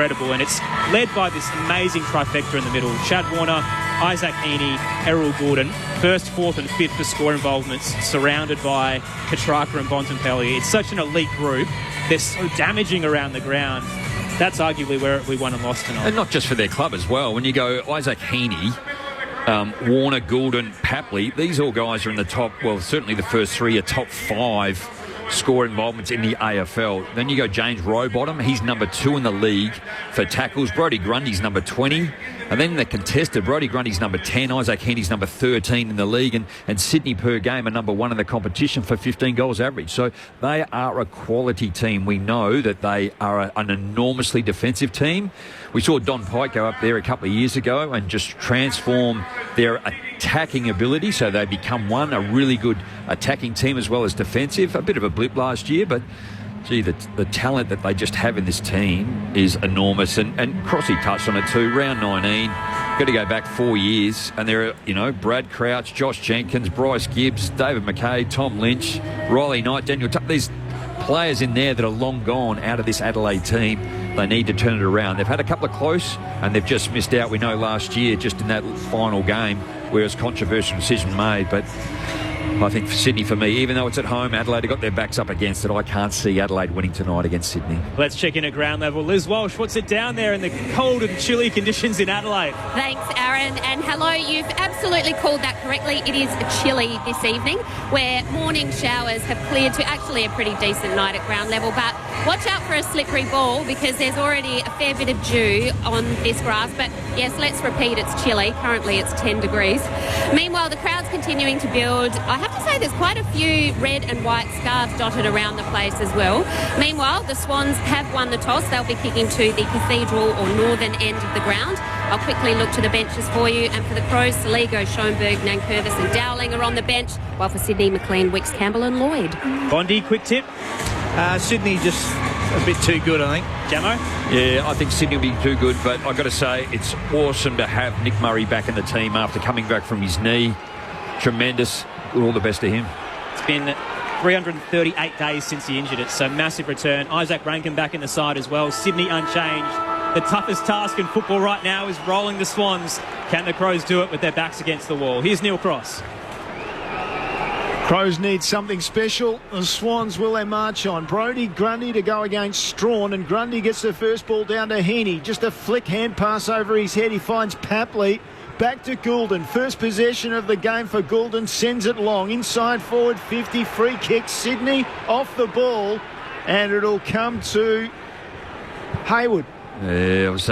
incredible, and it's led by this amazing trifecta in the middle. Chad Warner, Isaac Heaney, Errol Gordon, first, fourth and fifth for score involvements, surrounded by Petrarca and Bontempelli. It's such an elite group. They're so damaging around the ground. That's arguably where we won and lost tonight. And not just for their club as well. When you go Isaac Heaney, Warner, Goulden, Papley, these all guys are in the top, well, certainly the first three are top 5 score involvements in the AFL. Then you go James Rowbottom, he's number 2 in the league for tackles. Brodie Grundy's number 20. And then the contested, Brodie Grundy's number 10, Isaac Heaney's number 13 in the league, and Sydney per game are number 1 in the competition for 15 goals average. So they are a quality team. We know that they are an enormously defensive team. We saw Don Pike go up there a couple of years ago and just transform their attacking ability, so they become a really good attacking team as well as defensive. A bit of a blip last year, but gee, the talent that they just have in this team is enormous. And Crossy touched on it too. Round 19, got to go back 4 years, and there are, Brad Crouch, Josh Jenkins, Bryce Gibbs, David McKay, Tom Lynch, Riley Knight, Daniel these players in there that are long gone out of this Adelaide team. They need to turn it around. They've had a couple of close, and they've just missed out, we know, last year, just in that final game where it was a controversial decision made. But I think for Sydney, for me, even though it's at home, Adelaide have got their backs up against it. I can't see Adelaide winning tonight against Sydney. Let's check in at ground level. Liz Walsh, what's it down there in the cold and chilly conditions in Adelaide? Thanks, Aaron. And hello, you've absolutely called that correctly. It is chilly this evening, where morning showers have cleared to actually a pretty decent night at ground level. But watch out for a slippery ball, because there's already a fair bit of dew on this grass. But yes, let's repeat, it's chilly. Currently it's 10 degrees. Meanwhile, the crowd's continuing to build. I have to say there's quite a few red and white scarves dotted around the place as well. Meanwhile, the Swans have won the toss. They'll be kicking to the cathedral or northern end of the ground. I'll quickly look to the benches for you. And for the Crows, Saligo, Schoenberg, Nankervis and Dowling are on the bench, while for Sydney, McLean, Wicks, Campbell and Lloyd. Bondi, quick tip? Sydney just a bit too good, I think. Jamo? Yeah, I think Sydney will be too good, but I've got to say it's awesome to have Nick Murray back in the team after coming back from his knee. Tremendous. All the best to him. It's been 338 days since he injured it, so massive return. Isaac Rankin back in the side as well. Sydney unchanged. The toughest task in football right now is rolling the Swans. Can the Crows do it with their backs against the wall? Here's Neil Cross. Crows need something special. The Swans, will they march on? Brodie Grundy to go against Strawn, and Grundy gets the first ball down to Heaney. Just a flick hand pass over his head. He finds Papley. Back to Goulden. First possession of the game for Goulden. Sends it long. Inside forward 50. Free kick. Sydney off the ball. And it'll come to Hayward. Yeah, it was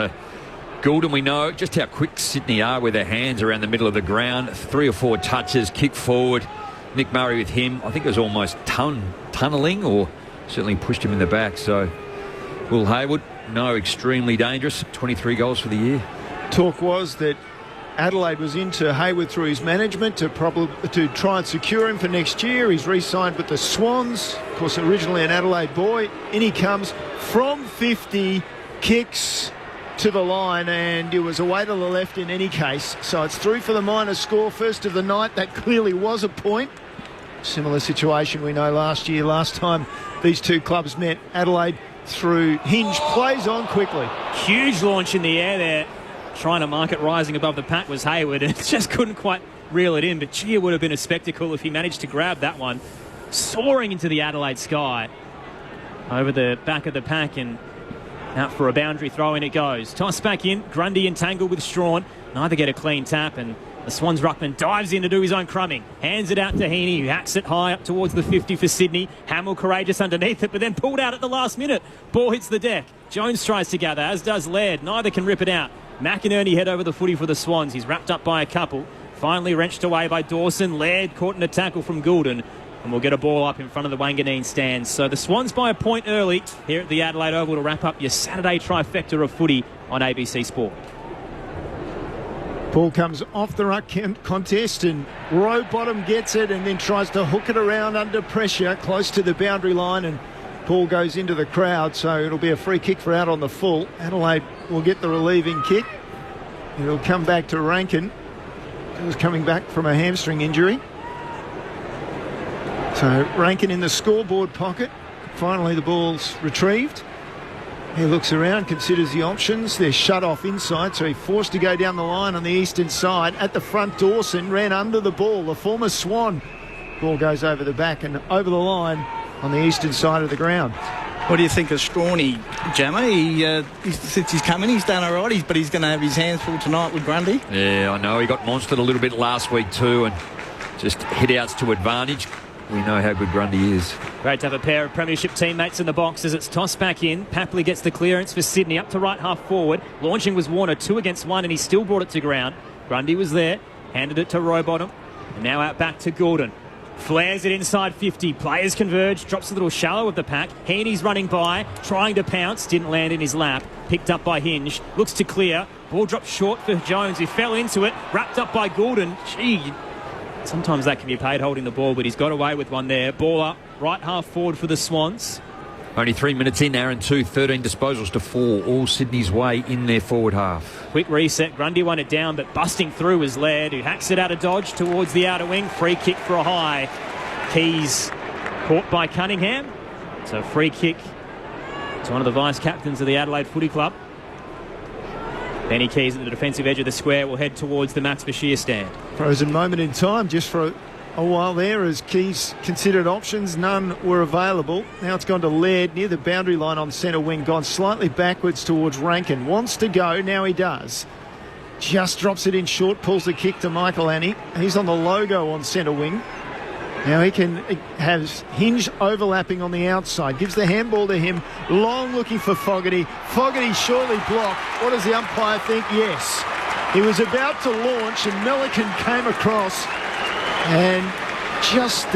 Goulden, we know just how quick Sydney are with their hands around the middle of the ground. 3 or 4 touches, kick forward. Nick Murray with him. I think it was almost tunnelling, or certainly pushed him in the back. So Will Hayward, extremely dangerous. 23 goals for the year. Talk was that Adelaide was into Hayward through his management to try and secure him for next year. He's re-signed with the Swans. Of course, originally an Adelaide boy. In he comes from 50, kicks to the line, and it was away to the left in any case. So it's 3 for the minors score, first of the night. That clearly was a point. Similar situation we know last year. Last time these two clubs met, Adelaide through Hinge plays on quickly. Huge launch in the air there. Trying to mark it rising above the pack was Hayward, and just couldn't quite reel it in. But gee, it would have been a spectacle if he managed to grab that one. Soaring into the Adelaide sky. Over the back of the pack, and out for a boundary throw, in it goes. Toss back in. Grundy entangled with Strawn. Neither get a clean tap, and the Swans ruckman dives in to do his own crumbing. Hands it out to Heaney, who hacks it high up towards the 50 for Sydney. Hamill courageous underneath it, but then pulled out at the last minute. Ball hits the deck. Jones tries to gather, as does Laird. Neither can rip it out. McInerney head over the footy for the Swans. He's wrapped up by a couple. Finally wrenched away by Dawson. Laird caught in a tackle from Goulden. And we'll get a ball up in front of the Wanganeen stands. So the Swans by a point early here at the Adelaide Oval to wrap up your Saturday trifecta of footy on ABC Sport. Ball comes off the ruck contest, and Rowbottom gets it and then tries to hook it around under pressure close to the boundary line, and ball goes into the crowd, so it'll be a free kick for out on the full. Adelaide will get the relieving kick. It'll come back to Rankin, who's coming back from a hamstring injury. So Rankin in the scoreboard pocket. Finally the ball's retrieved. He looks around, considers the options. They're shut off inside, so he's forced to go down the line on the eastern side. At the front, Dawson ran under the ball, the former Swan. Ball goes over the back and over the line on the eastern side of the ground. What do you think of Strawny, Jammer? Since he's come in, he's done all right, but he's going to have his hands full tonight with Grundy. Yeah, I know. He got monstered a little bit last week too, and just hit-outs to advantage. We know how good Grundy is. Great to have a pair of premiership teammates in the box as it's tossed back in. Papley gets the clearance for Sydney up to right half forward. Launching was Warner, 2 against 1, and he still brought it to ground. Grundy was there, handed it to Rowbottom, and now out back to Goulden. Flares it inside 50. Players converge, drops a little shallow of the pack. Heaney's running by, trying to pounce, didn't land in his lap. Picked up by Hinge, looks to clear. Ball dropped short for Jones, who fell into it, wrapped up by Goulden. Gee, sometimes that can be paid holding the ball, but he's got away with one there. Ball up, right half forward for the Swans. Only 3 minutes in, Aaron 2, 13 disposals to 4, all Sydney's way in their forward half. Quick reset, Grundy won it down, but busting through was Laird, who hacks it out of dodge towards the outer wing. Free kick for a high. Keys caught by Cunningham. So free kick to one of the vice-captains of the Adelaide Footy Club. Benny Keys at the defensive edge of the square will head towards the Max Bashir stand. Frozen moment in time just for a while there as Keys considered options. None were available. Now it's gone to Laird near the boundary line on centre wing. Gone slightly backwards towards Rankin. Wants to go. Now he does. Just drops it in short. Pulls the kick to Michael Annie. He's on the logo on centre wing. Now he can have Hinge overlapping on the outside. Gives the handball to him. Long looking for Fogarty. Fogarty surely blocked. What does the umpire think? Yes. He was about to launch and Melican came across and just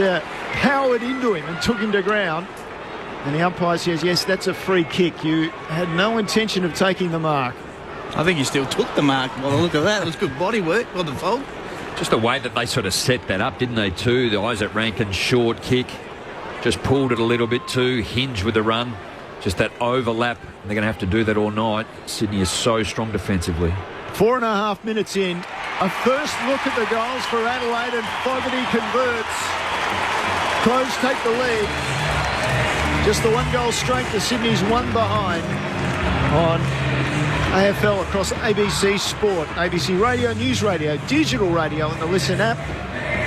powered into him and took him to ground. And the umpire says, yes, that's a free kick. You had no intention of taking the mark. I think he still took the mark. Well, look at that. It was good body work by the fault. Just the way that they sort of set that up, didn't they, too? The Isaac Rankin short kick. Just pulled it a little bit too. Hinge with the run. Just that overlap. They're going to have to do that all night. Sydney is so strong defensively. 4.5 minutes in. A first look at the goals for Adelaide, and Fogarty converts. Crows take the lead. Just the 1 goal strength to Sydney's 1 behind on AFL across ABC Sport, ABC Radio, News Radio, Digital Radio and the Listen app.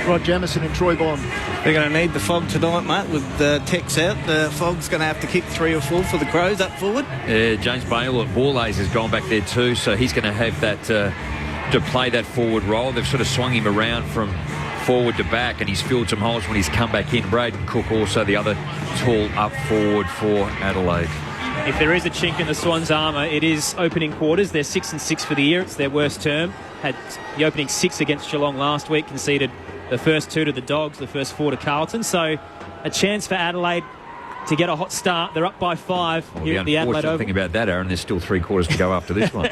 Rod Jamieson and Troy Bond. They're going to need the Fog tonight, mate, with Tex out. The Fog's going to have to kick 3 or 4 for the Crows up forward. Yeah, James Bale at Borlays has gone back there too, so he's going to have that to play that forward role. They've sort of swung him around from forward to back, and he's filled some holes when he's come back in. Braden Cook also the other tall up forward for Adelaide. If there is a chink in the Swans' armour, it is opening quarters. They're 6-6 for the year. It's their worst term. Had the opening 6 against Geelong last week, conceded the first 2 to the Dogs, the first 4 to Carlton. So a chance for Adelaide to get a hot start. They're up by 5 here at the Adelaide Oval. The thing about that, Aaron, there's still 3 quarters to go after this one.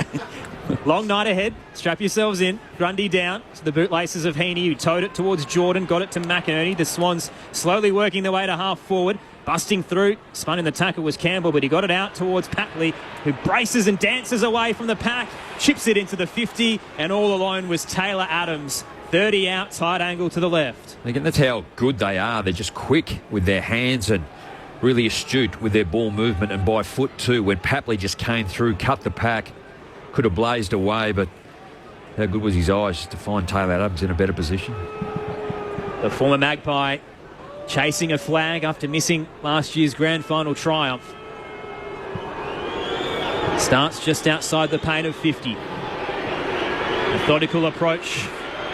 Long night ahead. Strap yourselves in. Grundy down to the bootlaces of Heaney, who towed it towards Jordan, got it to McInerney. The Swans slowly working their way to half forward. Busting through, spun in the tackle was Campbell, but he got it out towards Papley, who braces and dances away from the pack, chips it into the 50, and all alone was Taylor Adams. 30 out, tight angle to the left. Again, that's how good they are. They're just quick with their hands and really astute with their ball movement and by foot too. When Papley just came through, cut the pack, could have blazed away, but how good was his eyes just to find Taylor Adams in a better position. The former Magpie chasing a flag after missing last year's grand final triumph. Starts just outside the paint of 50. Methodical approach.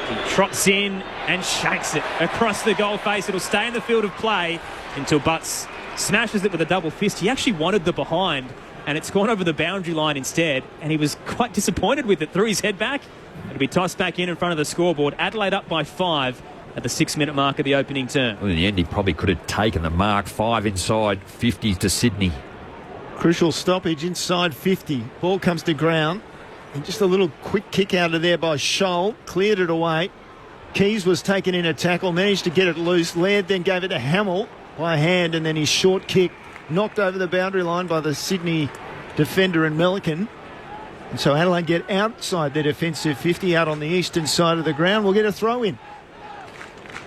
He trots in and shakes it across the goal face. It'll stay in the field of play until Butts smashes it with a double fist. He actually wanted the behind, and it's gone over the boundary line instead, and he was quite disappointed with it. Threw his head back. It'll be tossed back in front of the scoreboard. Adelaide up by 5 at the 6-minute mark of the opening term. Well, in the end, he probably could have taken the mark. 5 inside, 50 to Sydney. Crucial stoppage inside 50. Ball comes to ground. And just a little quick kick out of there by Scholl. Cleared it away. Keys was taken in a tackle, managed to get it loose. Laird then gave it to Hamill by hand, and then his short kick knocked over the boundary line by the Sydney defender and Melican. And so Adelaide get outside their defensive 50 out on the eastern side of the ground. We'll get a throw in.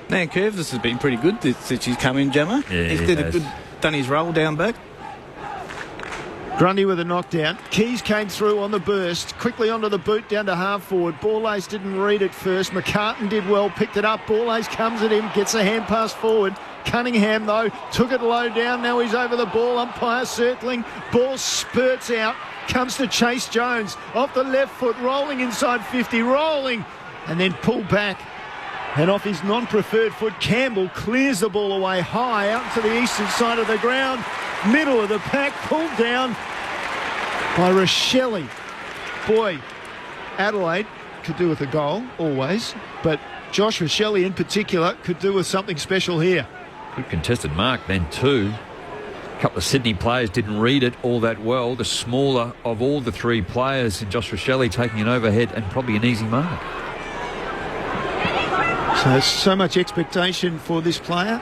Now, Curvis has been pretty good since he's come in, Gemma. Yeah, he's done his roll down back. Grundy with a knockdown. Keys came through on the burst. Quickly onto the boot, down to half forward. Borlase didn't read it first. McCartan did well, picked it up. Borlase comes at him, gets a hand pass forward. Cunningham, though, took it low down. Now he's over the ball. Umpire circling. Ball spurts out. Comes to Chase Jones. Off the left foot, rolling inside 50. Rolling. And then pulled back. And off his non-preferred foot, Campbell clears the ball away high out to the eastern side of the ground. Middle of the pack, pulled down by Rochelle. Boy, Adelaide could do with a goal, always. But Josh Rochelle in particular could do with something special here. Good contested mark then too. A couple of Sydney players didn't read it all that well. The smaller of all the three players, and Josh Rochelle taking an overhead and probably an easy mark. So much expectation for this player.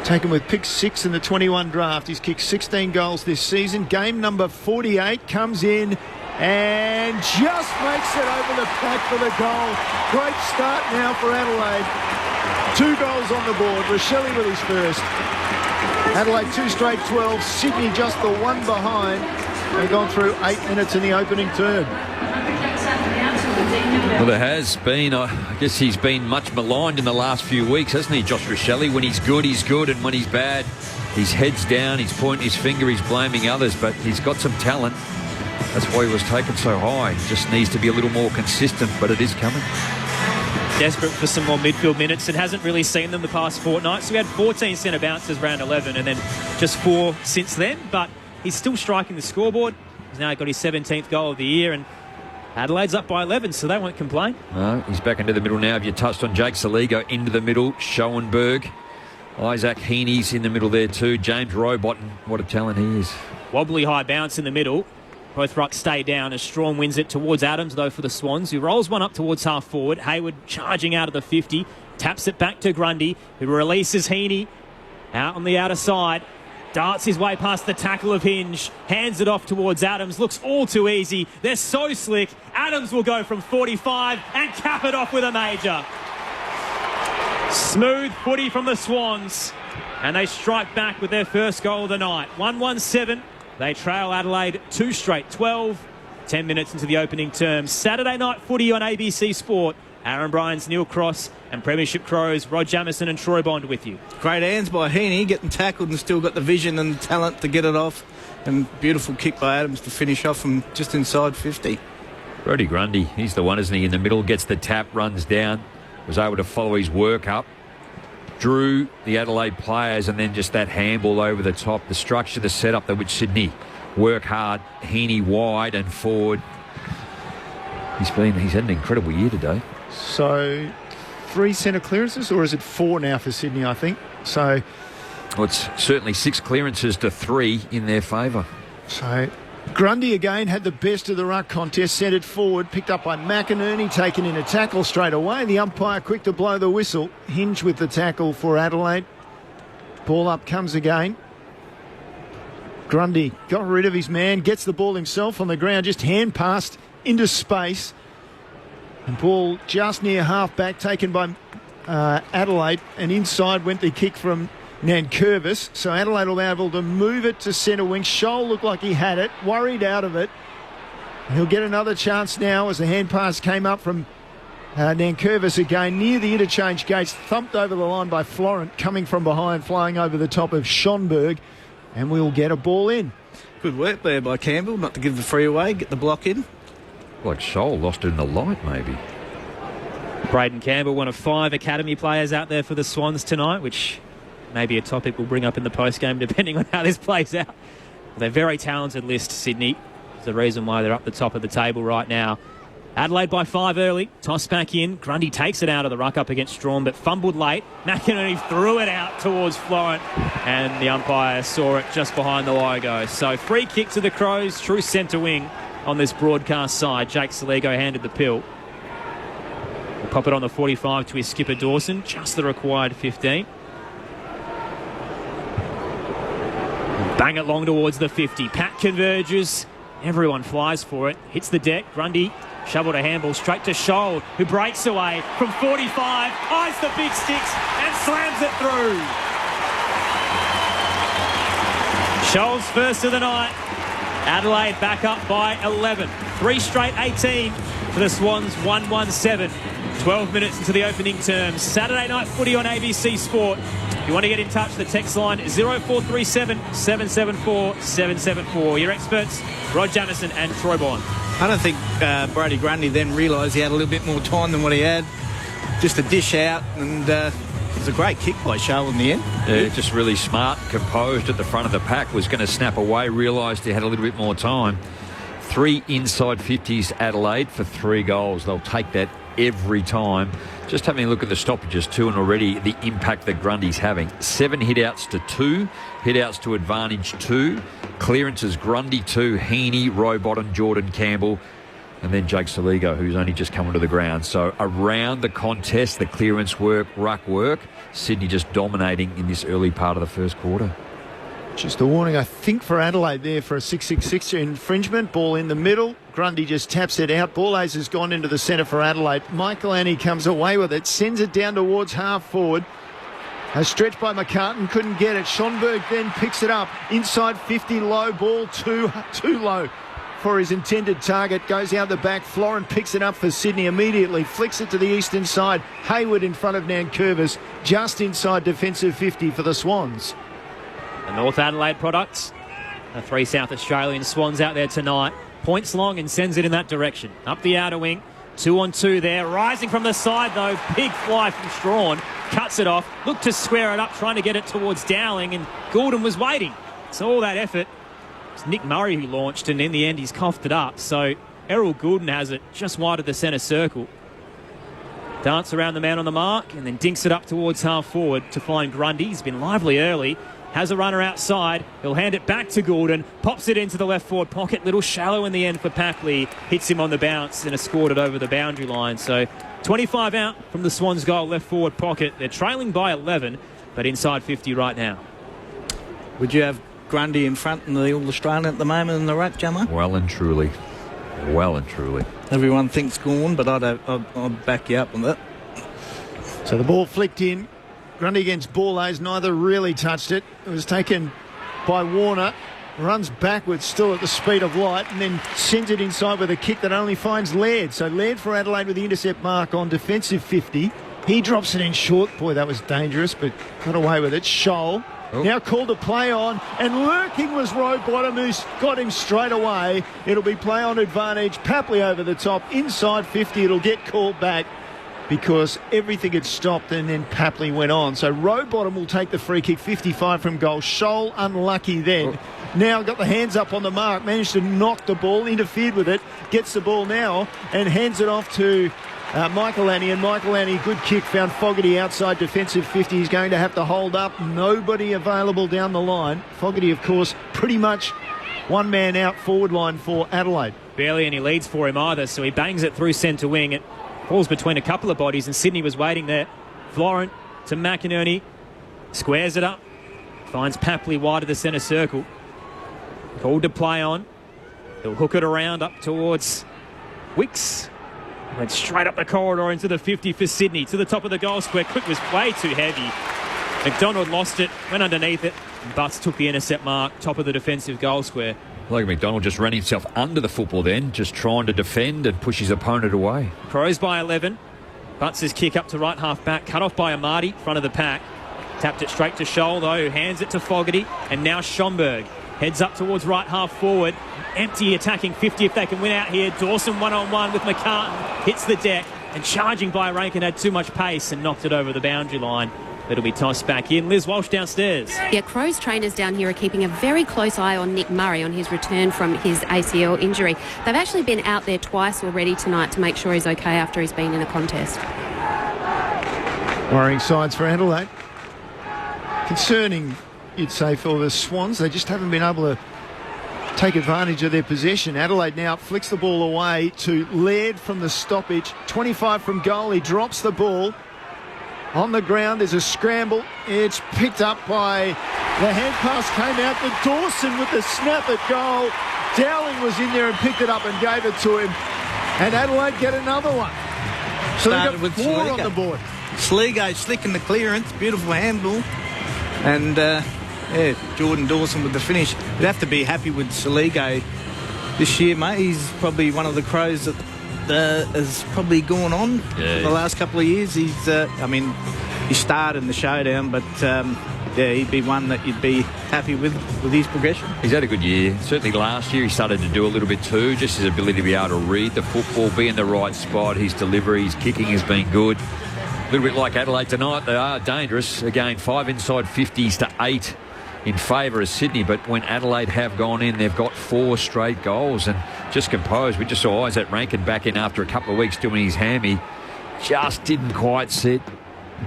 Taken with pick 6 in the 21 draft. He's kicked 16 goals this season. Game number 48 comes in and just makes it over the pack for the goal. Great start now for Adelaide. 2 goals on the board. Rochelle with his first. Adelaide 2 straight 12. Sydney just the one behind. They've gone through 8 minutes in the opening term. Well, there has been. I guess he's been much maligned in the last few weeks, hasn't he, Josh Rochelle? When he's good, and when he's bad, his head's down, he's pointing his finger, he's blaming others, but he's got some talent. That's why he was taken so high. He just needs to be a little more consistent, but it is coming. Desperate for some more midfield minutes. It hasn't really seen them the past fortnight. So we had 14 centre bounces round 11 and then just 4 since then, but he's still striking the scoreboard. He's now got his 17th goal of the year, and Adelaide's up by 11, so they won't complain. No, he's back into the middle now. If you touched on Jake Saligo into the middle, Schoenberg, Isaac Heaney's in the middle there too. James Rowbottom, what a talent he is. Wobbly high bounce in the middle. Both rucks stay down as Strawn wins it towards Adams, though, for the Swans, who rolls one up towards half forward. Hayward charging out of the 50, taps it back to Grundy, who releases Heaney out on the outer side. Darts his way past the tackle of Hinge, hands it off towards Adams, looks all too easy. They're so slick. Adams will go from 45 and cap it off with a major. Smooth footy from the Swans, and they strike back with their first goal of the night. 1-1-7. They trail Adelaide 2 straight 12. 10 minutes into the opening term. Saturday night footy on ABC Sport. Aaron Bryans, Neil Cross and Premiership Crows, Rod Jamieson and Troy Bond with you. Great hands by Heaney, getting tackled and still got the vision and the talent to get it off. And beautiful kick by Adams to finish off from just inside 50. Brodie Grundy, he's the one, isn't he? In the middle, gets the tap, runs down, was able to follow his work up, drew the Adelaide players, and then just that handball over the top. The structure, the setup that which Sydney work hard. Heaney wide and forward. He's had an incredible year today. So 3 centre clearances, or is it 4 now for Sydney, I think? So, well, it's certainly 6 clearances to 3 in their favour. So Grundy again had the best of the ruck contest, sent it forward, picked up by McInerney, taken in a tackle straight away. The umpire quick to blow the whistle. Hinge with the tackle for Adelaide. Ball up comes again. Grundy got rid of his man, gets the ball himself on the ground, just hand passed into space. And ball just near half-back, taken by Adelaide, and inside went the kick from Nankervis. So Adelaide will be able to move it to centre wing. Scholl looked like he had it, worried out of it. And he'll get another chance now as the hand pass came up from Nankervis again near the interchange gates, thumped over the line by Florent, coming from behind, flying over the top of Schoenberg, and we'll get a ball in. Good work there by Campbell, not to give the free away, get the block in. Like Scholl lost it in the light, maybe. Braden Campbell, one of 5 academy players out there for the Swans tonight, which may be a topic we'll bring up in the post-game depending on how this plays out. They're a very talented list, Sydney. It's the reason why they're up the top of the table right now. Adelaide by 5 early. Toss back in. Grundy takes it out of the ruck up against Strawn, but fumbled late. McInerney threw it out towards Florent, and the umpire saw it just behind the logo. So free kick to the Crows, true centre wing on this broadcast side. Jake Saligo handed the pill. We'll pop it on the 45 to his skipper Dawson, just the required 15. Bang it long towards the 50. Pat converges. Everyone flies for it. Hits the deck. Grundy shoveled a handball straight to Scholl, who breaks away from 45, eyes the big sticks and slams it through. Scholl's first of the night. Adelaide back up by 11. 3 straight 18 for the Swans, 1-1-7. 12 minutes into the opening term. Saturday night footy on ABC Sport. If you want to get in touch, the text line 0437 774 774. Your experts, Rod Jamieson and Troy Bourne. I don't think Brody Grundy then realised he had a little bit more time than what he had. Just a dish out, and it was a great kick by Shoal in the end. Yeah, just really smart, composed at the front of the pack. Was going to snap away, realised he had a little bit more time. 3 inside 50s Adelaide for 3 goals. They'll take that every time. Just having a look at the stoppages too, and already the impact that Grundy's having. 7 hit-outs to 2, hit-outs to advantage 2, clearances Grundy 2, Heaney, Rowbottom, Jordan Campbell, and then Jake Saligo, who's only just come onto the ground. So around the contest, the clearance work, ruck work, Sydney just dominating in this early part of the first quarter. Just a warning, I think, for Adelaide there for a 6-6-6 infringement. Ball in the middle. Grundy just taps it out. Borlase has gone into the centre for Adelaide. Michael Annie comes away with it, sends it down towards half forward. A stretch by McCartan, couldn't get it. Schonberg then picks it up. Inside 50, low ball, too low for his intended target. Goes out the back. Florin picks it up for Sydney immediately. Flicks it to the eastern side. Hayward in front of Nankervis. Just inside defensive 50 for the Swans. The North Adelaide products. The 3 South Australian Swans out there tonight. Points long and sends it in that direction. Up the outer wing. 2-on-2 there. Rising from the side though. Big fly from Strawn. Cuts it off. Looked to square it up, trying to get it towards Dowling, and Gordon was waiting. So all that effort. It's Nick Murray who launched, and in the end he's coughed it up. So Errol Gordon has it just wide of the centre circle. Dance around the man on the mark and then dinks it up towards half forward to find Grundy. He's been lively early. Has a runner outside. He'll hand it back to Gordon. Pops it into the left forward pocket. Little shallow in the end for Papley. Hits him on the bounce and has scored it over the boundary line. So 25 out from the Swans' goal left forward pocket. They're trailing by 11, but inside 50 right now. Would you have Grundy in front in the All-Australian at the moment in the ruck, Jammer? Well and truly. Well and truly. Everyone thinks Gorn, but I'd back you up on that. So the ball flicked in. Grundy against Borlase, neither really touched it. It was taken by Warner. Runs backwards, still at the speed of light, and then sends it inside with a kick that only finds Laird. So Laird for Adelaide with the intercept mark on defensive 50. He drops it in short. Boy, that was dangerous, but got away with it. Shoal now called to play on, and lurking was Rowbottom, who's got him straight away. It'll be play on advantage. Papley over the top, inside 50. It'll get called back because everything had stopped, and then Papley went on. So Rowbottom will take the free kick, 55 from goal. Shoal unlucky then. Now got the hands up on the mark, managed to knock the ball, interfered with it, gets the ball now and hands it off to Michael Annie, and Michael Annie, good kick, found Fogarty outside defensive 50. He's going to have to hold up. Nobody available down the line. Fogarty, of course, pretty much one man out forward line for Adelaide. Barely any leads for him either, so he bangs it through centre wing. It falls between a couple of bodies, and Sydney was waiting there. Florent to McInerney, squares it up, finds Papley wide of the centre circle. Called to play on. He'll hook it around up towards Wicks. Went straight up the corridor into the 50 for Sydney, to the top of the goal square. Quick was way too heavy. McDonald lost it, went underneath it. Butts took the intercept mark, top of the defensive goal square. Like McDonald just ran himself under the football then, just trying to defend and push his opponent away. Crows by 11. Butts' kick up to right half back, cut off by Amati, front of the pack. Tapped it straight to Shoal though, who hands it to Fogarty. And now Schomburg heads up towards right half forward. Empty attacking 50 if they can win out here. Dawson one-on-one with McCartan. Hits the deck, and charging by Rankin had too much pace and knocked it over the boundary line. It'll be tossed back in. Liz Walsh downstairs. Yeah, Crows trainers down here are keeping a very close eye on Nick Murray on his return from his ACL injury. They've actually been out there twice already tonight to make sure he's okay after he's been in a contest. Worrying signs for Adelaide. Concerning, you'd say, for the Swans. They just haven't been able to take advantage of their possession. Adelaide now flicks the ball away to Laird from the stoppage. 25 from goal. He drops the ball. On the ground, there's a scramble. It's picked up by the hand pass, came out to Dawson with the snap at goal. Dowling was in there and picked it up and gave it to him. And Adelaide get another one. So they've got 4 on the board. Sligo slicking the clearance, beautiful handball. And Yeah, Jordan Dawson with the finish. You'd have to be happy with Saligo this year, mate. He's probably one of the Crows that has probably gone on the last couple of years. He's, he starred in the showdown, but he'd be one that you'd be happy with his progression. He's had a good year. Certainly last year he started to do a little bit too, just his ability to be able to read the football, be in the right spot, his delivery, his kicking has been good. A little bit like Adelaide tonight, they are dangerous. Again, 5 inside 50s to 8 in favour of Sydney, but when Adelaide have gone in, they've got 4 straight goals and just composed. We just saw Isaac Rankin back in after a couple of weeks doing his hammy. Just didn't quite sit.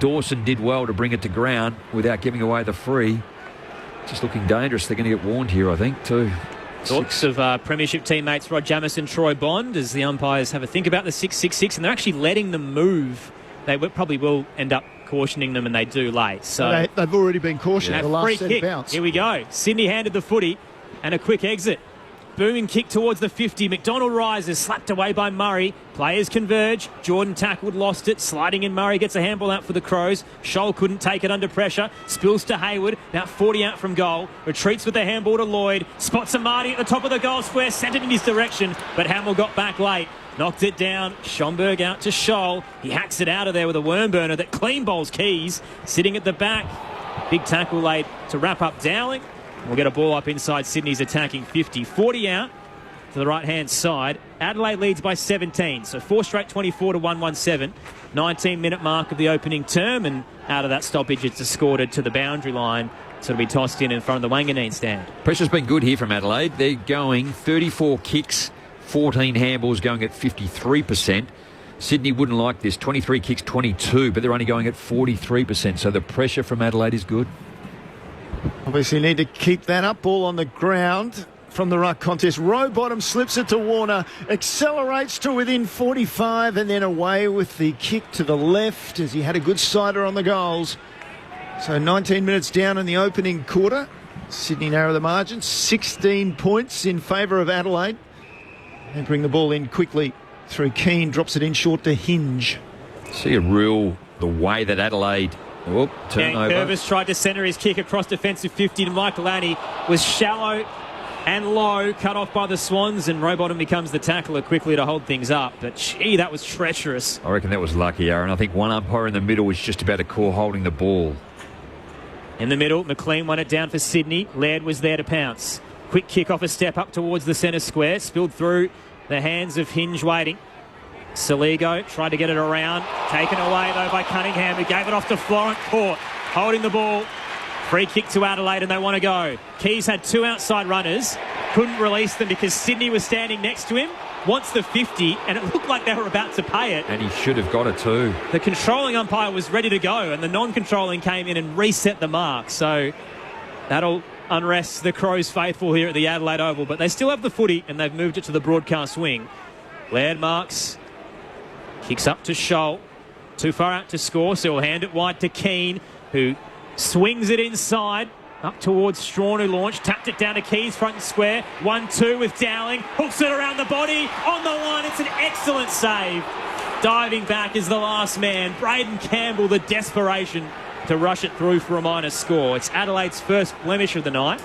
Dawson did well to bring it to ground without giving away the free. Just looking dangerous. They're going to get warned here, I think, too. Thoughts of premiership teammates Rod Jamieson, Troy Bond, as the umpires have a think about the 6-6-6, and they're actually letting them move. They probably will end up cautioning them, and they do late. So they've already been cautioned. The last set of bounce. Here we go. Sydney handed the footy and a quick exit. Booming kick towards the 50. McDonald rises, slapped away by Murray. Players converge. Jordan tackled, lost it. Sliding in Murray, gets a handball out for the Crows. Scholl couldn't take it under pressure. Spills to Hayward. About 40 out from goal. Retreats with the handball to Lloyd. Spots a Marty at the top of the goal square. Sent it in his direction, but Hamill got back late. Knocked it down. Schomburg out to Scholl. He hacks it out of there with a worm burner that clean bowls Keys. Sitting at the back. Big tackle laid to wrap up Dowling. We'll get a ball up inside Sydney's attacking 50. 40 out to the right-hand side. Adelaide leads by 17. So 4 straight 24 to 117. 19-minute mark of the opening term. And out of that stoppage, it's escorted to the boundary line. So it'll be tossed in front of the Wanganeen stand. Pressure's been good here from Adelaide. They're going 34 kicks, 14 handballs going at 53%. Sydney wouldn't like this. 23 kicks, 22, but they're only going at 43%. So the pressure from Adelaide is good. Obviously need to keep that up. Ball on the ground from the ruck contest. Rowbottom slips it to Warner. Accelerates to within 45 and then away with the kick to the left as he had a good sider on the goals. So 19 minutes down in the opening quarter. Sydney narrow the margin. 16 points in favour of Adelaide. They bring the ball in quickly through Keane. Drops it in short to Hinge. See the way that Adelaide... turnover. Nervous tried to centre his kick across defensive 50 to Michael Annie. Was shallow and low, cut off by the Swans, and Rowbottom becomes the tackler quickly to hold things up. But gee, that was treacherous. I reckon that was lucky, Aaron. I think one umpire in the middle was just about to call holding the ball. In the middle, McLean won it down for Sydney. Laird was there to pounce. Quick kick off a step up towards the centre square. Spilled through the hands of Hinge waiting. Saligo tried to get it around. Taken away, though, by Cunningham, who gave it off to Florent Court. Holding the ball. Free kick to Adelaide, and they want to go. Keys had 2 outside runners. Couldn't release them because Sydney was standing next to him. Wants the 50, and it looked like they were about to pay it. And he should have got it too. The controlling umpire was ready to go, and the non-controlling came in and reset the mark. So that'll unrest the Crows faithful here at the Adelaide Oval. But they still have the footy, and they've moved it to the broadcast wing. Laird marks. Kicks up to Scholl. Too far out to score, so he'll hand it wide to Keane, who swings it inside. Up towards Strawn, who launched. Tapped it down to Keys, front and square. 1-2 with Dowling. Hooks it around the body. On the line, it's an excellent save. Diving back is the last man. Braden Campbell, the desperation to rush it through for a minor score. It's Adelaide's first blemish of the night.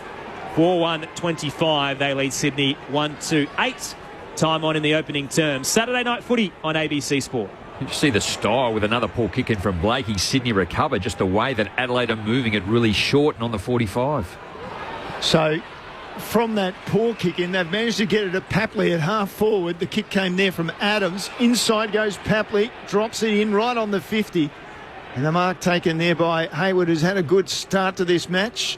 4-1-25. They lead Sydney 1-8. Time on in the opening term. Saturday night footy on ABC Sport. You see the style with another poor kick in from Blakey. Sydney recovered, just the way that Adelaide are moving it really short and on the 45. So from that poor kick in, they've managed to get it at Papley at half forward. The kick came there from Adams. Inside goes Papley, drops it in right on the 50. And the mark taken there by Hayward, who's had a good start to this match.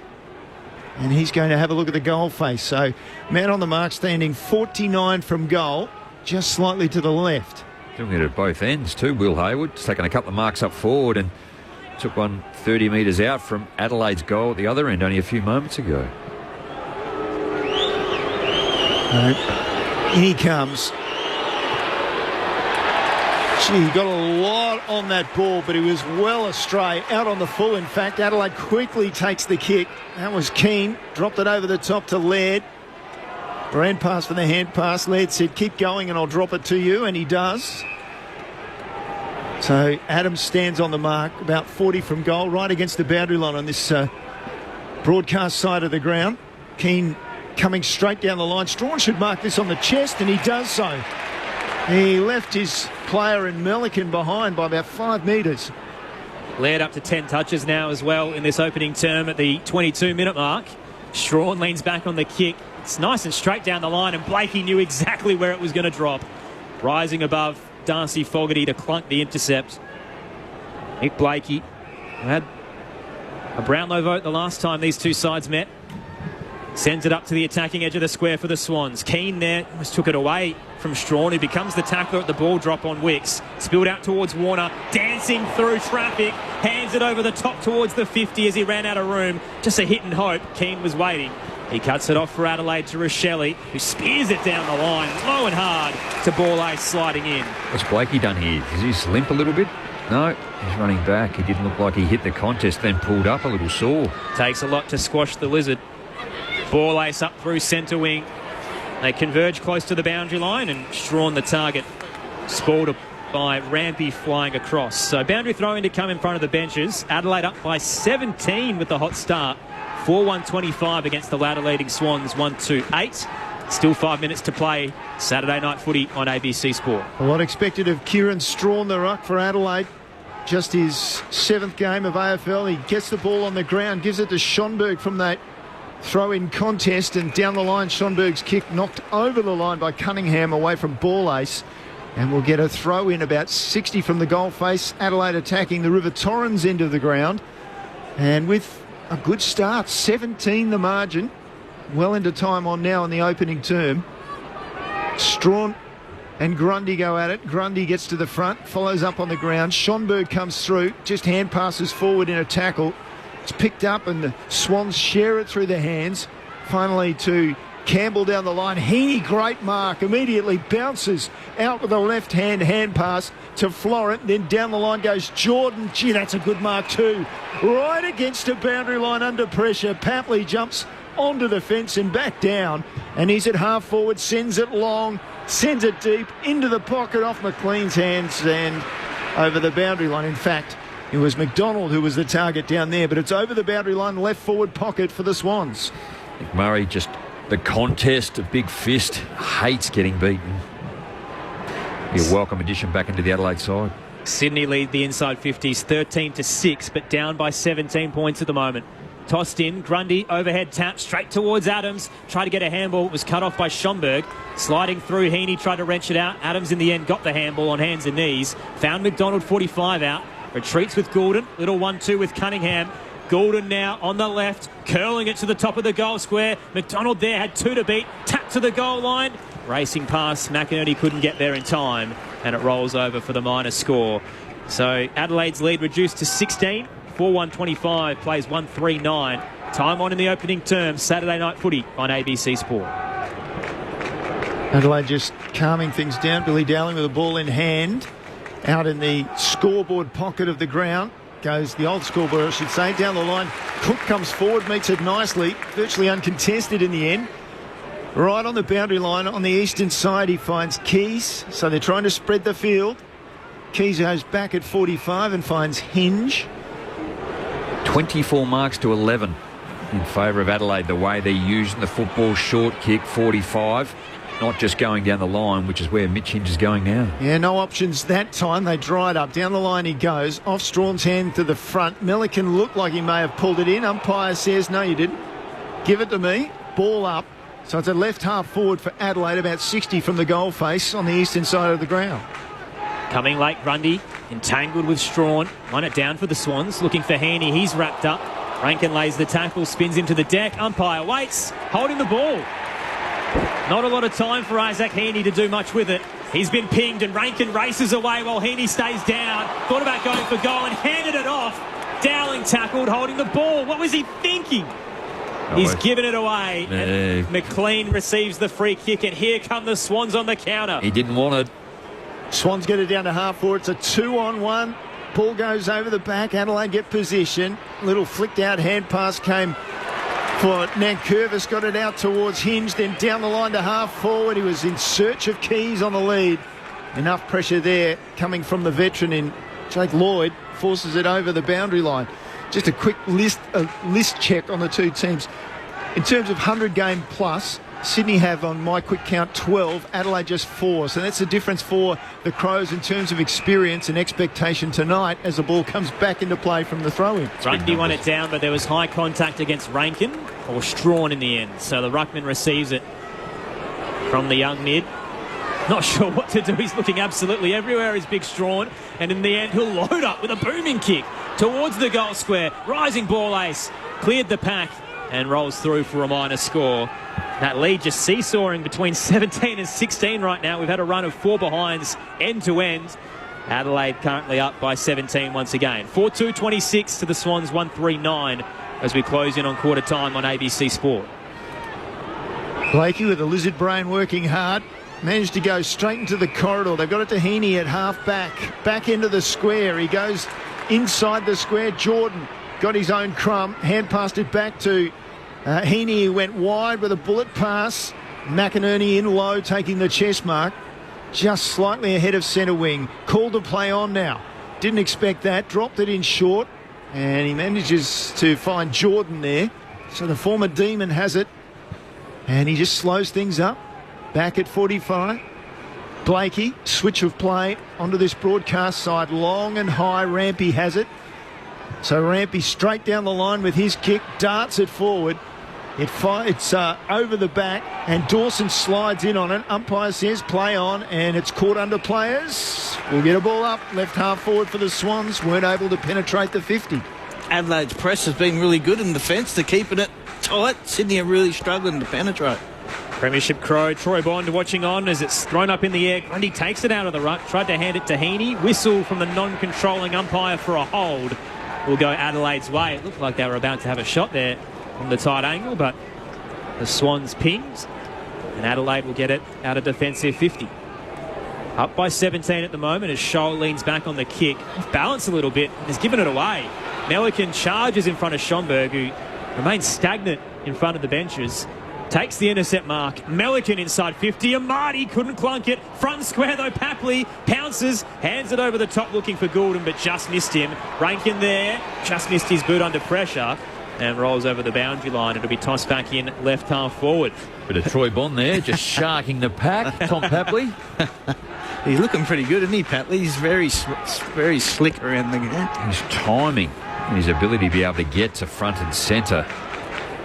And he's going to have a look at the goal face. So man on the mark standing 49 from goal, just slightly to the left. Doing it at both ends too, Will Hayward. Just taking a couple of marks up forward and took one 30 metres out from Adelaide's goal at the other end only a few moments ago. In he comes. Gee, he got a lot on that ball, but he was well astray. Out on the full, in fact. Adelaide quickly takes the kick. That was Keane. Dropped it over the top to Laird. Ran past for the hand pass. Laird said, keep going and I'll drop it to you, and he does. So Adams stands on the mark, about 40 from goal, right against the boundary line on this broadcast side of the ground. Keane coming straight down the line. Strawn should mark this on the chest, and he does so. He left his player in Melican behind by about 5 metres. Led up to 10 touches now as well in this opening term at the 22-minute mark. Strawn leans back on the kick. It's nice and straight down the line, and Blakey knew exactly where it was going to drop. Rising above Darcy Fogarty to clunk the intercept. Nick Blakey, who had a Brownlow vote the last time these two sides met, sends it up to the attacking edge of the square for the Swans. Keane there almost took it away from Strawn, who becomes the tackler at the ball drop on Wicks. Spilled out towards Warner, dancing through traffic, hands it over the top towards the 50 as he ran out of room. Just a hit and hope. Keane was waiting. He cuts it off for Adelaide to Rochelle, who spears it down the line, low and hard, to ball ace sliding in. What's Blakey done here? Does he limp a little bit? No, he's running back. He didn't look like he hit the contest, then pulled up a little sore. Takes a lot to squash the Lizard. Ball ace up through centre wing. They converge close to the boundary line, and Strawn the target. Spoiled by Rampy flying across. So boundary throwing to come in front of the benches. Adelaide up by 17 with the hot start. 4-1-25 against the ladder leading Swans 1-2-8. Still 5 minutes to play. Saturday night footy on ABC Sport. A lot expected of Kieran Strawn, the ruck for Adelaide. Just his 7th game of AFL. He gets the ball on the ground, gives it to Schonberg from that throw-in contest, and down the line, Schonberg's kick knocked over the line by Cunningham away from ball ace, and we'll get a throw-in about 60 from the goal face. Adelaide attacking the River Torrens end of the ground, and with a good start, 17 the margin, well into time on now in the opening term. Strawn and Grundy go at it. Grundy gets to the front, follows up on the ground. Schonberg comes through, just hand passes forward in a tackle. It's picked up, and the Swans share it through their hands. Finally to Campbell down the line. Heaney, great mark, immediately bounces out with a left-hand hand pass to Florent. Then down the line goes Jordan. Gee, that's a good mark too. Right against a boundary line under pressure. Papley jumps onto the fence and back down, and he's at half forward, sends it long, sends it deep into the pocket off McLean's hands and over the boundary line. In fact, it was McDonald who was the target down there, but it's over the boundary line, left forward pocket for the Swans. Murray, just the contest, a big fist, hates getting beaten. Be a welcome addition back into the Adelaide side. Sydney lead the inside 50s 13-6, but down by 17 points at the moment. Tossed in, Grundy, overhead tap, straight towards Adams. Tried to get a handball, it was cut off by Schonberg. Sliding through, Heaney tried to wrench it out. Adams in the end got the handball on hands and knees. Found McDonald 45 out. Retreats with Goulden. Little 1-2 with Cunningham. Goulden now on the left, curling it to the top of the goal square. McDonald there had 2 to beat. Tap to the goal line. Racing past, McInerney couldn't get there in time, and it rolls over for the minus score. So Adelaide's lead reduced to 16. 4-1-25, plays 1-3-9. Time on in the opening term. Saturday night footy on ABC Sport. Adelaide just calming things down. Billy Dowling with the ball in hand. Out in the scoreboard pocket of the ground goes the old scoreboard, I should say. Down the line, Cook comes forward, meets it nicely. Virtually uncontested in the end. Right on the boundary line on the eastern side, he finds Keys. So they're trying to spread the field. Keys goes back at 45 and finds Hinge. 24 marks to 11 in favour of Adelaide, the way they're using the football. Short kick, 45. Not just going down the line, which is where Mitch Hinge is going now. Yeah, no options that time. They dried up. Down the line he goes. Off Strawn's hand to the front. Melican looked like he may have pulled it in. Umpire says, no, you didn't. Give it to me. Ball up. So it's a left half forward for Adelaide, about 60 from the goal face on the eastern side of the ground. Coming late, Grundy, entangled with Strawn. Line it down for the Swans, looking for Heaney. He's wrapped up. Rankin lays the tackle, spins into the deck. Umpire waits, holding the ball. Not a lot of time for Isaac Heaney to do much with it. He's been pinged, and Rankin races away while Heaney stays down. Thought about going for goal and handed it off. Dowling tackled, holding the ball. What was he thinking? He's given it away. And McLean receives the free kick, and here come the Swans on the counter. He didn't want it. Swans get it down to half forward. It's a 2-on-1. Ball goes over the back. Adelaide get position. Little flicked out hand pass came for Nankervis. Got it out towards Hinge. Then down the line to half forward. He was in search of Keys on the lead. Enough pressure there coming from the veteran in Jake Lloyd. Forces it over the boundary line. just a quick list check on the two teams. In terms of 100-game plus, Sydney have, on my quick count, 12, Adelaide just 4. So that's the difference for the Crows in terms of experience and expectation tonight as the ball comes back into play from the throw-in. Grundy won it down, but there was high contact against Rankin, or Strawn in the end. So the ruckman receives it from the young mid. Not sure what to do. He's looking absolutely everywhere, is Big Strawn. And in the end, he'll load up with a booming kick towards the goal square. Rising ball ace. Cleared the pack and rolls through for a minor score. That lead just seesawing between 17 and 16 right now. We've had a run of 4 behinds end to end. Adelaide currently up by 17 once again. 4-2-26 to the Swans 1-3-9 as we close in on quarter time on ABC Sport. Blakey with the lizard brain working hard. Managed to go straight into the corridor. They've got it to Heaney at half back into the square. He goes inside the square. Jordan got his own crumb. Hand passed it back to Heaney, who went wide with a bullet pass. McInerney in low, taking the chest mark. Just slightly ahead of centre wing. Called to play on now. Didn't expect that. Dropped it in short. And he manages to find Jordan there. So the former Demon has it. And he just slows things up. Back at 45. Blakey, switch of play onto this broadcast side. Long and high. Rampy has it. So Rampy straight down the line with his kick. Darts it forward. It's over the back. And Dawson slides in on it. Umpire says play on. And it's caught under players. We'll get a ball up. Left half forward for the Swans. Weren't able to penetrate the 50. Adelaide's press has been really good in defence. They're keeping it tight. Sydney are really struggling to penetrate. Premiership Crow, Troy Bond watching on as it's thrown up in the air. Grundy takes it out of the ruck, tried to hand it to Heaney. Whistle from the non-controlling umpire for a hold. Will go Adelaide's way. It looked like they were about to have a shot there from the tight angle, but the Swans pinged, and Adelaide will get it out of defensive 50. Up by 17 at the moment as Scholl leans back on the kick. Off balance a little bit and has given it away. Melican charges in front of Schomburg, who remains stagnant in front of the benches. Takes the intercept mark. Melican inside 50. Amati couldn't clunk it. Front square though. Papley pounces. Hands it over the top looking for Goulden, but just missed him. Rankin there. Just missed his boot under pressure. And rolls over the boundary line. It'll be tossed back in left half forward. Bit of Troy Bond there, just sharking the pack. Tom Papley. He's looking pretty good, isn't he, Papley? He's very slick around the game. His timing and his ability to be able to get to front and centre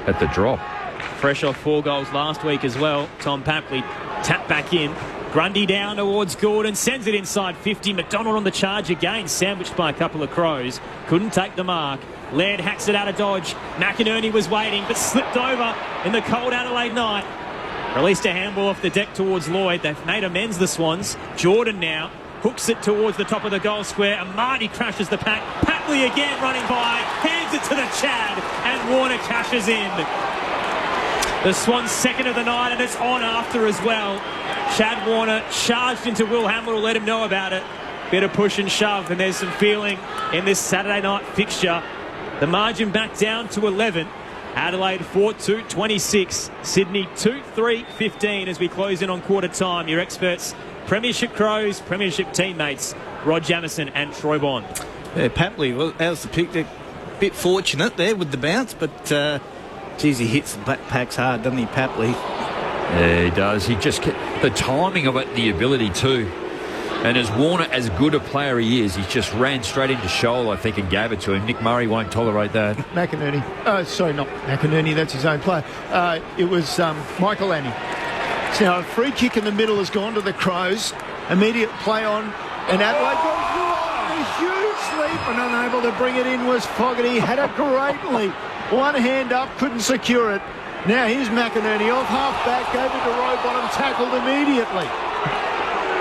at the drop. Fresh off 4 goals last week as well. Tom Papley tapped back in. Grundy down towards Gordon. Sends it inside 50. McDonald on the charge again. Sandwiched by a couple of Crows. Couldn't take the mark. Laird hacks it out of dodge. McInerney was waiting but slipped over in the cold Adelaide night. Released a handball off the deck towards Lloyd. They've made amends, the Swans. Jordan now hooks it towards the top of the goal square. Amati crashes the pack. Papley again running by. Hands it to the Chad. And Warner cashes in. The Swans' second of the night, and it's on after as well. Chad Warner charged into Will Hamilton to let him know about it. Bit of push and shove, and there's some feeling in this Saturday night fixture. The margin back down to 11. Adelaide 4-2-26. Sydney 2-3-15 as we close in on quarter time. Your experts, Premiership Crows, Premiership teammates, Rod Jamieson and Troy Bond. Yeah, Papley, well, that was the pick. A bit fortunate there with the bounce, but... Geez, he hits the backpacks hard, doesn't he, Papley? Yeah, he does. He just the timing of it, the ability too. And as Warner, as good a player he is, he just ran straight into Scholl, I think, and gave it to him. Nick Murray won't tolerate that. McInerney. Oh, sorry, not McInerney. That's his own player. It was Michael Annie. So now a free kick in the middle has gone to the Crows. Immediate play on, and Adelaide goes wrong. A huge leap, and unable to bring it in was Fogarty. Had a great leap. One hand up, couldn't secure it. Now here's McInerney off half back, gave it to Rowbottom, tackled immediately.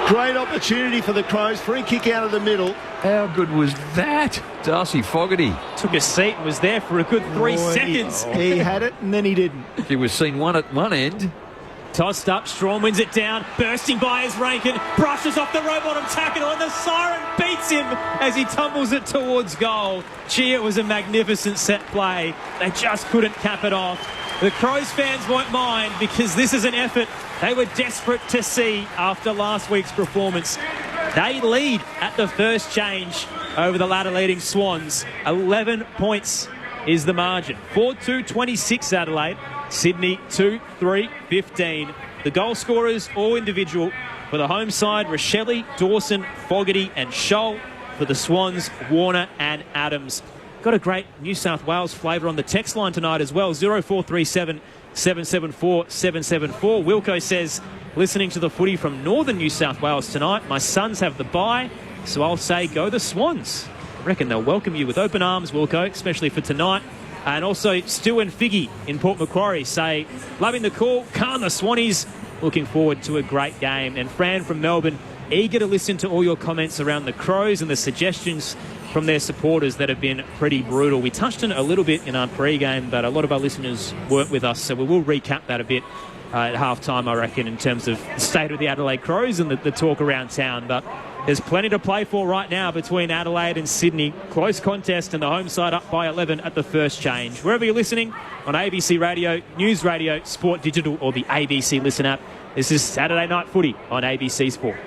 Great opportunity for the Crows. Free kick out of the middle. How good was that? Darcy Fogarty took a seat and was there for a good 3 seconds. He had it and then he didn't. He was seen one at one end. Tossed up, Strawn wins it down, bursting by his Rankin, brushes off the Rowbottom tackle, and the siren beats him as he tumbles it towards goal. Gee, it was a magnificent set play. They just couldn't cap it off. The Crows fans won't mind because this is an effort they were desperate to see after last week's performance. They lead at the first change. over the ladder-leading Swans. 11 points is the margin. 4-2-26 Adelaide. Sydney 2-3-15. The goal scorers, all individual. For the home side, Rochelle, Dawson, Fogarty and Scholl. For the Swans, Warner and Adams. Got a great New South Wales flavour on the text line tonight as well. 0437 774 774. Wilco says, listening to the footy from northern New South Wales tonight. My sons have the bye, so I'll say go the Swans. I reckon they'll welcome you with open arms, Wilco, especially for tonight. And also Stu and Figgy in Port Macquarie say, loving the call, calm the Swannies. Looking forward to a great game. And Fran from Melbourne, eager to listen to all your comments around the Crows and the suggestions from their supporters that have been pretty brutal. We touched on it a little bit in our pre-game, but a lot of our listeners weren't with us, so we will recap that a bit at half-time, I reckon, in terms of the state of the Adelaide Crows and the talk around town. But there's plenty to play for right now between Adelaide and Sydney. Close contest and the home side up by 11 at the first change. Wherever you're listening, on ABC Radio, News Radio, Sport Digital or the ABC Listen app, this is Saturday Night Footy on ABC Sport.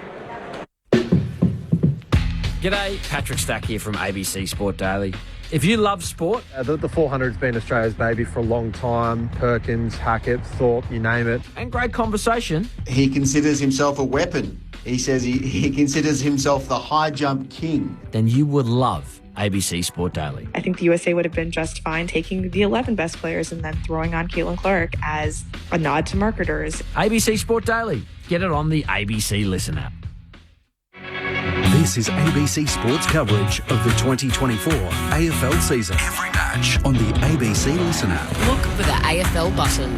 G'day, Patrick Stack here from ABC Sport Daily. If you love sport... The 400's been Australia's baby for a long time. Perkins, Hackett, Thorpe, you name it. And great conversation. He considers himself a weapon. He says he considers himself the high jump king. Then you would love ABC Sport Daily. I think the USA would have been just fine taking the 11 best players and then throwing on Caitlin Clark as a nod to marketers. ABC Sport Daily. Get it on the ABC Listen app. This is ABC Sports coverage of the 2024 AFL season. Every match on the ABC Listen app. Look for the AFL button.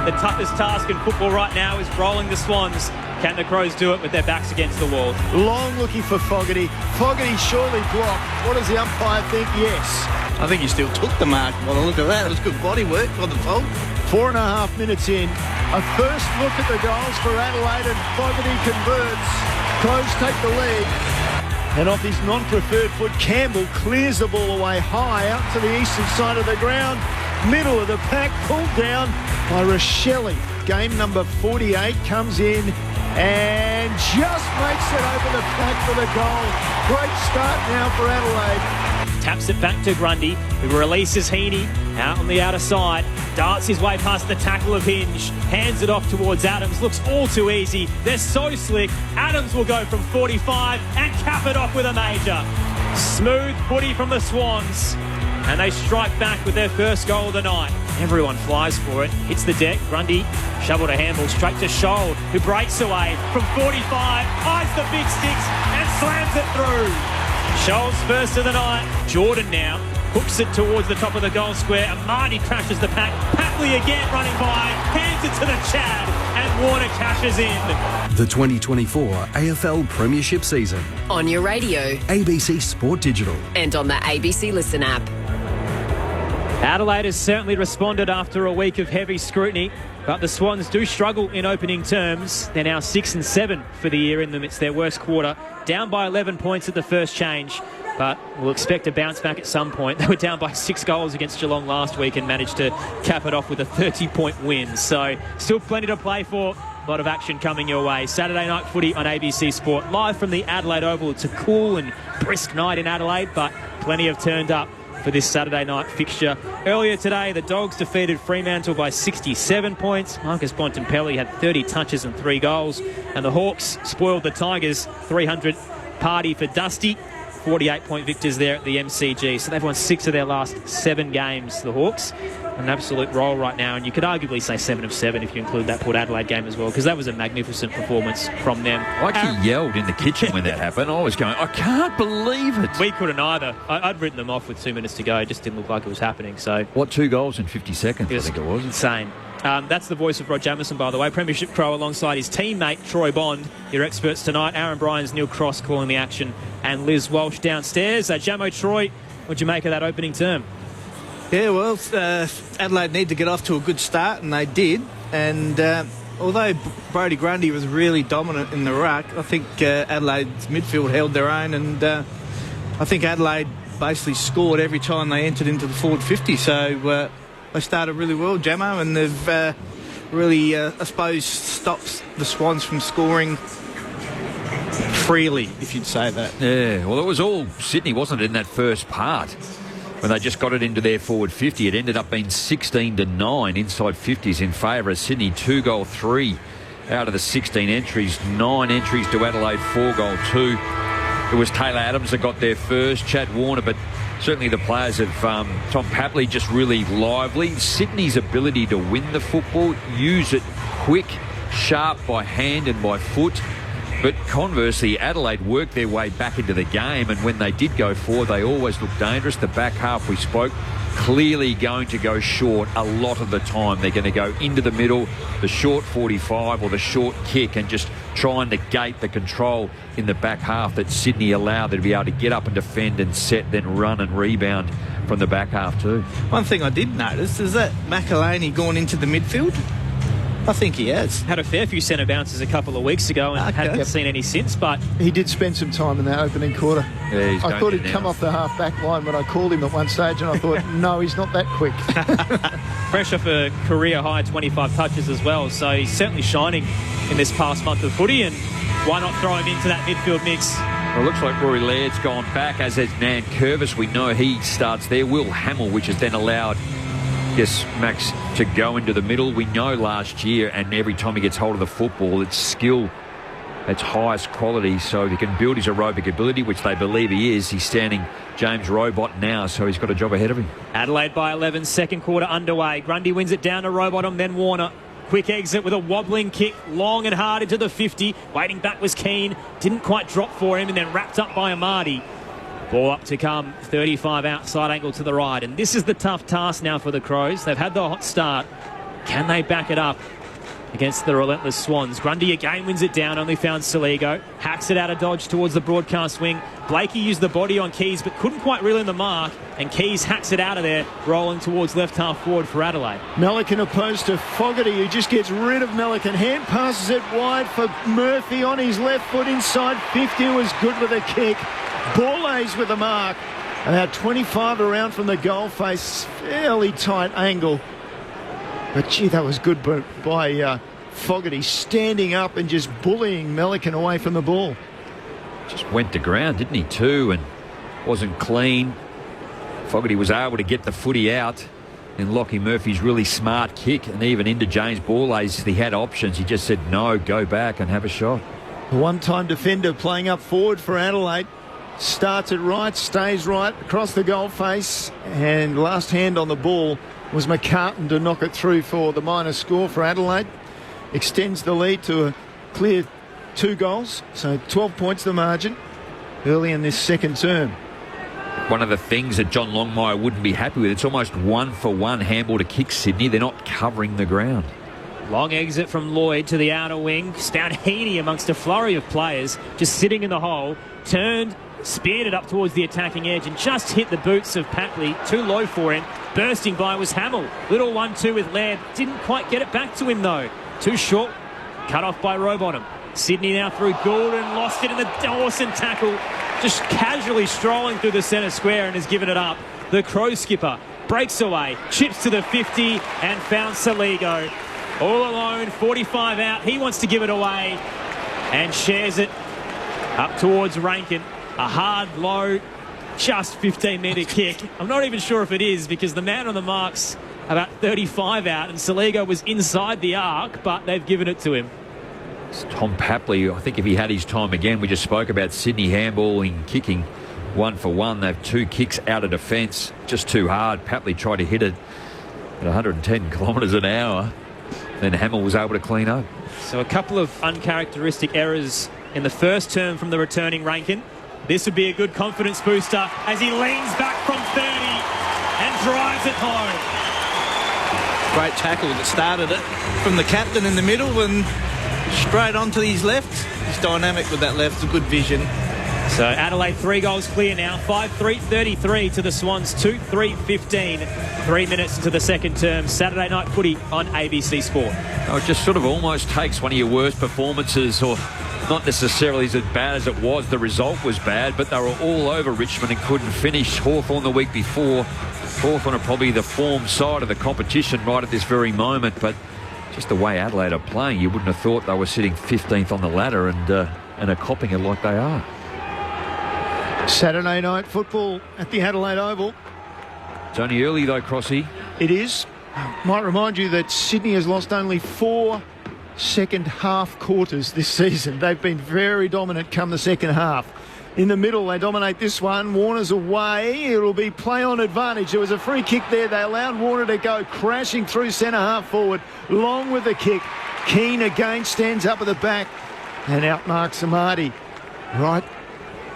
The toughest task in football right now is rolling the Swans. Can the Crows do it with their backs against the wall? Long looking for Fogarty. Fogarty surely blocked. What does the umpire think? Yes. I think he still took the mark. Well, look at that. It was good body work on the fault. 4.5 minutes in. A first look at the goals for Adelaide and Fogarty converts. Crows take the lead. And off his non-preferred foot, Campbell clears the ball away high out to the eastern side of the ground. Middle of the pack, pulled down by Rochelle. Game number 48 comes in and just makes it over the pack for the goal. Great start now for Adelaide. Taps it back to Grundy, who releases Heaney out on the outer side. Darts his way past the tackle of Hinge. Hands it off towards Adams. Looks all too easy. They're so slick. Adams will go from 45 and cap it off with a major. Smooth footy from the Swans. And they strike back with their first goal of the night. Everyone flies for it. Hits the deck. Grundy, shovel to handle, straight to Scholl, who breaks away from 45, eyes the big sticks and slams it through. Scholl's first of the night. Jordan now hooks it towards the top of the goal square. Amani crashes the pack. Patley again running by. Hands it to the Chad. And Warner cashes in. The 2024 AFL Premiership season. On your radio. ABC Sport Digital. And on the ABC Listen app. Adelaide has certainly responded after a week of heavy scrutiny, but the Swans do struggle in opening terms. They're now 6-7 for the year in them. It's their worst quarter. Down by 11 points at the first change, but we'll expect a bounce back at some point. They were down by 6 goals against Geelong last week and managed to cap it off with a 30-point win. So still plenty to play for. A lot of action coming your way. Saturday night footy on ABC Sport. Live from the Adelaide Oval. It's a cool and brisk night in Adelaide, but plenty have turned up for this Saturday night fixture. Earlier today, the Dogs defeated Fremantle by 67 points. Marcus Bontempelli had 30 touches and 3 goals. And the Hawks spoiled the Tigers. 300 party for Dusty. 48-point victors there at the MCG. So they've won 6 of their last 7 games, the Hawks. An absolute roll right now, and you could arguably say 7 of 7 if you include that Port Adelaide game as well, because that was a magnificent performance from them. I actually yelled in the kitchen when that happened. I was going, I can't believe it. We couldn't either. I'd written them off with 2 minutes to go. It just didn't look like it was happening. So what, 2 goals in 50 seconds, I think it was. Insane. That's the voice of Rod Jamieson, by the way. Premiership Crow alongside his teammate, Troy Bond. Your experts tonight, Aaron Bryans, Neil Cross calling the action, and Liz Walsh downstairs. Jamo, Troy, what'd you make of that opening term? Yeah, well, Adelaide need to get off to a good start, and they did. And although Brodie Grundy was really dominant in the ruck, I think Adelaide's midfield held their own, and I think Adelaide basically scored every time they entered into the forward 50. So they started really well, Jamo, and they've really, I suppose, stopped the Swans from scoring freely, if you'd say that. Yeah, well, it was all Sydney, wasn't it, in that first part? When they just got it into their forward 50, it ended up being 16-9 inside 50s in favour of Sydney. 2-goal-3 out of the 16 entries. 9 entries to Adelaide, 4-goal-2. It was Taylor Adams that got there first, Chad Warner, but certainly the players of Tom Papley just really lively. Sydney's ability to win the football, use it quick, sharp by hand and by foot. But conversely, Adelaide worked their way back into the game, and when they did go forward, they always looked dangerous. The back half, we spoke, clearly going to go short a lot of the time. They're going to go into the middle, the short 45 or the short kick, and just try and negate the control in the back half that Sydney allowed them to be able to get up and defend and set, then run and rebound from the back half too. One thing I did notice is that McElhaney gone into the midfield. I think he has. Had a fair few centre bounces a couple of weeks ago and hadn't seen any since, but... He did spend some time in that opening quarter. Yeah, I thought he'd come off the half-back line when I called him at one stage, and I thought, no, he's not that quick. Fresh off a career-high 25 touches as well, so he's certainly shining in this past month of footy, and why not throw him into that midfield mix? Well, it looks like Rory Laird's gone back, as has Nan Curvis. We know he starts there. Will Hamill, which has then allowed... Max to go into the middle. We know last year, and every time he gets hold of the football, it's skill at highest quality, so he can build his aerobic ability, which they believe he is. He's standing James Robot now, so he's got a job ahead of him. Adelaide by 11, second quarter underway. Grundy wins it down to Robottom, then Warner. Quick exit with a wobbling kick, long and hard into the 50. Waiting back was Keane, didn't quite drop for him, and then wrapped up by Amadi. Ball up to come, 35 outside angle to the right. And this is the tough task now for the Crows. They've had the hot start. Can they back it up against the relentless Swans? Grundy again wins it down, only found Saligo. Hacks it out of dodge towards the broadcast wing. Blakey used the body on Keys, but couldn't quite reel in the mark. And Keys hacks it out of there, rolling towards left half forward for Adelaide. Melican opposed to Fogarty, who just gets rid of Melican. Hand passes it wide for Murphy on his left foot inside 50. Was good with a kick. Borlase with the mark. About 25 around from the goal face. Fairly tight angle. But, gee, that was good by Fogarty, standing up and just bullying Melican away from the ball. Just went to ground, didn't he, too, and wasn't clean. Fogarty was able to get the footy out. And Lockie Murphy's really smart kick, and even into James Borlase, he had options. He just said, no, go back and have a shot. A one-time defender playing up forward for Adelaide. Starts it right, stays right, across the goal face, and last hand on the ball was McCartan to knock it through for the minor score for Adelaide. Extends the lead to a clear 2 goals, so 12 points the margin early in this second term. One of the things that John Longmire wouldn't be happy with, it's almost 1-for-1 handball to kick Sydney. They're not covering the ground. Long exit from Lloyd to the outer wing. Found Heaney amongst a flurry of players, just sitting in the hole. Turned, speared it up towards the attacking edge and just hit the boots of Papley. Too low for him. Bursting by was Hamill. Little 1-2 with Laird. Didn't quite get it back to him though. Too short. Cut off by Robottom. Sydney now through Goulden. Lost it in the Dawson tackle. Just casually strolling through the centre square and has given it up. The Crow skipper breaks away. Chips to the 50 and found Saligo. All alone, 45 out. He wants to give it away and shares it up towards Rankin. A hard, low, just 15-metre kick. I'm not even sure if it is because the man on the mark's about 35 out and Saligo was inside the arc, but they've given it to him. It's Tom Papley. I think if he had his time again, we just spoke about Sydney handballing, kicking 1-for-1. They have 2 kicks out of defence, just too hard. Papley tried to hit it at 110 kilometres an hour. Then Hamill was able to clean up. So a couple of uncharacteristic errors in the first term from the returning Rankin. This would be a good confidence booster as he leans back from 30 and drives it home. Great tackle that started it from the captain in the middle and straight onto his left. He's dynamic with that left, good vision. So Adelaide 3 goals clear now. 5-3-33 to the Swans, 2-3-15. 3 minutes into the second term. Saturday night footy on ABC Sport. Oh, it just sort of almost takes one of your worst performances, or not necessarily as bad as it was. The result was bad, but they were all over Richmond and couldn't finish. Hawthorn the week before. Hawthorn are probably the form side of the competition right at this very moment, but just the way Adelaide are playing, you wouldn't have thought they were sitting 15th on the ladder, and and are copping it like they are. Saturday night football at the Adelaide Oval. It's only early though, Crossy. It is. Might remind you that Sydney has lost only 4 second half quarters this season. They've been very dominant come the second half. In the middle, they dominate this one. Warner's away. It'll be play on advantage. There was a free kick there. They allowed Warner to go crashing through centre half forward. Long with the kick. Keane again stands up at the back and outmarks Amadi. Right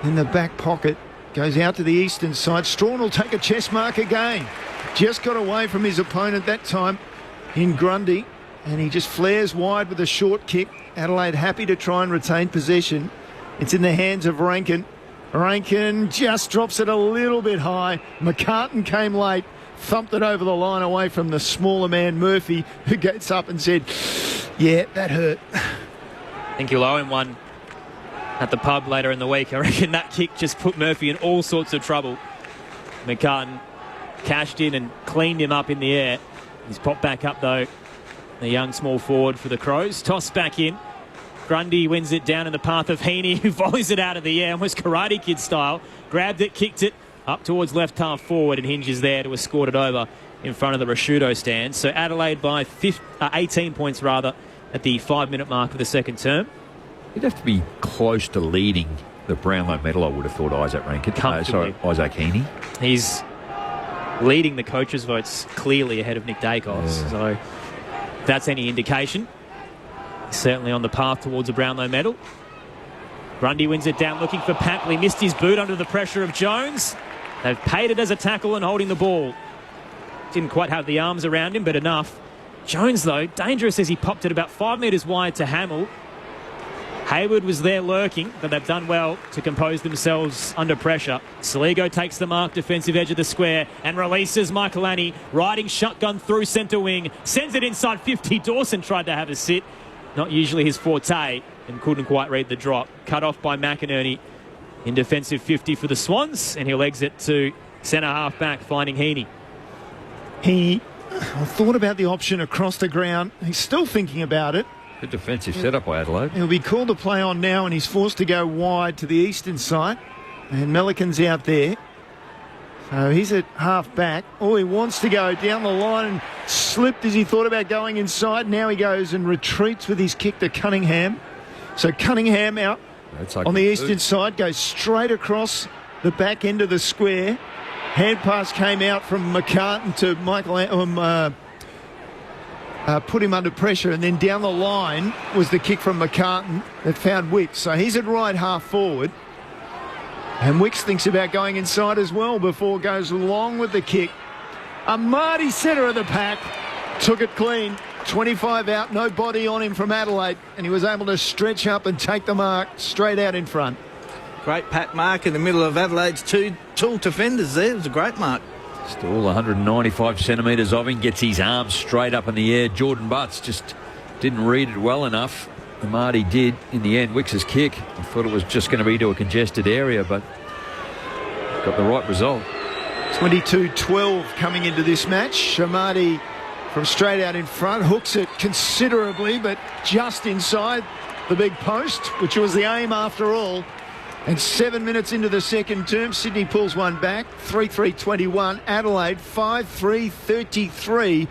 in the back pocket. Goes out to the eastern side. Strawn will take a chest mark again. Just got away from his opponent that time in Grundy. And he just flares wide with a short kick. Adelaide happy to try and retain possession. It's in the hands of Rankin. Rankin just drops it a little bit high. McCartan came late, thumped it over the line away from the smaller man, Murphy, who gets up and said, yeah, that hurt. I think you'll owe him one at the pub later in the week. I reckon that kick just put Murphy in all sorts of trouble. McCartan cashed in and cleaned him up in the air. He's popped back up, though. The young small forward for the Crows. Tossed back in. Grundy wins it down in the path of Heaney, who volleys it out of the air, almost Karate Kid style. Grabbed it, kicked it up towards left half forward, and Hinge is there to escort it over in front of the Rashudo stand. So Adelaide by 18 points rather at the 5-minute mark of the second term. He'd have to be close to leading the Brownlow medal, I would have thought, Isaac Rankin. Comfortably. Isaac Heaney. He's leading the coaches' votes clearly ahead of Nick Dacos. Yeah. So if that's any indication, certainly on the path towards a Brownlow medal. Grundy wins it down looking for Papley. Missed his boot under the pressure of Jones. They've paid it as a tackle and holding the ball. Didn't quite have the arms around him, but enough. Jones, though, dangerous as he popped it about 5 metres wide to Hamill. Hayward was there lurking, but they've done well to compose themselves under pressure. Saligo takes the mark, defensive edge of the square, and releases Michaelani, riding shotgun through centre wing. Sends it inside 50. Dawson tried to have a sit. Not usually his forte, and couldn't quite read the drop. Cut off by McInerney in defensive 50 for the Swans, and he'll exit to centre half back, finding Heaney. He thought about the option across the ground. He's still thinking about it. Good defensive setup by Adelaide. He'll be called to play on now, and he's forced to go wide to the eastern side. And Melican's out there. So he's at half back. Oh, he wants to go down the line and slipped as he thought about going inside. Now he goes and retreats with his kick to Cunningham. So Cunningham out on the eastern side, goes straight across the back end of the square. Hand pass came out from McCartan to Michael. Put him under pressure, and then down the line was the kick from McCartan that found Wicks. So he's at right half forward. And Wicks thinks about going inside as well before goes along with the kick. Amadi, centre of the pack, took it clean. 25 out, no body on him from Adelaide, and he was able to stretch up and take the mark straight out in front. Great pack mark in the middle of Adelaide's two tall defenders there. It was a great mark. Still 195 centimetres of him, gets his arms straight up in the air. Jordan Butts just didn't read it well enough. Amadi did in the end. Wicks's kick, I thought it was just going to be to a congested area, but got the right result. 22-12 coming into this match. Amadi from straight out in front hooks it considerably, but just inside the big post, which was the aim after all. And 7 minutes into the second term, Sydney pulls one back. 3-3-21. Adelaide 5-3-33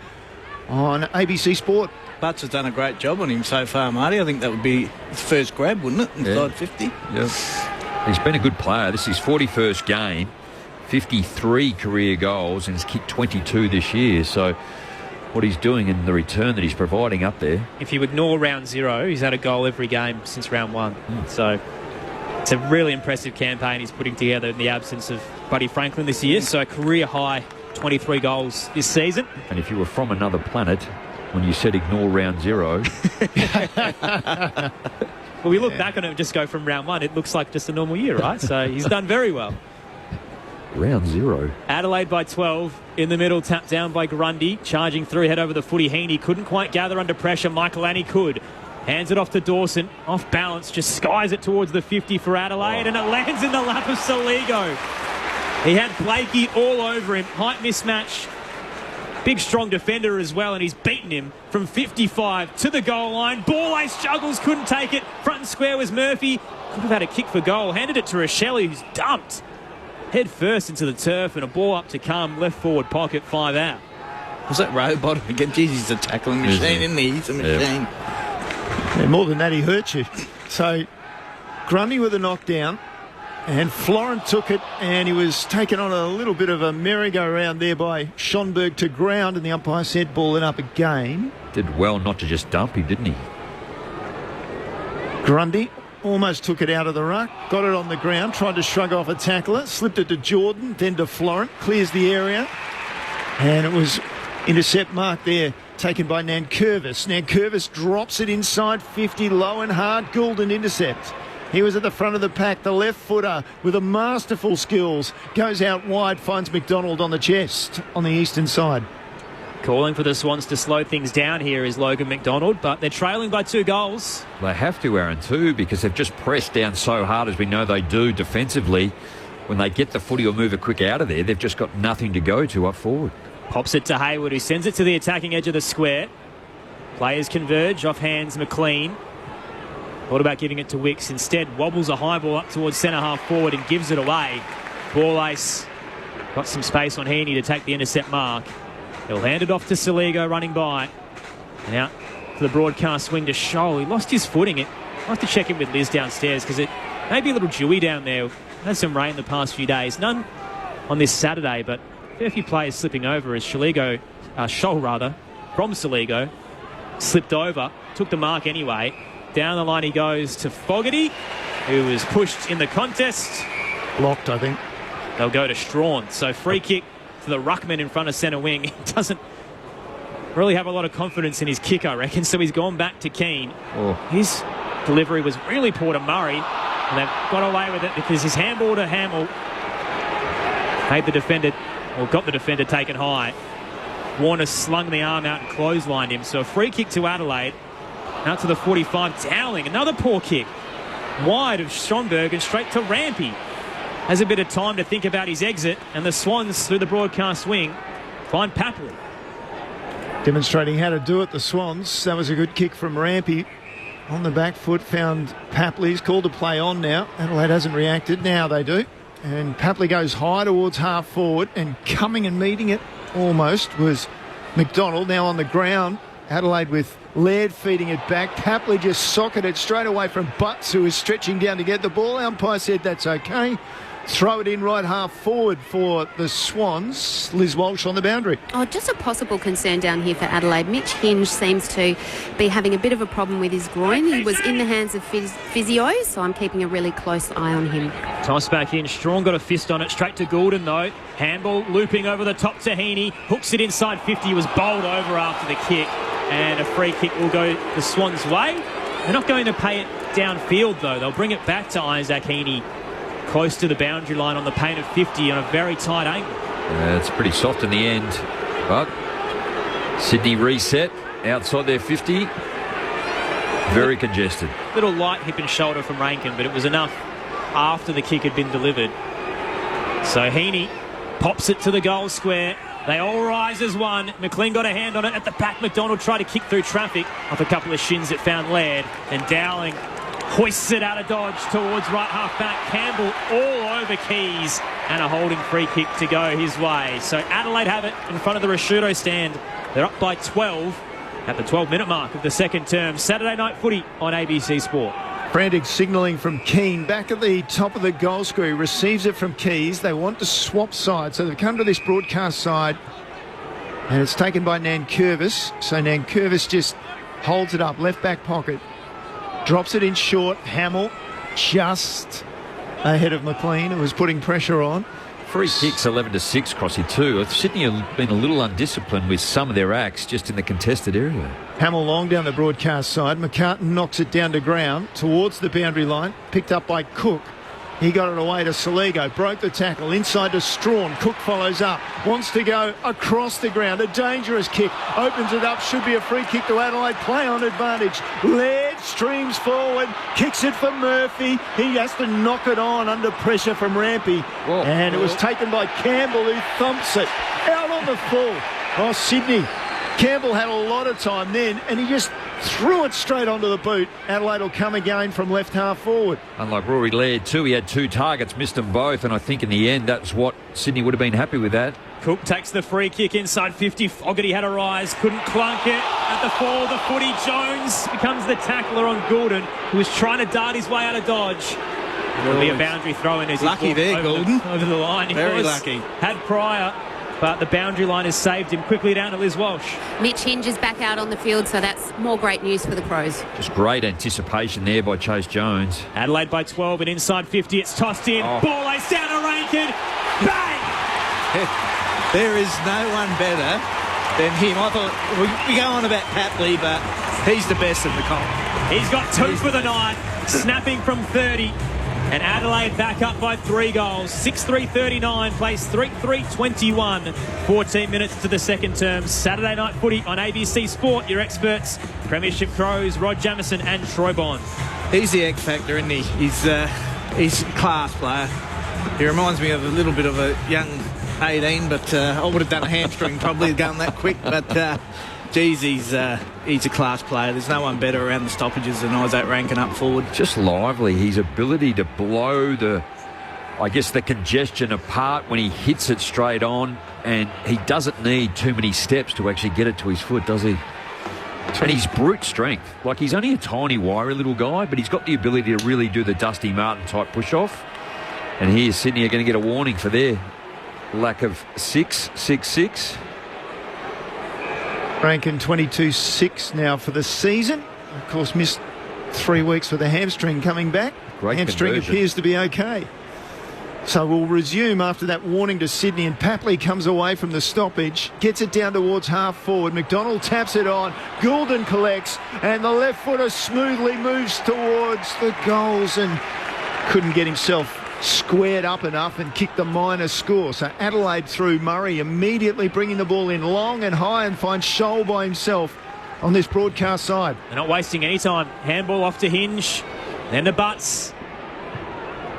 on ABC Sport. Butts has done a great job on him so far, Marty. I think that would be his first grab, wouldn't it? Inside 50. Yeah. He's been a good player. This is his 41st game, 53 career goals, and he's kicked 22 this year. So what he's doing in the return that he's providing up there. If you ignore round 0, he's had a goal every game since round 1. So it's a really impressive campaign he's putting together in the absence of Buddy Franklin this year. So a career high 23 goals this season. And if you were from another planet when you said ignore round 0. Well, we look back on it and just go from round 1. It looks like just a normal year, right? So he's done very well. Round 0. Adelaide by 12. In the middle, tapped down by Grundy. Charging through, head over the footy. Heaney couldn't quite gather under pressure. Michaelani could. Hands it off to Dawson. Off balance, just skies it towards the 50 for Adelaide, and it lands in the lap of Saligo. He had Blakey all over him. Height mismatch. Big, strong defender as well, and he's beaten him from 55 to the goal line. Ball ace juggles, couldn't take it. Front and square was Murphy. Could have had a kick for goal. Handed it to Rochelle, who's dumped head first into the turf, and a ball up to come. Left forward pocket, 5 out. Was that robot again? Jeez, he's a tackling machine, isn't he? He's a machine. Yeah, more than that, he hurt you. So, Grundy with a knockdown, and Florent took it, and he was taken on a little bit of a merry-go-round there by Schonberg to ground, and the umpire said ball it up again. Did well not to just dump him, didn't he? Grundy almost took it out of the ruck, got it on the ground, tried to shrug off a tackler, slipped it to Jordan, then to Florent, clears the area, and it was intercept mark there taken by Nankervis. Nankervis drops it inside 50, low and hard. Goulden intercepts. He was at the front of the pack. The left footer with a masterful skills goes out wide, finds McDonald on the chest on the eastern side. Calling for the Swans to slow things down here is Logan McDonald, but they're trailing by 2 goals. They have to, Aaron, too, because they've just pressed down so hard, as we know they do defensively. When they get the footy or move it quick out of there, they've just got nothing to go to up forward. Pops it to Hayward, who sends it to the attacking edge of the square. Players converge off hands McLean. Thought about giving it to Wicks. Instead, wobbles a high ball up towards centre-half forward and gives it away. Ball ace. Got some space on Heaney to take the intercept mark. He'll hand it off to Saligo running by. And out for the broadcast swing to Scholl. He lost his footing. I'll have to check in with Liz downstairs because it may be a little dewy down there. Had some rain the past few days. None on this Saturday, but a fair few players slipping over as Scholl from Saligo slipped over, took the mark anyway. Down the line he goes to Fogarty, who was pushed in the contest. Blocked, I think. They'll go to Strawn. So free kick to the ruckman in front of centre wing. He doesn't really have a lot of confidence in his kick, I reckon, so he's gone back to Keane. His delivery was really poor to Murray, and they've got away with it because his handball to Hamill made the defender, or got the defender taken high. Warner slung the arm out and clotheslined him. So a free kick to Adelaide. Out to the 45. Dowling, another poor kick. Wide of Schonberg and straight to Rampy. Has a bit of time to think about his exit, and the Swans through the broadcast wing find Papley. Demonstrating how to do it, the Swans. That was a good kick from Rampy. On the back foot, found Papley. He's called to play on now. Adelaide hasn't reacted. Now they do. And Papley goes high towards half forward, and coming and meeting it almost was McDonald. Now on the ground. Adelaide with Laird feeding it back. Papley just socketed it straight away from Butts, who is stretching down to get the ball. Umpire said that's okay. Throw it in right half forward for the Swans. Liz Walsh on the boundary. Just a possible concern down here for Adelaide. Mitch Hinge seems to be having a bit of a problem with his groin. He was in the hands of physio, so I'm keeping a really close eye on him. Toss back in. Strong got a fist on it. Straight to Goulden, though. Handball looping over the top to Heaney. Hooks it inside 50. He was bowled over after the kick. And a free kick will go the Swans' way. They're not going to pay it downfield, though. They'll bring it back to Isaac Heaney. Close to the boundary line on the paint of 50 on a very tight angle. Yeah, it's pretty soft in the end. But Sydney reset outside their 50. Very congested. Little light hip and shoulder from Rankin, but it was enough after the kick had been delivered. So Heaney pops it to the goal square. They all rise as one. McLean got a hand on it at the back. McDonald tried to kick through traffic off a couple of shins that found Laird. And Dowling hoists it out of dodge towards right half back. Campbell all over Keys, and a holding free kick to go his way. So Adelaide have it in front of the Rashudo stand. They're up by 12 at the 12-minute mark of the second term. Saturday night footy on ABC Sport. Frantic signalling from Keane back at the top of the goal square. He receives it from Keys. They want to swap sides, so they've come to this broadcast side, and it's taken by Nankervis. So Nankervis just holds it up, left back pocket, drops it in short. Hamill just ahead of McLean, who was putting pressure on. Free kicks 11-6, Crossy too. Sydney have been a little undisciplined with some of their acts just in the contested area. Hamill long down the broadcast side. McCartan knocks it down to ground towards the boundary line. Picked up by Cook. He got it away to Saligo. Broke the tackle. Inside to Strawn. Cook follows up. Wants to go across the ground. A dangerous kick. Opens it up. Should be a free kick to Adelaide. Play on advantage. Laird streams forward. Kicks it for Murphy. He has to knock it on under pressure from Rampy. And it was taken by Campbell, who thumps it out on the full. Oh, Sydney. Campbell had a lot of time then, and he just threw it straight onto the boot. Adelaide will come again from left half forward. Unlike Rory Laird too, he had 2 targets, missed them both, and I think in the end that's what Sydney would have been happy with that. Cook takes the free kick inside 50. Fogarty had a rise, couldn't clunk it. At the fall, the footy, Jones becomes the tackler on Goulden, who was trying to dart his way out of dodge. It'll be a boundary throw in as he lucky there, Goulden. Over the line. Very lucky. Had Pryor, but the boundary line has saved him. Quickly down to Liz Walsh. Mitch Hinge is back out on the field, so that's more great news for the Crows. Just great anticipation there by Chase Jones. Adelaide by 12 and inside 50. It's tossed in. Ball lays down to Rankin. Bang! There is no one better than him. I thought we go on about Papley, but he's the best in the comp. He's got 2 for the night, snapping from 30. And Adelaide back up by 3 goals. 6-3-39, plays 3-3-21. 14 minutes to the second term. Saturday night footy on ABC Sport. Your experts, Premiership Crows, Rod Jamieson and Troy Bond. He's the X factor, isn't he? He's a class player. He reminds me of a little bit of a young 18, but I would have done a hamstring probably going that quick. But geez, he's a class player. There's no one better around the stoppages than Isaac Rankin up forward. Just lively. His ability to blow the congestion apart when he hits it straight on, and he doesn't need too many steps to actually get it to his foot, does he? And he's brute strength. Like, he's only a tiny, wiry little guy, but he's got the ability to really do the Dusty Martin type push-off. And here Sydney are going to get a warning for their lack of 6-6-6. Rankin 22-6 now for the season. Of course, missed 3 weeks with a hamstring coming back. Great hamstring conversion. Appears to be okay. So we'll resume after that warning to Sydney, and Papley comes away from the stoppage, gets it down towards half forward. McDonald taps it on. Goulden collects, and the left footer smoothly moves towards the goals and couldn't get himself squared up enough and kicked the minor score. So Adelaide through Murray, immediately bringing the ball in long and high, and finds Scholl by himself on this broadcast side. They're not wasting any time. Handball off to Hinge. Then the butts.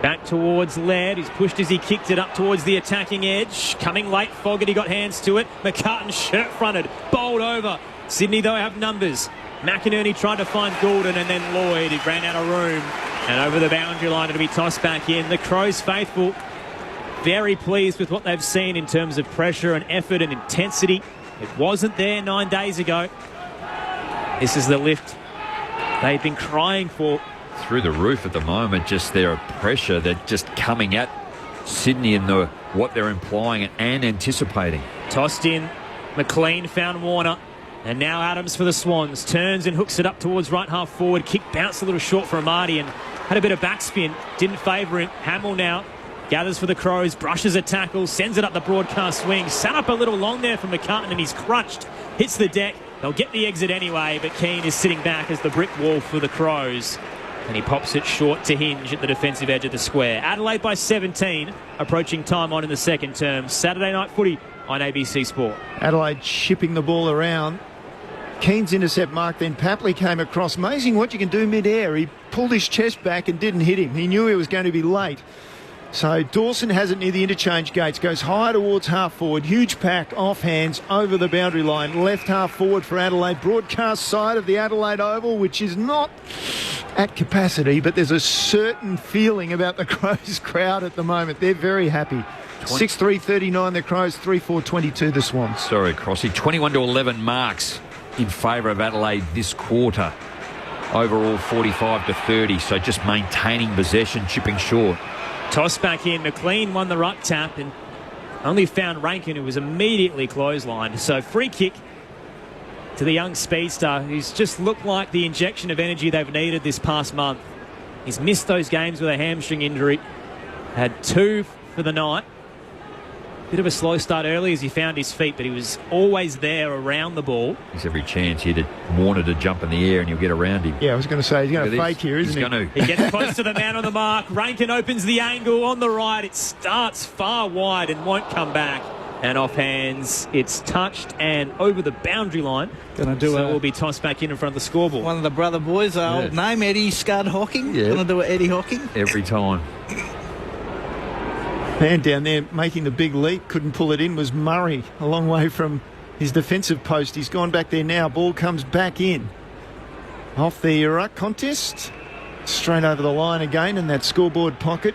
Back towards Laird. He's pushed as he kicked it up towards the attacking edge. Coming late, Fogarty got hands to it. McCartan shirt fronted, bowled over. Sydney, though, have numbers. McInerney tried to find Goulden, and then Lloyd. He ran out of room. And over the boundary line, it'll be tossed back in. The Crows faithful, very pleased with what they've seen in terms of pressure and effort and intensity. It wasn't there 9 days ago. This is the lift they've been crying for. Through the roof at the moment, just their pressure. They're just coming at Sydney and what they're implying and anticipating. Tossed in. McLean found Warner. And now Adams for the Swans. Turns and hooks it up towards right half forward. Kick bounced a little short for Amadi and had a bit of backspin. Didn't favour him. Hamill now gathers for the Crows. Brushes a tackle. Sends it up the broadcast wing. Sat up a little long there from McCartan, and he's crunched. Hits the deck. They'll get the exit anyway, but Keane is sitting back as the brick wall for the Crows. And he pops it short to Hinge at the defensive edge of the square. Adelaide by 17, approaching time on in the second term. Saturday night footy on ABC Sport. Adelaide shipping the ball around. Keane's intercept mark, then Papley came across. Amazing what you can do mid-air. He pulled his chest back and didn't hit him. He knew he was going to be late. So Dawson has it near the interchange gates, goes high towards half forward. Huge pack, off hands, over the boundary line. Left half forward for Adelaide. Broadcast side of the Adelaide Oval, which is not at capacity, but there's a certain feeling about the Crows crowd at the moment. They're very happy. 6-3-39 the Crows, 3-4-22 the Swans. Sorry, Crossy. 21-11 marks in favour of Adelaide this quarter. Overall 45-30, so just maintaining possession, chipping short. Toss back in. McLean won the ruck tap and only found Rankin, who was immediately clotheslined. So free kick to the young speedster, who's just looked like the injection of energy they've needed this past month. He's missed those games with a hamstring injury. Had 2 for the night. Bit of a slow start early as he found his feet, but he was always there around the ball. There's every chance here to Warner to jump in the air and you'll get around him. Yeah, I was going to say, he's going to fake here, isn't he? He's going to. He gets close to the man on the mark. Rankin opens the angle on the right. It starts far wide and won't come back. And off hands, it's touched and over the boundary line. Going to do so it will be tossed back in front of the scoreboard. One of the brother boys, old name, Eddie Scud Hocking. Yeah. Going to do an Eddie Hocking. Every time. Man down there making the big leap, couldn't pull it in, was Murray, a long way from his defensive post. He's gone back there now. Ball comes back in. Off the ruck contest. Straight over the line again in that scoreboard pocket.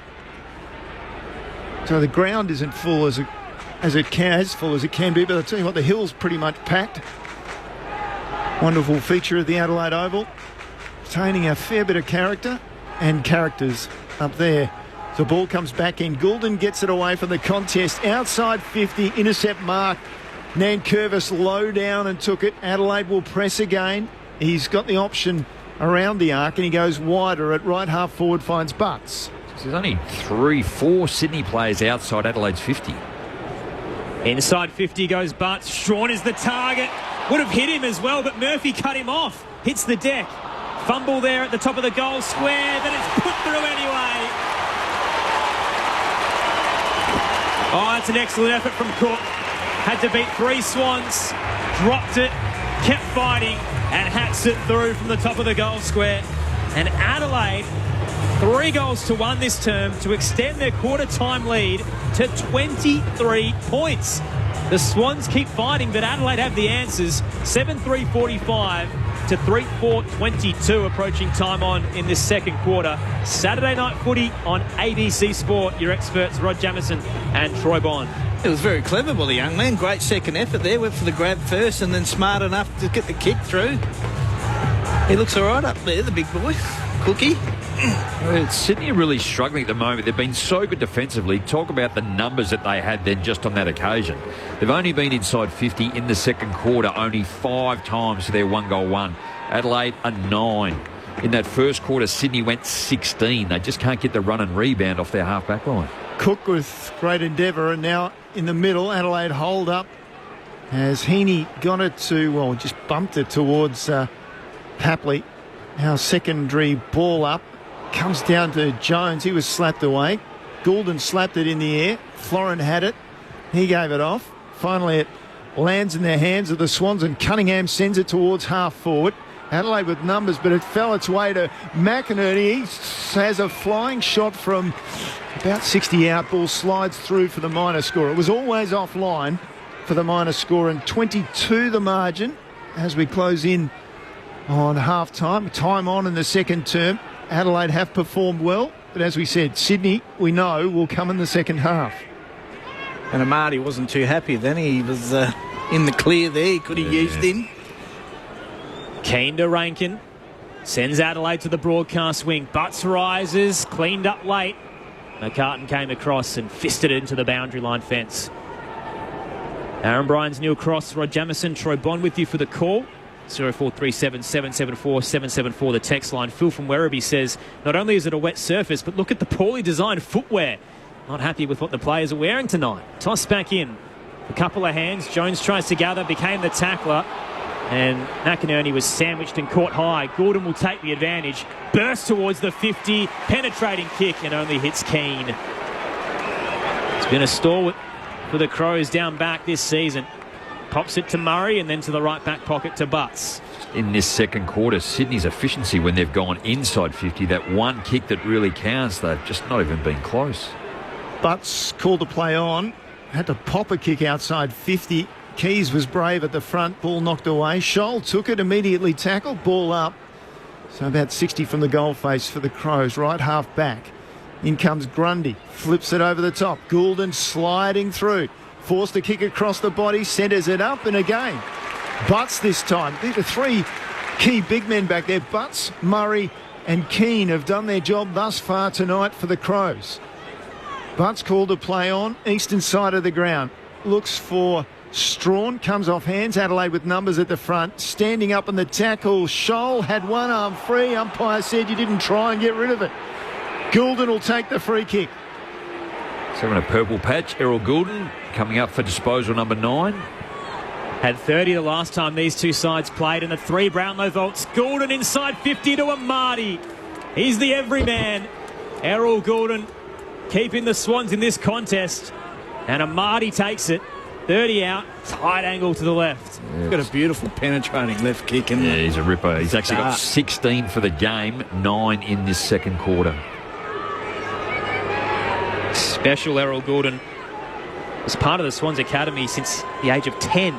So the ground isn't full as it can be, but I'll tell you what, the hill's pretty much packed. Wonderful feature of the Adelaide Oval. Retaining a fair bit of character and characters up there. The ball comes back in. Goulden gets it away from the contest. Outside 50, intercept mark. Nankervis low down and took it. Adelaide will press again. He's got the option around the arc and he goes wider at right half forward, finds Butts. There's only 3-4 Sydney players outside Adelaide's 50. Inside 50 goes Butts. Sean is the target. Would have hit him as well, but Murphy cut him off. Hits the deck. Fumble there at the top of the goal square. Then it's put through anyway. Oh, it's an excellent effort from Cook. Had to beat 3 Swans. Dropped it. Kept fighting. And hacks it through from the top of the goal square. And Adelaide, 3 goals to 1 this term to extend their quarter-time lead to 23 points. The Swans keep fighting, but Adelaide have the answers. 7-3-45 to 3-4-22 approaching time on in this second quarter. Saturday night footy on ABC Sport. Your experts, Rod Jamieson and Troy Bond. It was very clever by the young man. Great second effort there. Went for the grab first and then smart enough to get the kick through. He looks all right up there, the big boy. Cookie. Sydney are really struggling at the moment. They've been so good defensively. Talk about the numbers that they had then just on that occasion. They've only been inside 50 in the second quarter, only 5 times to their 1-goal one. Adelaide a 9. In that first quarter, Sydney went 16. They just can't get the run and rebound off their half-back line. Cook with great endeavour, and now in the middle, Adelaide hold up as Heaney got it to, well, just bumped it towards Papley. Now secondary ball up. Comes down to Jones. He was slapped away. Goulden slapped it in the air. Florin had it. He gave it off. Finally, it lands in the hands of the Swans and Cunningham sends it towards half forward. Adelaide with numbers, but it fell its way to McInerney. He has a flying shot from about 60 out. Ball slides through for the minor score. It was always offline for the minor score, and 22 the margin as we close in on half-time. Time on in the second term. Adelaide have performed well, but as we said, Sydney, we know, will come in the second half. And Amadi wasn't too happy then. He was in the clear there. He could have used him. Keen to Rankin. Sends Adelaide to the broadcast wing. Butts rises. Cleaned up late. McCartan came across and fisted it into the boundary line fence. Aaron Bryan's Neil Cross, Rod Jamieson, Troy Bond with you for the call. 0437 774 774, the text line. Phil from Werribee says, not only is it a wet surface, but look at the poorly designed footwear. Not happy with what the players are wearing tonight. Toss back in. A couple of hands. Jones tries to gather, became the tackler. And McInerney was sandwiched and caught high. Gordon will take the advantage. Bursts towards the 50. Penetrating kick and only hits Keane. It's been a stalwart for the Crows down back this season. Pops it to Murray and then to the right back pocket to Butts. In this second quarter, Sydney's efficiency when they've gone inside 50, that one kick that really counts, they've just not even been close. Butts called the play on. Had to pop a kick outside 50. Keys was brave at the front. Ball knocked away. Scholl took it, immediately tackled. Ball up. So about 60 from the goal face for the Crows. Right half back. In comes Grundy. Flips it over the top. Goulden sliding through. Forced to kick across the body, centres it up, and again, Butts this time. These are 3 key big men back there. Butts, Murray and Keane have done their job thus far tonight for the Crows. Butts called to play on, eastern side of the ground. Looks for Strawn, comes off hands. Adelaide with numbers at the front. Standing up in the tackle, Scholl had one arm free. Umpire said you didn't try and get rid of it. Goulden will take the free kick. So in a purple patch, Errol Goulden coming up for disposal number 9. Had 30 the last time these two sides played, and the 3 Brownlow votes. Goulden inside 50 to Amadi. He's the everyman. Errol Goulden keeping the Swans in this contest, and Amadi takes it. 30 out, tight angle to the left. He's got a beautiful penetrating left kick in there. Yeah, he's a ripper. He's actually got 16 for the game, 9 in this second quarter. Special Errol Goulden was part of the Swans Academy since the age of 10.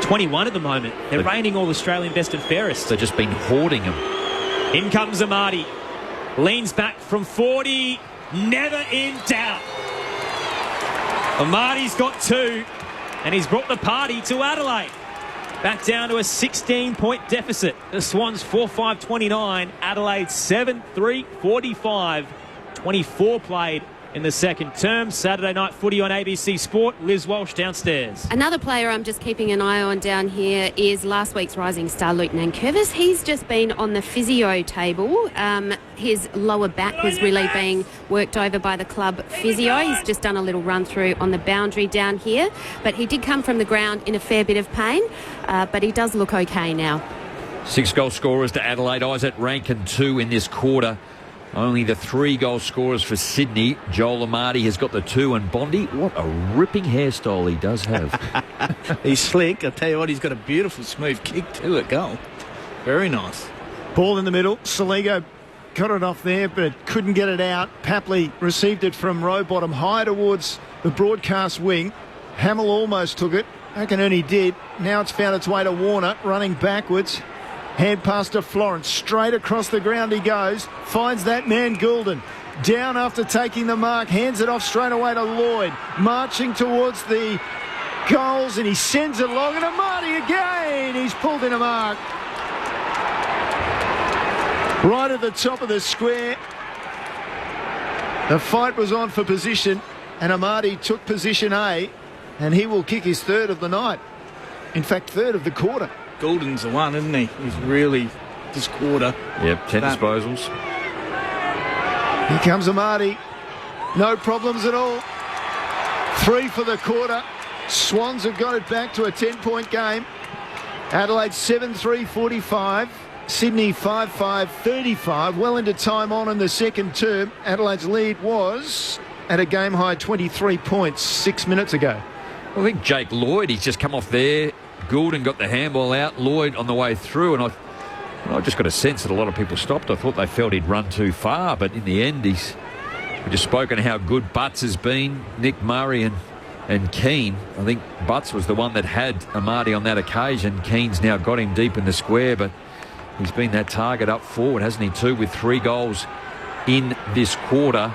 21 at the moment. They're reigning all Australian best and fairest. They've just been hoarding them. In comes Amati. Leans back from 40. Never in doubt. Amati's got 2, and he's brought the party to Adelaide. Back down to a 16-point deficit. The Swans 4-5-29. Adelaide 7-3-45. 24 played in the second term. Saturday night footy on ABC Sport. Liz Walsh downstairs. Another player I'm just keeping an eye on down here is last week's rising star Luke Nankervis. He's just been on the physio table. His lower back was really being worked over by the club physio. He's just done a little run through on the boundary down here, but he did come from the ground in a fair bit of pain, but he does look okay now. 6 goal scorers to Adelaide. Isaac Rankin 2 in this quarter. Only the 3 goal scorers for Sydney. Joel Amati has got the 2, and Bondi, what a ripping hairstyle he does have. He's slick. I'll tell you what, he's got a beautiful smooth kick too at goal. Very nice. Ball in the middle. Saligo got it off there, but couldn't get it out. Papley received it from Rowbottom high towards the broadcast wing. Hamill almost took it. McInerney did. Now it's found its way to Warner, running backwards. Hand pass to Florence. Straight across the ground he goes. Finds that man Goulden. Down after taking the mark. Hands it off straight away to Lloyd. Marching towards the goals, and he sends it along. And Amati again. He's pulled in a mark. Right at the top of the square. The fight was on for position, and Amati took position A, and he will kick his 3rd of the night. In fact, 3rd of the quarter. Goulden's the one, isn't he? He's really this quarter. Yep, 10 disposals. Here comes Amati. No problems at all. 3 for the quarter. Swans have got it back to a 10-point game. Adelaide 7-3-45. Sydney 5-5-35. Well into time on in the second term. Adelaide's lead was at a game-high 23 points 6 minutes ago. I think Jake Lloyd, he's just come off there. Goulden got the handball out. Lloyd on the way through, and I just got a sense that a lot of people stopped. I thought they felt he'd run too far, but in the end, we've just spoken how good Butts has been. Nick Murray and Keane. I think Butts was the one that had Amati on that occasion. Keane's now got him deep in the square, but he's been that target up forward, hasn't he, too, with 3 goals in this quarter.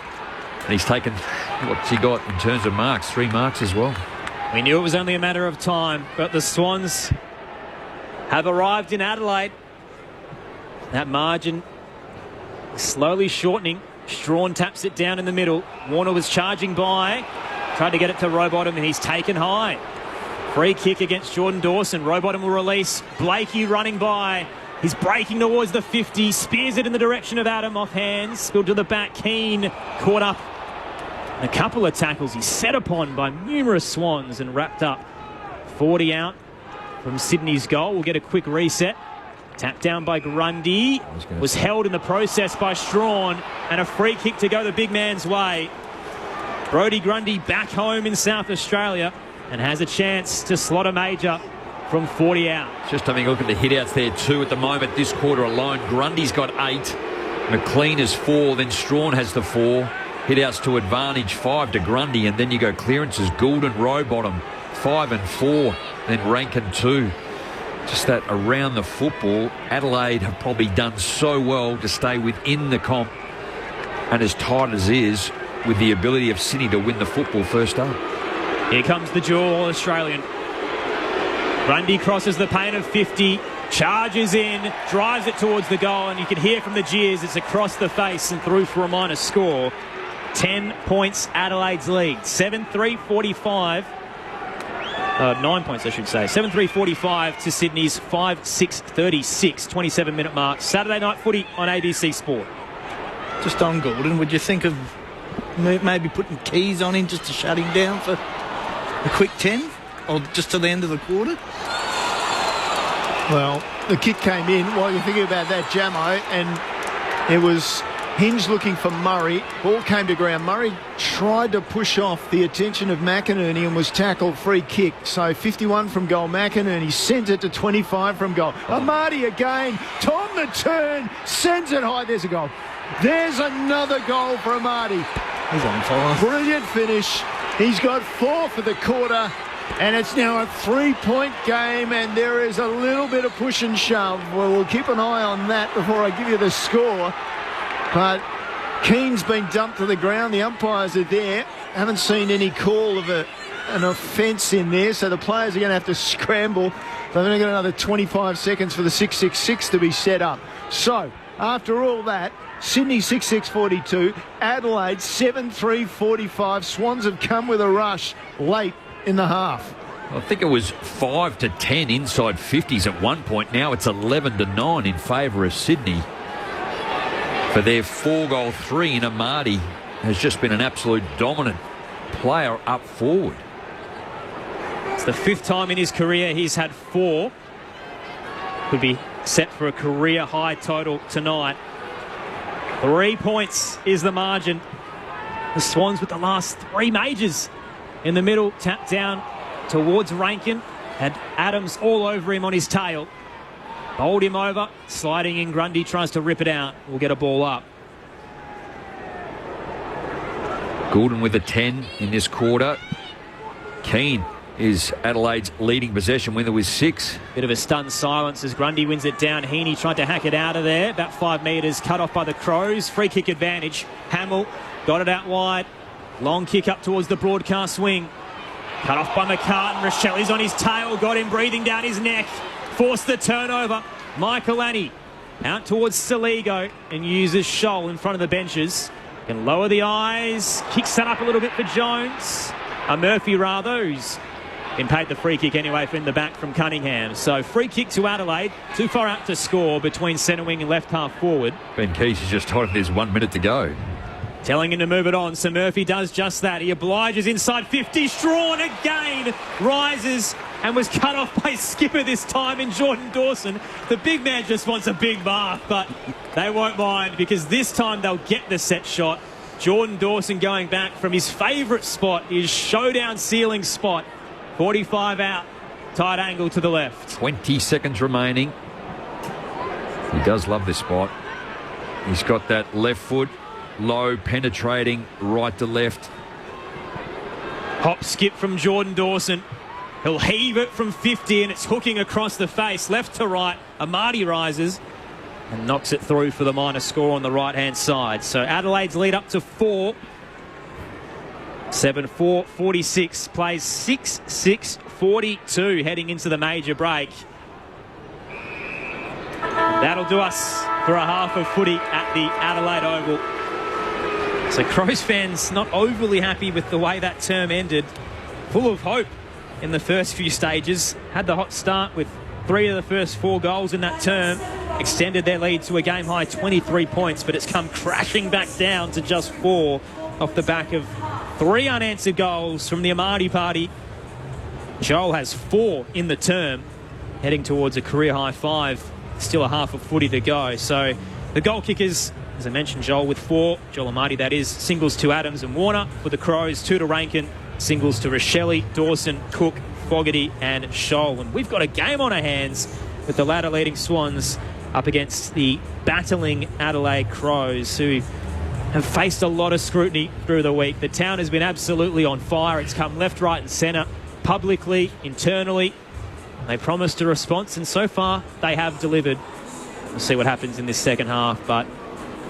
And he's taken, what's he got in terms of marks? 3 marks as well. We knew it was only a matter of time, but the Swans have arrived in Adelaide. That margin slowly shortening. Strawn taps it down in the middle. Warner was charging by. Tried to get it to Rowbottom, and he's taken high. Free kick against Jordan Dawson. Rowbottom will release. Blakey running by. He's breaking towards the 50. Spears it in the direction of Adam off hands. Spilled to the back. Keane caught up. A couple of tackles. He's set upon by numerous Swans and wrapped up. 40 out from Sydney's goal. We'll get a quick reset. Tapped down by Grundy. Was held in the process by Strawn. And a free kick to go the big man's way. Brodie Grundy back home in South Australia and has a chance to slot a major from 40 out. Just having a look at the hit-outs there too at the moment. This quarter alone, Grundy's got 8. McLean has 4. Then Strawn has the 4. Hit-outs to advantage, 5 to Grundy, and then you go clearances. Goulden, Rowbottom, 5 and 4. Then Rankin 2. Just that around the football, Adelaide have probably done so well to stay within the comp, and as tight as it is, with the ability of Sydney to win the football first up. Here comes the dual Australian. Grundy crosses the paint of 50, charges in, drives it towards the goal, and you can hear from the jeers it's across the face and through for a minor score. 10 points Adelaide's lead. 7-3-45. 9 points, I should say. 7-3-45 to Sydney's 5-6-36. 27-minute mark. Saturday night footy on ABC Sport. Just on Goulden, would you think of maybe putting keys on him just to shut him down for a quick 10? Or just to the end of the quarter? Well, the kick came in while you're thinking about that, Jamo, and it was Hinge looking for Murray. Ball came to ground. Murray tried to push off the attention of McInerney and was tackled. Free kick. So 51 from goal. McInerney sends it to 25 from goal. Amati again. Tom the turn. Sends it high. There's a goal. There's another goal for Amati. He's on fire. Brilliant finish. He's got 4 for the quarter. And it's now a 3-point game, and there is a little bit of push and shove. Well, we'll keep an eye on that before I give you the score. But Keane's been dumped to the ground. The umpires are there. Haven't seen any call of an offence in there, so the players are going to have to scramble. They've only got another 25 seconds for the 6-6-6 to be set up. So, after all that, Sydney 6-6-42, Adelaide 7-3-45. Swans have come with a rush late in the half. I think it was 5-10 inside 50s at one point. Now it's 11-9 in favour of Sydney. For their 4-goal 3 in Amadi has just been an absolute dominant player up forward. It's the 5th time in his career he's had 4. Could be set for a career high total tonight. 3 points is the margin. The Swans with the last 3 majors. In the middle, tapped down towards Rankin. Had Adams all over him on his tail. Bowled him over. Sliding in, Grundy tries to rip it out. We'll get a ball up. Goulden with a 10 in this quarter. Keane is Adelaide's leading possession winner with 6. Bit of a stunned silence as Grundy wins it down. Heaney tried to hack it out of there. About 5 metres, cut off by the Crows. Free kick advantage. Hamill got it out wide. Long kick up towards the broadcast wing. Cut off by McCartan. Rochelli's on his tail. Got him breathing down his neck. Forced the turnover. Michael Annie out towards Saligo and uses Scholl in front of the benches. Can lower the eyes. Kicks that up a little bit for Jones. Murphy rather, who's been paid the free kick anyway from the back from Cunningham. So free kick to Adelaide. Too far out to score between centre wing and left half forward. Ben Keys has just told him there's 1 minute to go. Telling him to move it on, so Murphy does just that. He obliges inside 50. Strawn again rises and was cut off by skipper this time in Jordan Dawson. The big man just wants a big bath, but they won't mind because this time they'll get the set shot. Jordan Dawson going back from his favourite spot, his showdown ceiling spot. 45 out, tight angle to the left. 20 seconds remaining. He does love this spot. He's got that left foot. Low, penetrating, right to left. Hop skip from Jordan Dawson. He'll heave it from 50 and it's hooking across the face. Left to right. Amadi rises and knocks it through for the minor score on the right-hand side. So Adelaide's lead up to 4. 7-4-46. Plays 6-6-42 heading into the major break. That'll do us for a half of footy at the Adelaide Oval. So Crows fans not overly happy with the way that term ended. Full of hope in the first few stages. Had the hot start with 3 of the first 4 goals in that term. Extended their lead to a game-high 23 points, but it's come crashing back down to just 4 off the back of 3 unanswered goals from the Amadi party. Joel has 4 in the term, heading towards a career-high 5. Still a half of footy to go. So the goal kickers, as I mentioned, Joel with 4. Joel Amadi, that is. Singles to Adams and Warner. For the Crows, 2 to Rankin. Singles to Rochelli, Dawson, Cook, Fogarty and Scholl. And we've got a game on our hands with the ladder leading Swans up against the battling Adelaide Crows, who have faced a lot of scrutiny through the week. The town has been absolutely on fire. It's come left, right and centre, publicly, internally. They promised a response, and so far they have delivered. We'll see what happens in this second half, but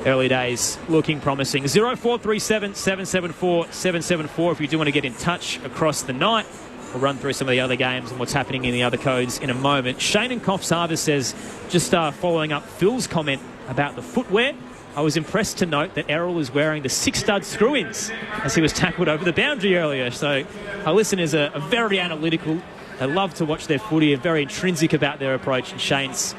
early days looking promising. 0437 774 774 if you do want to get in touch across the night. We'll run through some of the other games and what's happening in the other codes in a moment. Shane in Coffs Harbour says, just following up Phil's comment about the footwear, I was impressed to note that Errol was wearing the 6-stud screw-ins as he was tackled over the boundary earlier. So our listeners are very analytical. They love to watch their footy and very intrinsic about their approach. And Shane's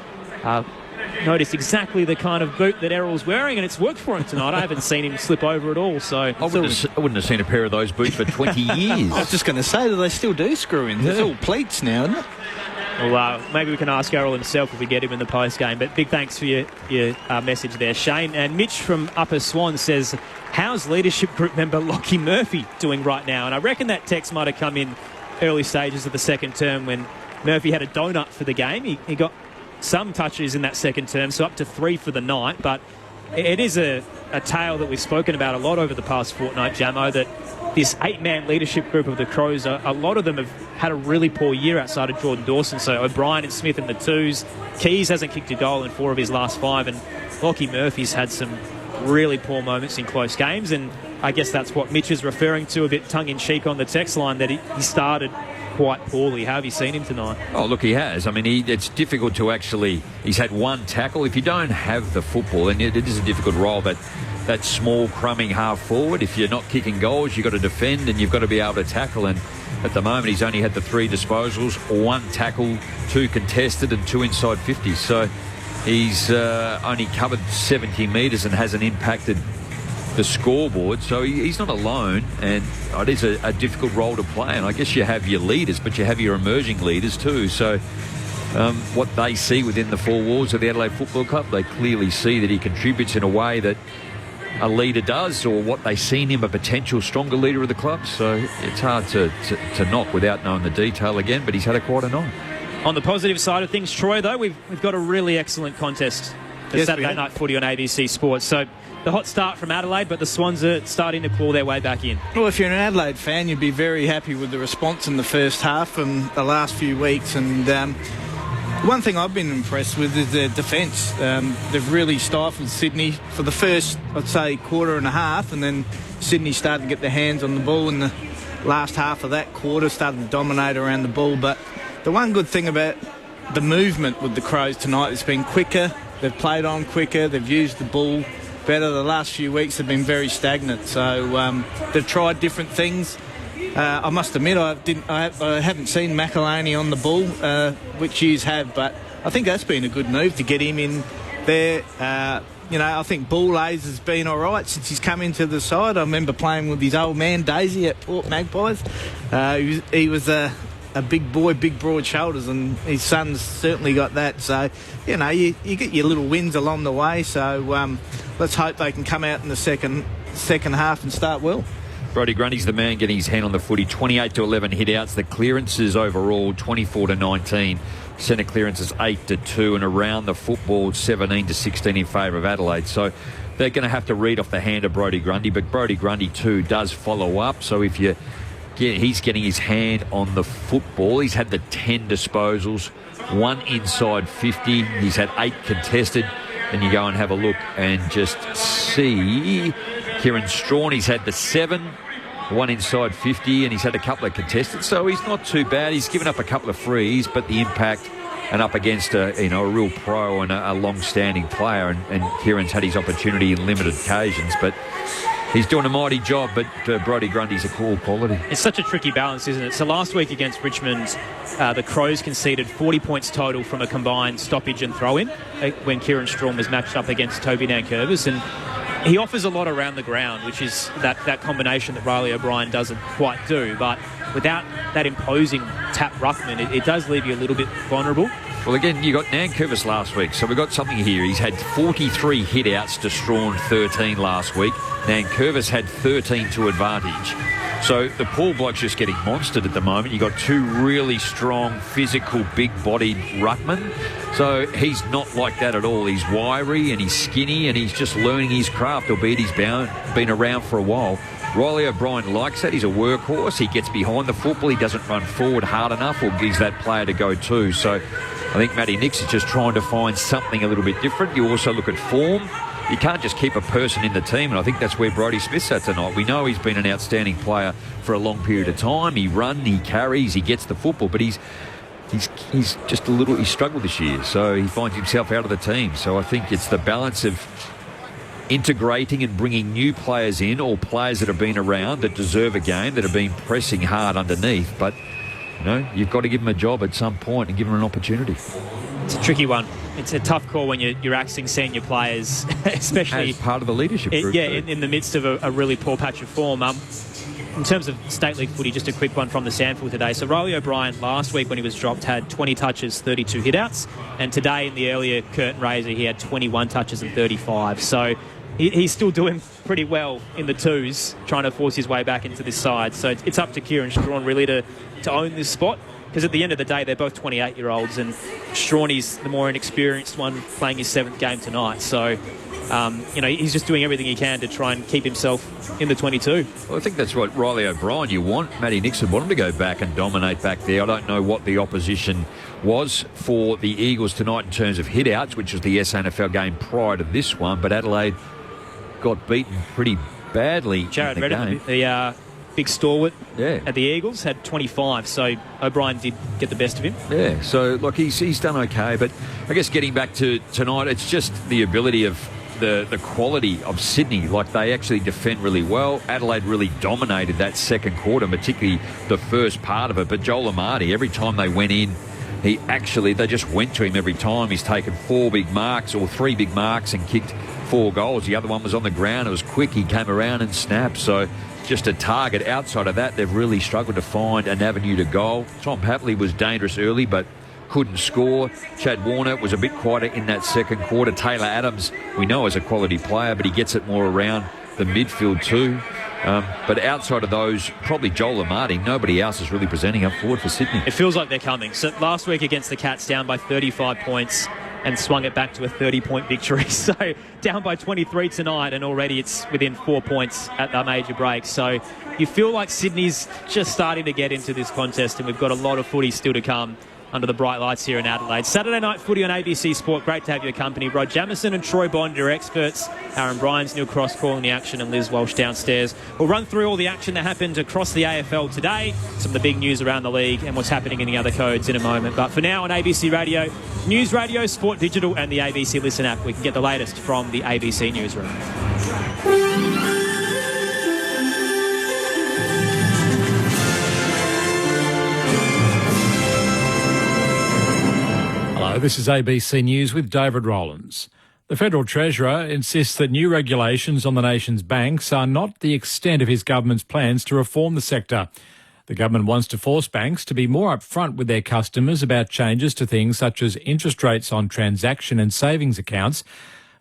noticed exactly the kind of boot that Errol's wearing, and it's worked for him tonight. I haven't seen him slip over at all. So I wouldn't have seen a pair of those boots for 20 years. I was just going to say that they still do screw-ins. It's all pleats now, isn't it? Well, maybe we can ask Errol himself if we get him in the post-game. But big thanks for your message there, Shane. And Mitch from Upper Swan says, how's leadership group member Lockie Murphy doing right now? And I reckon that text might have come in early stages of the second term when Murphy had a donut for the game. He got some touches in that second term, so up to 3 for the night. But it is a tale that we've spoken about a lot over the past fortnight, Jamo, that this 8-man leadership group of the Crows, a lot of them have had a really poor year outside of Jordan Dawson. So O'Brien and Smith in the twos. Keys hasn't kicked a goal in 4 of his last 5. And Lockie Murphy's had some really poor moments in close games. And I guess that's what Mitch is referring to a bit tongue-in-cheek on the text line, that he started quite poorly. How have you seen him tonight? Oh, look, he has. I mean, it's difficult to actually... He's had 1 tackle. If you don't have the football, and it is a difficult role, but that small crumbing half forward, if you're not kicking goals, you've got to defend and you've got to be able to tackle. And at the moment, he's only had the 3 disposals, 1 tackle, 2 contested and 2 inside 50. So he's only covered 70 metres and hasn't impacted the scoreboard. So he's not alone, and it is a difficult role to play. And I guess you have your leaders, but you have your emerging leaders too. So what they see within the 4 walls of the Adelaide Football Club, they clearly see that he contributes in a way that a leader does, or what they see in him, a potential stronger leader of the club. So it's hard to knock without knowing the detail again, but he's had quite a night. On the positive side of things, Troy, though, we've got a really excellent contest for Saturday night footy on ABC Sports. So the hot start from Adelaide, but the Swans are starting to claw their way back in. Well, if you're an Adelaide fan, you'd be very happy with the response in the first half from the last few weeks. And one thing I've been impressed with is their defence. They've really stifled Sydney for the first, I'd say, quarter and a half, and then Sydney started to get their hands on the ball in the last half of that quarter, started to dominate around the ball. But the one good thing about the movement with the Crows tonight, it's been quicker. They've played on quicker. They've used the ball better. The last few weeks have been very stagnant. So they've tried different things. I must admit, I haven't seen McElhaney on the ball, which yous have, but I think that's been a good move to get him in there. I think Boullays has been all right since he's come into the side. I remember playing with his old man Daisy at Port Magpies. He was a big boy, big broad shoulders, and his son's certainly got that. So, you get your little wins along the way. So let's hope they can come out in the second half and start well. Brodie Grundy's the man getting his hand on the footy. 28-11 hit-outs. The clearances overall 24-19. Centre clearances 8-2, and around the football 17-16 in favour of Adelaide. So they're going to have to read off the hand of Brodie Grundy, but Brodie Grundy too does follow up. So if he's getting his hand on the football. He's had the 10 disposals, 1 inside 50. He's had 8 contested. And you go and have a look and just see Kieran Strawn. He's had the 7, 1 inside 50, and he's had a couple of contested. So he's not too bad. He's given up a couple of frees, but the impact and up against a real pro and a long-standing player. And Kieran's had his opportunity in limited occasions, but he's doing a mighty job. But Brodie Grundy's a cool quality. It's such a tricky balance, isn't it? So last week against Richmond, the Crows conceded 40 points total from a combined stoppage and throw-in when Kieran Strawn was matched up against Toby Nankervis, and he offers a lot around the ground, which is that combination that Riley O'Brien doesn't quite do. But without that imposing tap ruckman, it does leave you a little bit vulnerable. Well, again, you got Nankervis last week, so we've got something here. He's had 43 hit-outs to Strawn 13 last week. Nankervis had 13 to advantage. So the poor bloke's just getting monstered at the moment. You've got 2 really strong, physical, big-bodied ruckmen. So he's not like that at all. He's wiry and he's skinny and he's just learning his craft, albeit he's been around for a while. Riley O'Brien likes that. He's a workhorse. He gets behind the football. He doesn't run forward hard enough or gives that player to go to. So I think Matty Nix is just trying to find something a little bit different. You also look at form. You can't just keep a person in the team, and I think that's where Brodie Smith's at tonight. We know he's been an outstanding player for a long period of time. He runs, he carries, he gets the football, but he's just a little... He struggled this year, so he finds himself out of the team. So I think it's the balance of integrating and bringing new players in, or players that have been around that deserve a game, that have been pressing hard underneath. But, you've got to give them a job at some point and give them an opportunity. It's a tricky one. It's a tough call when you're axing senior players, especially as part of the leadership group. In the midst of a really poor patch of form. In terms of State League footy, just a quick one from the sample today. So Riley O'Brien last week when he was dropped had 20 touches, 32 hit-outs. And today in the earlier curtain raiser, he had 21 touches and 35. So he's still doing pretty well in the twos, trying to force his way back into this side. So it's up to Kieran Strawn really to own this spot. Because at the end of the day, they're both 28-year-olds, and Strawny's the more inexperienced one, playing his 7th game tonight. So He's just doing everything he can to try and keep himself in the 22. Well, I think that's what Riley O'Brien you want. Matty Nixon want him to go back and dominate back there. I don't know what the opposition was for the Eagles tonight in terms of hit-outs, which was the SNFL game prior to this one, but Adelaide got beaten pretty badly Jared in the Redden, game. the big stalwart at the Eagles, had 25, so O'Brien did get the best of him. Yeah, so look, he's done okay, but I guess getting back to tonight, it's just the ability of the quality of Sydney. Like, they actually defend really well. Adelaide really dominated that second quarter, particularly the first part of it, but Joel Amati, every time they went in, they just went to him every time. He's taken 4 big marks or 3 big marks and kicked 4 goals. The other one was on the ground. It was quick. He came around and snapped. So just a target. Outside of that, they've really struggled to find an avenue to goal. Tom Papley was dangerous early, but couldn't score. Chad Warner was a bit quieter in that second quarter. Taylor Adams, we know, is a quality player, but he gets it more around the midfield too. But outside of those, probably Joel Amati, nobody else is really presenting up forward for Sydney. It feels like they're coming. So last week against the Cats, down by 35 points and swung it back to a 30-point victory. So down by 23 tonight, and already it's within 4 points at the major break. So you feel like Sydney's just starting to get into this contest, and we've got a lot of footy still to come under the bright lights here in Adelaide. Saturday night footy on ABC Sport. Great to have your company. Rod Jamieson and Troy Bond, your experts. Aaron Bryans, Neil Cross calling the action, and Liz Walsh downstairs. We'll run through all the action that happened across the AFL today, some of the big news around the league, and what's happening in the other codes in a moment. But for now on ABC Radio, News Radio, Sport Digital, and the ABC Listen app, we can get the latest from the ABC newsroom. This is ABC News with David Rowlands. The Federal Treasurer insists that new regulations on the nation's banks are not the extent of his government's plans to reform the sector. The government wants to force banks to be more upfront with their customers about changes to things such as interest rates on transaction and savings accounts,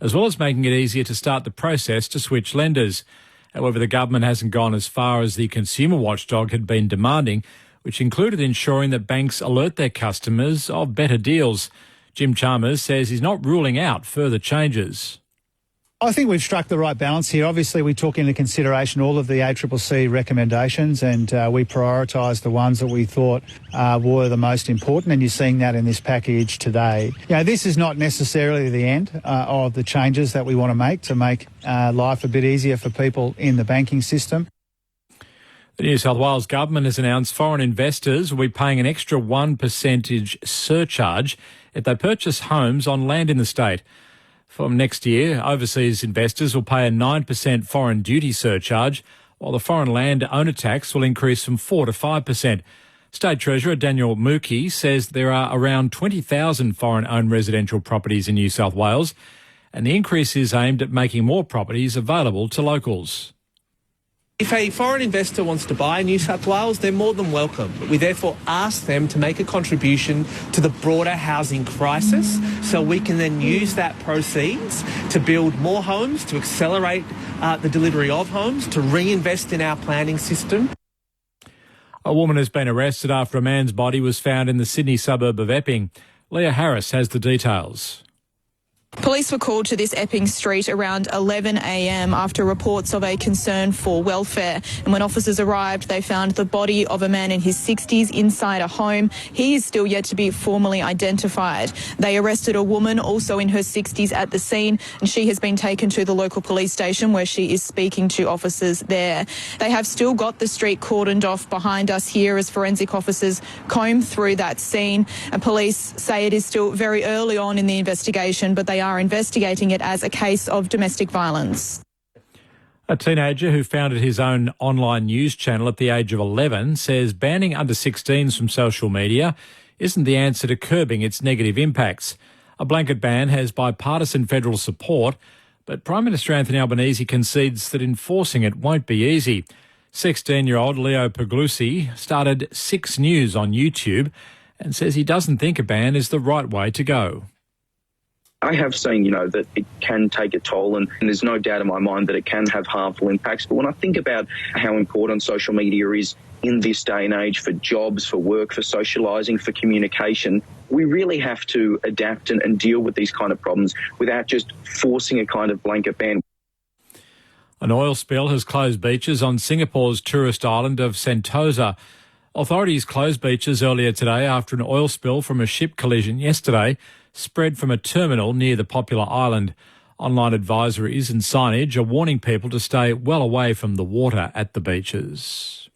as well as making it easier to start the process to switch lenders. However, the government hasn't gone as far as the consumer watchdog had been demanding, which included ensuring that banks alert their customers of better deals. Jim Chalmers says he's not ruling out further changes. I think we've struck the right balance here. Obviously, we took into consideration all of the ACCC recommendations, and we prioritised the ones that we thought were the most important, and you're seeing that in this package today. This is not necessarily the end of the changes that we want to make life a bit easier for people in the banking system. The New South Wales government has announced foreign investors will be paying an extra 1% surcharge if they purchase homes on land in the state. From next year, overseas investors will pay a 9% foreign duty surcharge, while the foreign land owner tax will increase from 4 to 5%. State Treasurer Daniel Mookie says there are around 20,000 foreign-owned residential properties in New South Wales, and the increase is aimed at making more properties available to locals. If a foreign investor wants to buy New South Wales, they're more than welcome. We therefore ask them to make a contribution to the broader housing crisis so we can then use that proceeds to build more homes, to accelerate the delivery of homes, to reinvest in our planning system. A woman has been arrested after a man's body was found in the Sydney suburb of Epping. Leah Harris has the details. Police were called to this Epping Street around 11 a.m. after reports of a concern for welfare. And when officers arrived, they found the body of a man in his 60s inside a home. He is still yet to be formally identified. They arrested a woman also in her 60s at the scene, and she has been taken to the local police station where she is speaking to officers there. They have still got the street cordoned off behind us here as forensic officers comb through that scene. And police say it is still very early on in the investigation, but they are investigating it as a case of domestic violence. A teenager who founded his own online news channel at the age of 11 says banning under-16s from social media isn't the answer to curbing its negative impacts. A blanket ban has bipartisan federal support, but Prime Minister Anthony Albanese concedes that enforcing it won't be easy. 16-year-old Leo Puglisi started 6 News on YouTube and says he doesn't think a ban is the right way to go. I have seen, that it can take a toll, and there's no doubt in my mind that it can have harmful impacts. But when I think about how important social media is in this day and age for jobs, for work, for socialising, for communication, we really have to adapt and deal with these kind of problems without just forcing a kind of blanket ban. An oil spill has closed beaches on Singapore's tourist island of Sentosa. Authorities closed beaches earlier today after an oil spill from a ship collision yesterday spread from a terminal near the popular island. Online advisories and signage are warning people to stay well away from the water at the beaches.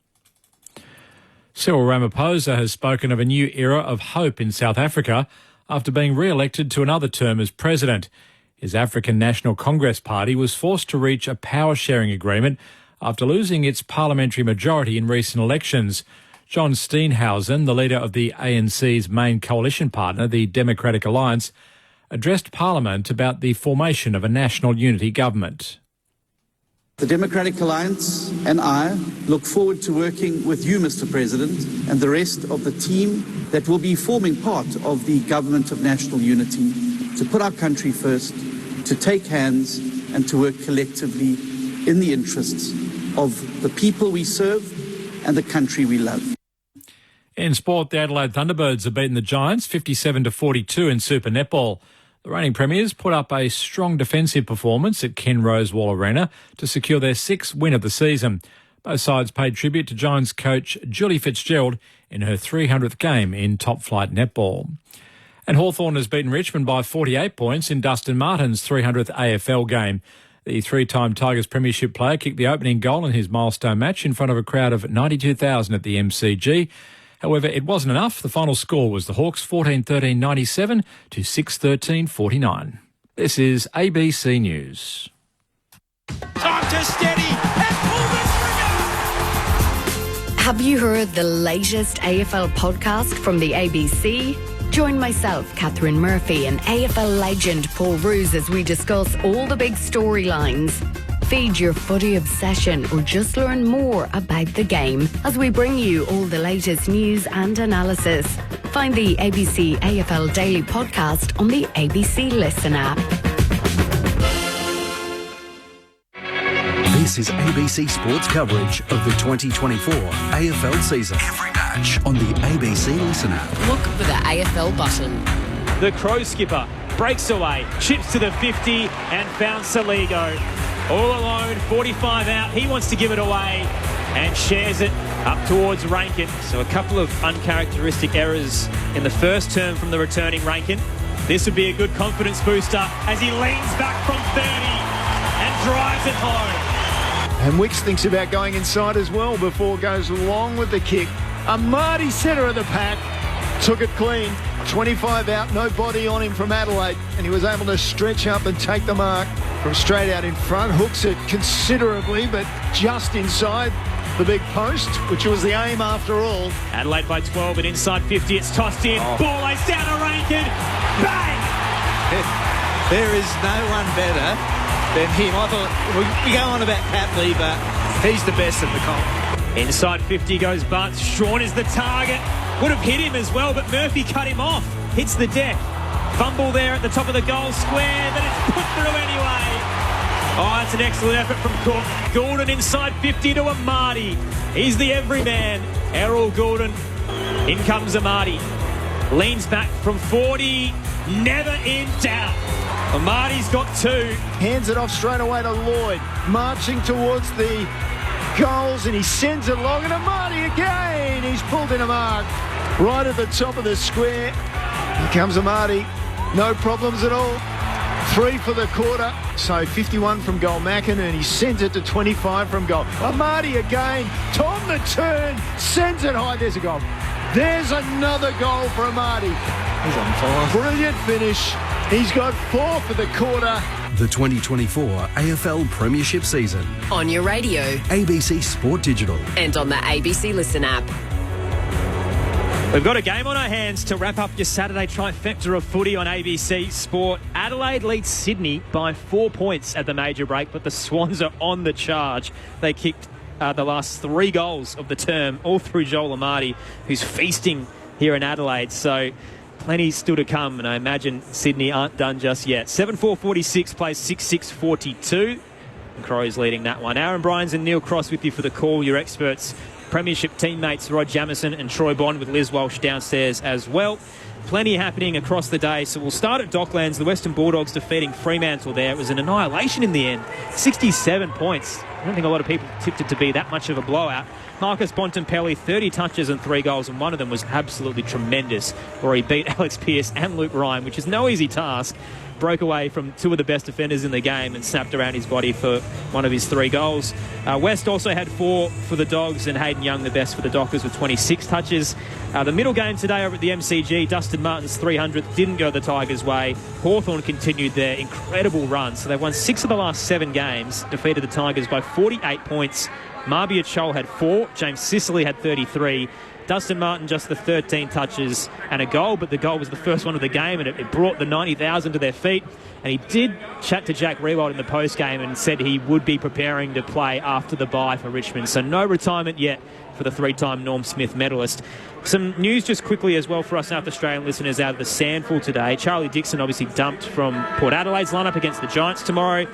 Cyril Ramaphosa has spoken of a new era of hope in South Africa after being re-elected to another term as president. His African National Congress party was forced to reach a power-sharing agreement after losing its parliamentary majority in recent elections. John Steenhuisen, the leader of the ANC's main coalition partner, the Democratic Alliance, addressed Parliament about the formation of a national unity government. The Democratic Alliance and I look forward to working with you, Mr. President, and the rest of the team that will be forming part of the Government of National Unity to put our country first, to take hands and to work collectively in the interests of the people we serve and the country we love. In sport, the Adelaide Thunderbirds have beaten the Giants 57-42 in Super Netball. The reigning premiers put up a strong defensive performance at Ken Rosewall Arena to secure their 6th win of the season. Both sides paid tribute to Giants coach Julie Fitzgerald in her 300th game in top-flight netball. And Hawthorn has beaten Richmond by 48 points in Dustin Martin's 300th AFL game. The 3-time Tigers premiership player kicked the opening goal in his milestone match in front of a crowd of 92,000 at the MCG. However, it wasn't enough. The final score was the Hawks 14-13-97 to 6-13-49. This is ABC News. Time to steady and pull the trigger! Have you heard the latest AFL podcast from the ABC? Join myself, Catherine Murphy, and AFL legend Paul Roos as we discuss all the big storylines. Feed your footy obsession or just learn more about the game as we bring you all the latest news and analysis. Find the ABC AFL Daily Podcast on the ABC Listen app. This is ABC Sports coverage of the 2024 AFL season. Every match on the ABC Listen app. Look for the AFL button. The Crow skipper breaks away, chips to the 50 and found Saligo. All alone, 45 out. He wants to give it away and shares it up towards Rankin. So a couple of uncharacteristic errors in the first term from the returning Rankin. This would be a good confidence booster as he leans back from 30 and drives it home. And Wicks thinks about going inside as well before goes along with the kick. A Marty centre of the pack. Took it clean. 25 out, no body on him from Adelaide. And he was able to stretch up and take the mark from straight out in front. Hooks it considerably, but just inside the big post, which was the aim after all. Adelaide by 12 and inside 50. It's tossed in. Ball lays down to Rankin. Bang! There is no one better than him. I thought we go on about Catley, but he's the best of the comp. Inside 50 goes Bunce. Sean is the target. Would have hit him as well, but Murphy cut him off. Hits the deck. Fumble there at the top of the goal square, but it's put through anyway. Oh, it's an excellent effort from Cook. Goulden inside 50 to Amati. He's the everyman. Errol Goulden. In comes Amati. Leans back from 40. Never in doubt. Amati's got 2. Hands it off straight away to Lloyd. Marching towards the goals, and he sends it long, and Amati again. He's pulled in a mark right at the top of the square. Here comes Amati. No problems at all. 3 for the quarter. So 51 from goal Mackin, and he sends it to 25 from goal. Amati again. Tom the turn. Sends it high. There's a goal. There's another goal for Amati. He's on fire. Brilliant finish. He's got 4 for the quarter. The 2024 AFL Premiership season. On your radio. ABC Sport Digital. And on the ABC Listen app. We've got a game on our hands to wrap up your Saturday trifecta of footy on ABC Sport. Adelaide leads Sydney by 4 points at the major break, but the Swans are on the charge. They kicked the last 3 goals of the term, all through Joel Amati, who's feasting here in Adelaide. So plenty still to come, and I imagine Sydney aren't done just yet. 7-4-46 plays 6-6-42. And Crows leading that one. Aaron Bryans and Neil Cross with you for the call, your experts. Premiership teammates Rod Jamieson and Troy Bond with Liz Walsh downstairs as well. Plenty happening across the day, so we'll start at Docklands. The Western Bulldogs defeating Fremantle there. It was an annihilation in the end. 67 points. I don't think a lot of people tipped it to be that much of a blowout. Marcus Bontempelli, 30 touches and 3 goals, and one of them was absolutely tremendous, where he beat Alex Pearce and Luke Ryan, which is no easy task. Broke away from 2 of the best defenders in the game and snapped around his body for one of his 3 goals. West also had 4 for the Dogs, and Hayden Young the best for the Dockers with 26 touches. The middle game today over at the MCG, Dustin Martin's 300th didn't go the Tigers' way. Hawthorn continued their incredible run, so they've won 6 of the last 7 games, defeated the Tigers by 48 points. Marbia Chol had 4, James Sicily had 33. Dustin Martin just the 13 touches and a goal, but the goal was the first one of the game, and it brought the 90,000 to their feet. And he did chat to Jack Riewoldt in the post-game and said he would be preparing to play after the bye for Richmond. So no retirement yet for the 3-time Norm Smith medalist. Some news just quickly as well for us South Australian listeners out of the Sandful today. Charlie Dixon obviously dumped from Port Adelaide's lineup against the Giants tomorrow.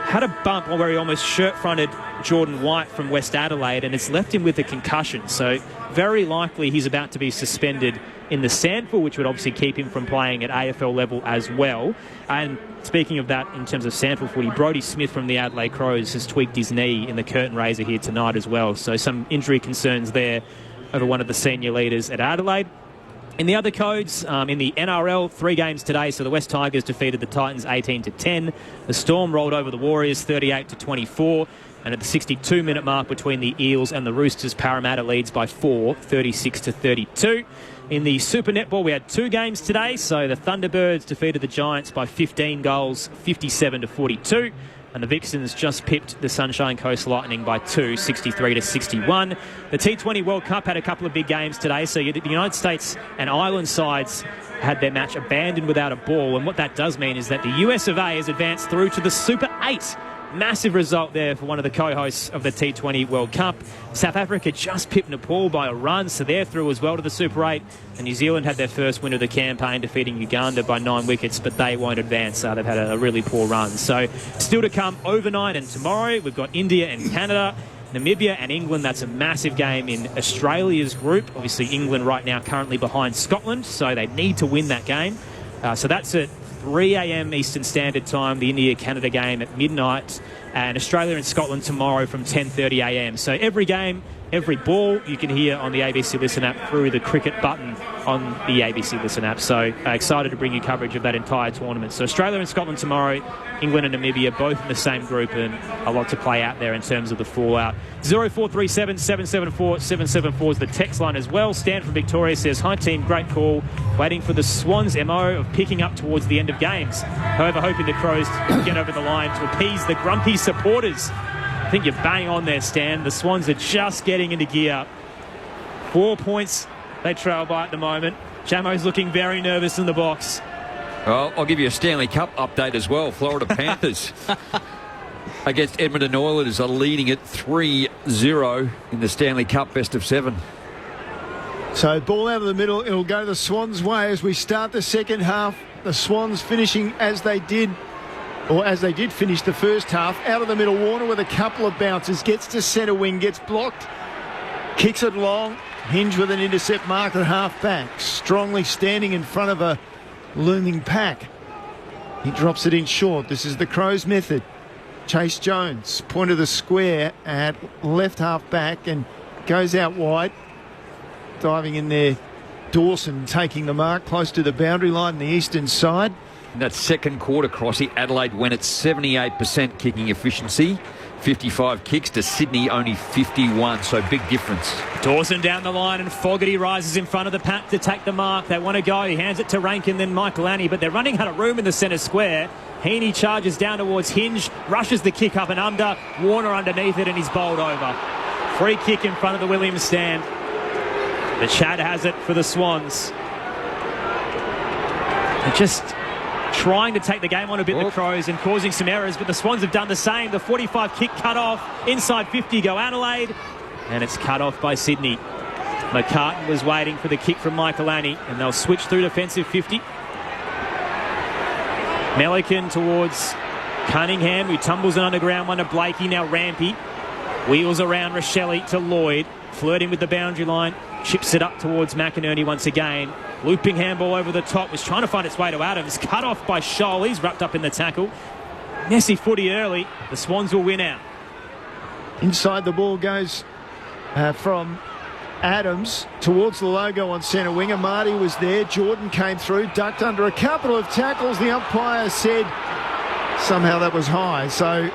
Had a bump where he almost shirt-fronted Jordan White from West Adelaide, and it's left him with a concussion. So very likely he's about to be suspended in the Sandful, which would obviously keep him from playing at AFL level as well. And speaking of that, in terms of Sandful footy, Brodie Smith from the Adelaide Crows has tweaked his knee in the curtain raiser here tonight as well. So some injury concerns there over one of the senior leaders at Adelaide. In the other codes, in the NRL, 3 games today. So the West Tigers defeated the Titans 18-10. The Storm rolled over the Warriors 38-24. And at the 62-minute mark between the Eels and the Roosters, Parramatta leads by 4, 36-32. In the Super Netball, we had 2 games today. So the Thunderbirds defeated the Giants by 15 goals, 57-42. And the Vixens just pipped the Sunshine Coast Lightning by 2, 63-61. The T20 World Cup had a couple of big games today. So the United States and Ireland sides had their match abandoned without a ball. And what that does mean is that the US of A has advanced through to the Super 8. Massive result there for one of the co-hosts of the T20 World Cup. South Africa just pipped Nepal by a run, so they're through as well to the Super 8. And New Zealand had their first win of the campaign, defeating Uganda by 9 wickets, but they won't advance. They've had a really poor run. So still to come overnight and tomorrow. We've got India and Canada, Namibia and England. That's a massive game in Australia's group. Obviously, England right now currently behind Scotland, so they need to win that game. So that's at 3 a.m. Eastern Standard Time, the India-Canada game at midnight, and Australia and Scotland tomorrow from 10:30 a.m. So every game, every ball you can hear on the ABC Listen app through the cricket button on the ABC Listen app. So excited to bring you coverage of that entire tournament. So Australia and Scotland tomorrow, England and Namibia both in the same group, and a lot to play out there in terms of the fallout. 0437 774 774 is the text line as well. Stan from Victoria says, "Hi team, great call. Waiting for the Swans' MO of picking up towards the end of games. However, hoping the Crows get over the line to appease the grumpy supporters." I think you're bang on there, Stan. The Swans are just getting into gear. 4 points they trail by at the moment. Jamo's looking very nervous in the box. Well, I'll give you a Stanley Cup update as well. Florida Panthers against Edmonton Oilers are leading it 3-0 in the Stanley Cup best of 7. So ball out of the middle. It'll go the Swans' way as we start the second half. The Swans finishing as they did finish the first half. Out of the middle, Warner with a couple of bounces. Gets to centre wing, gets blocked. Kicks it long. Hinge with an intercept mark at half back. Strongly standing in front of a looming pack. He drops it in short. This is the Crows method. Chase Jones, point of the square at left half back and goes out wide. Diving in there, Dawson taking the mark close to the boundary line on the eastern side. In that second quarter, Crossy, Adelaide went at 78% kicking efficiency. 55 kicks to Sydney, only 51, so big difference. Dawson down the line and Fogarty rises in front of the pack to take the mark. They want to go. He hands it to Rankin, then Michael Annie, but they're running out of room in the centre square. Heaney charges down towards Hinge, rushes the kick up and under. Warner underneath it and he's bowled over. Free kick in front of the Williams stand. The Chad has it for the Swans. They're just trying to take the game on a bit, the Crows, and causing some errors, but the Swans have done the same. The 45 kick cut off. Inside 50 go Adelaide, and it's cut off by Sydney. McCartan was waiting for the kick from Michael Annie, and they'll switch through defensive 50. Melican towards Cunningham, who tumbles an underground one to Blakey, now Rampy. Wheels around Rochelle to Lloyd. Flirting with the boundary line. Chips it up towards McInerney once again. Looping handball over the top. Was trying to find its way to Adams. Cut off by Scholl. He's wrapped up in the tackle. Messy footy early. The Swans will win out. Inside the ball goes from Adams towards the logo on centre winger. Marty was there. Jordan came through, ducked under a couple of tackles. The umpire said somehow that was high. So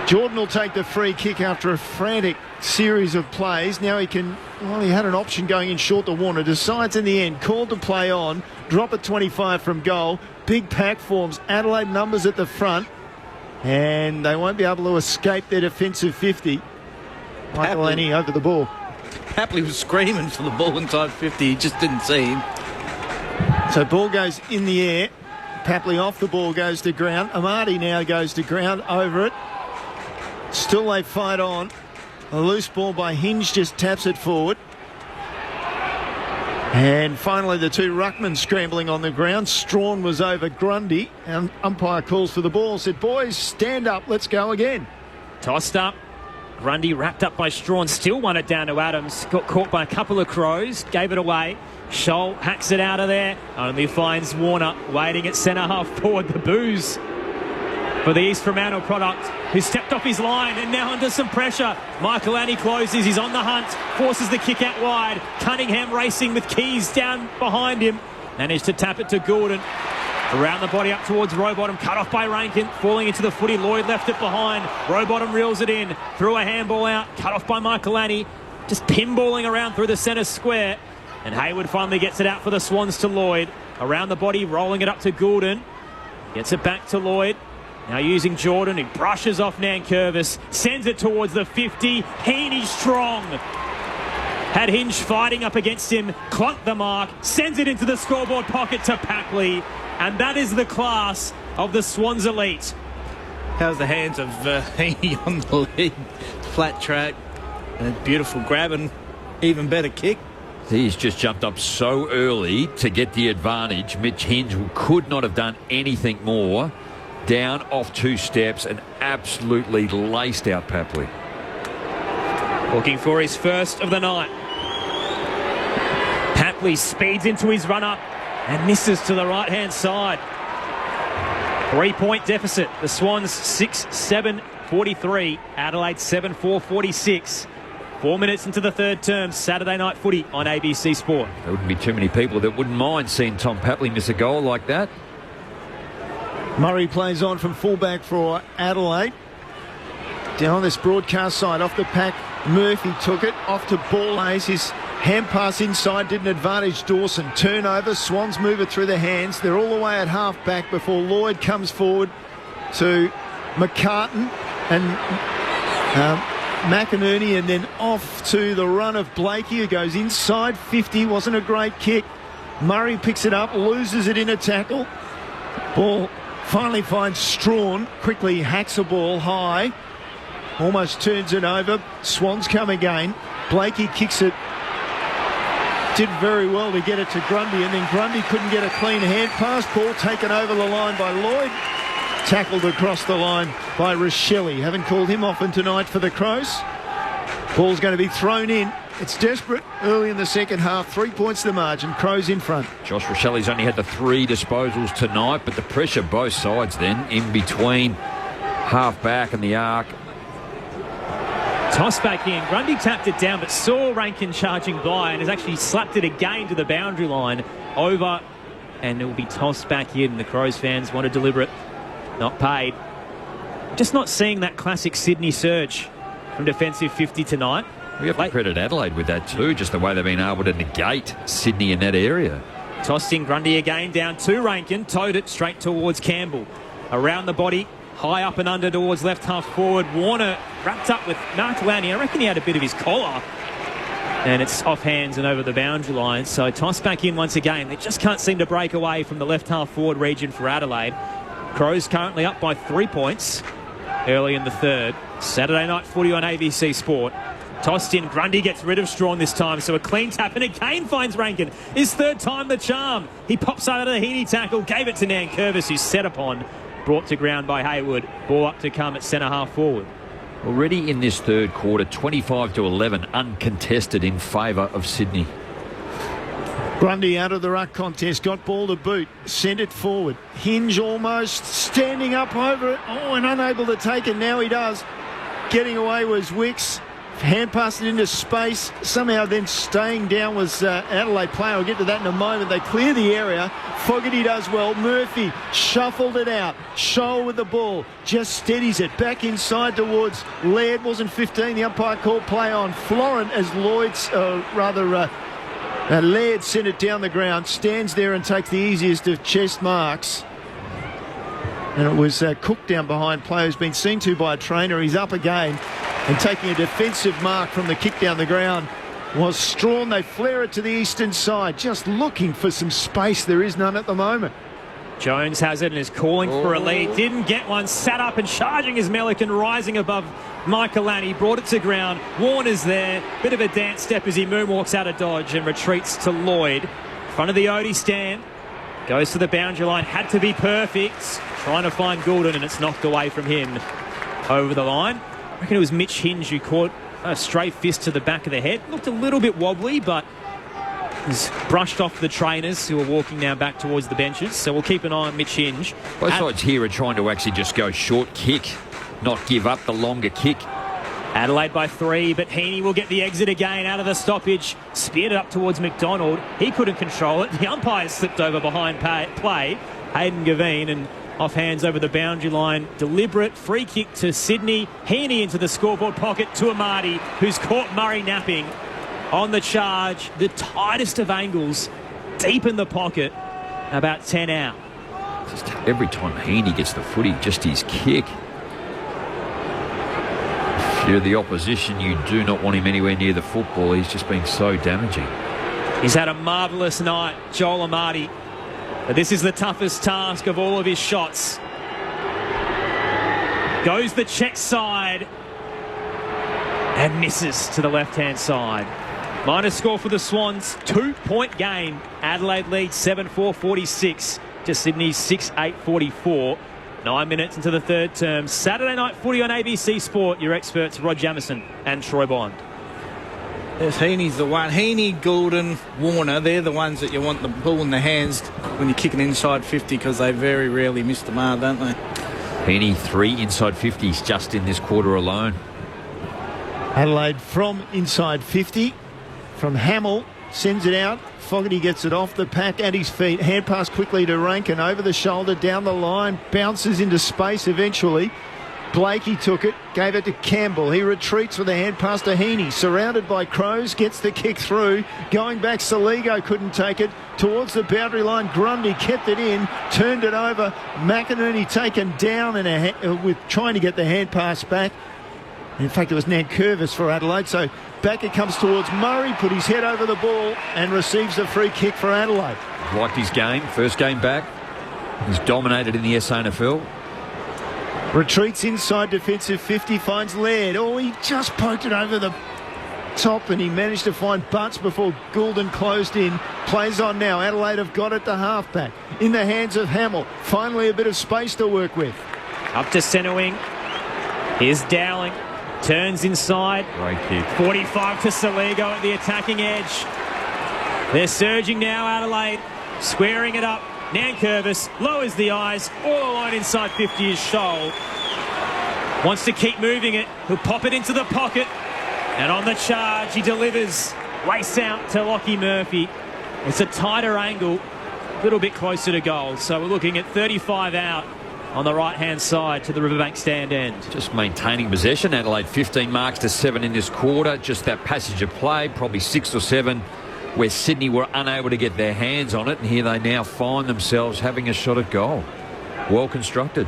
Jordan will take the free kick after a frantic series of plays. Now he can, well, he had an option going in short to Warner. Decides in the end, called to play on. Drop at 25 from goal. Big pack forms. Adelaide numbers at the front. And they won't be able to escape their defensive 50. Michael Annie over the ball. Papley was screaming for the ball inside 50. He just didn't see him. So ball goes in the air. Papley off the ball, goes to ground. Amati now goes to ground, over it. Still they fight on. A loose ball by Hinge just taps it forward. And finally the two ruckmen scrambling on the ground. Strawn was over Grundy. And umpire calls for the ball. Said, boys, stand up. Let's go again. Tossed up. Grundy wrapped up by Strawn. Still won it down to Adams. Got caught by a couple of Crows. Gave it away. Scholl hacks it out of there. Only finds Warner waiting at centre half forward. The boos for the East Fremantle product, who stepped off his line and now under some pressure. Michael Annie closes. He's on the hunt. Forces the kick out wide. Cunningham racing with Keys down behind him. Managed to tap it to Gordon. Around the body up towards Rowbottom. Cut off by Rankin. Falling into the footy. Lloyd left it behind. Rowbottom reels it in. Threw a handball out. Cut off by Michael Annie. Just pinballing around through the centre square. And Hayward finally gets it out for the Swans to Lloyd. Around the body, rolling it up to Gordon. Gets it back to Lloyd. Now using Jordan, who brushes off Nankervis. Sends it towards the 50. Heaney strong. Had Hinge fighting up against him. Clunked the mark. Sends it into the scoreboard pocket to Papley. And that is the class of the Swans elite. How's the hands of Heaney on the lead? Flat track. And a beautiful grab and even better kick. He's just jumped up so early to get the advantage. Mitch Hinge could not have done anything more. Down off 2 steps and absolutely laced out Papley. Looking for his first of the night. Papley speeds into his run-up and misses to the right-hand side. 3-point deficit. The Swans 6-7-43. Adelaide 7-4-46. 4 minutes into the third term. Saturday night footy on ABC Sport. There wouldn't be too many people that wouldn't mind seeing Tom Papley miss a goal like that. Murray plays on from fullback for Adelaide. Down this broadcast side, off the pack, Murphy took it, off to Ballhays. His hand pass inside didn't advantage Dawson. Turnover, Swans move it through the hands. They're all the way at half back before Lloyd comes forward to McCartan and McInerney, and then off to the run of Blakey, who goes inside 50. Wasn't a great kick. Murray picks it up, loses it in a tackle. Ball finally finds Strawn, quickly hacks a ball high, almost turns it over. Swans come again. Blakey kicks it, did very well to get it to Grundy, and then Grundy couldn't get a clean hand pass. Ball taken over the line by Lloyd, tackled across the line by Rochelle. Haven't called him often tonight for the Crows. Ball's going to be thrown in. It's desperate early in the second half. 3 points the margin. Crows in front. Josh Rochelle's only had the 3 disposals tonight, but the pressure both sides then in between half back and the arc. Toss back in. Grundy tapped it down, but saw Rankin charging by and has actually slapped it again to the boundary line. Over, and it will be tossed back in. The Crows fans want to deliver it. Not paid. Just not seeing that classic Sydney surge from defensive 50 tonight. We have to credit Adelaide with that too, just the way they've been able to negate Sydney in that area. Tossed in Grundy again, down to Rankin, towed it straight towards Campbell. Around the body, high up and under towards left half forward. Warner wrapped up with Michael Annie. I reckon he had a bit of his collar. And it's off hands and over the boundary line. So toss back in once again. They just can't seem to break away from the left half forward region for Adelaide. Crows currently up by 3 points early in the third. Saturday night footy on ABC Sport. Tossed in, Grundy gets rid of Strawn this time, so a clean tap, and again finds Rankin. His third time the charm. He pops out of the Heaney tackle, gave it to Nankervis, who's set upon brought to ground by Hayward. Ball up to come at centre half forward. Already in this third quarter, 25-11 uncontested in favour of Sydney. Grundy out of the ruck contest, got ball to boot, sent it forward. Hinge almost standing up over it. Oh, and unable to take it. Now he does. Getting away was Wicks. Hand passed it into space. Somehow then staying down was Adelaide player. We'll get to that in a moment. They clear the area. Fogarty does well. Murphy shuffled it out. Scholl with the ball. Just steadies it. Back inside towards Laird. Wasn't 15. The umpire called play on Florent as Laird sent it down the ground. Stands there and takes the easiest of chest marks. And it was Cook down behind play who's been seen to by a trainer. He's up again and taking a defensive mark from the kick down the ground was Strawn. They flare it to the eastern side, just looking for some space. There is none at the moment. Jones has it and is calling for a lead. Didn't get one. Sat up and charging his Melican, rising above Michaelani. Brought it to ground. Warner's there. Bit of a dance step as he moonwalks out of dodge and retreats to Lloyd. Front of the Odie stand. Goes to the boundary line. Had to be perfect. Trying to find Goulden and it's knocked away from him over the line. I reckon it was Mitch Hinge who caught a stray fist to the back of the head. Looked a little bit wobbly, but was brushed off the trainers who are walking now back towards the benches. So we'll keep an eye on Mitch Hinge. Both sides here are trying to actually just go short kick, not give up the longer kick. Adelaide by 3, but Heaney will get the exit again out of the stoppage. Speared it up towards McDonald. He couldn't control it. The umpire slipped over behind play. Hayden Gavine and off hands over the boundary line. Deliberate free kick to Sydney. Heaney into the scoreboard pocket to Amati, who's caught Murray napping on the charge. The tightest of angles, deep in the pocket, about 10 out. Just every time Heaney gets the footy, just his kick. If you're the opposition, you do not want him anywhere near the football. He's just been so damaging. He's had a marvellous night, Joel Amati. But this is the toughest task of all of his shots. Goes the check side and misses to the left-hand side. Minus score for the Swans, 2-point game. Adelaide leads 7-4-46 to Sydney's 6-8-44. 9 minutes into the third term. Saturday night footy on ABC Sport. Your experts Rod Jamieson and Troy Bond. Yes, Heaney's the one. Heaney, Goulden, Warner, they're the ones that you want the ball in the hands when you're kicking inside 50 because they very rarely miss the mark, don't they? Heaney, 3 inside 50s just in this quarter alone. Adelaide from inside 50. From Hamill, sends it out. Fogarty gets it off the pack at his feet. Hand pass quickly to Rankin, over the shoulder, down the line. Bounces into space eventually. Blakey took it, gave it to Campbell. He retreats with a hand pass to Heaney. Surrounded by Crows, gets the kick through. Going back, Saligo couldn't take it. Towards the boundary line, Grundy kept it in, turned it over. McInerney taken down with trying to get the hand pass back. In fact, it was Nankervis for Adelaide. So back it comes towards Murray, put his head over the ball and receives a free kick for Adelaide. Liked his game, first game back. He's dominated in the SANFL. Retreats inside defensive 50, finds Laird. Oh, he just poked it over the top and he managed to find Butts before Goulden closed in. Plays on now. Adelaide have got it to halfback. In the hands of Hamill. Finally a bit of space to work with. Up to centre wing. Here's Dowling. Turns inside. Great kick. 45 to Saligo at the attacking edge. They're surging now, Adelaide. Squaring it up. Nankervis lowers the eyes. All alone inside 50 is Scholl. Wants to keep moving it. He'll pop it into the pocket. And on the charge, he delivers. Race out to Lockie Murphy. It's a tighter angle. A little bit closer to goal. So we're looking at 35 out on the right-hand side to the Riverbank stand end. Just maintaining possession. Adelaide 15 marks to 7 in this quarter. Just that passage of play, probably 6 or 7, where Sydney were unable to get their hands on it. And here they now find themselves having a shot at goal. Well constructed.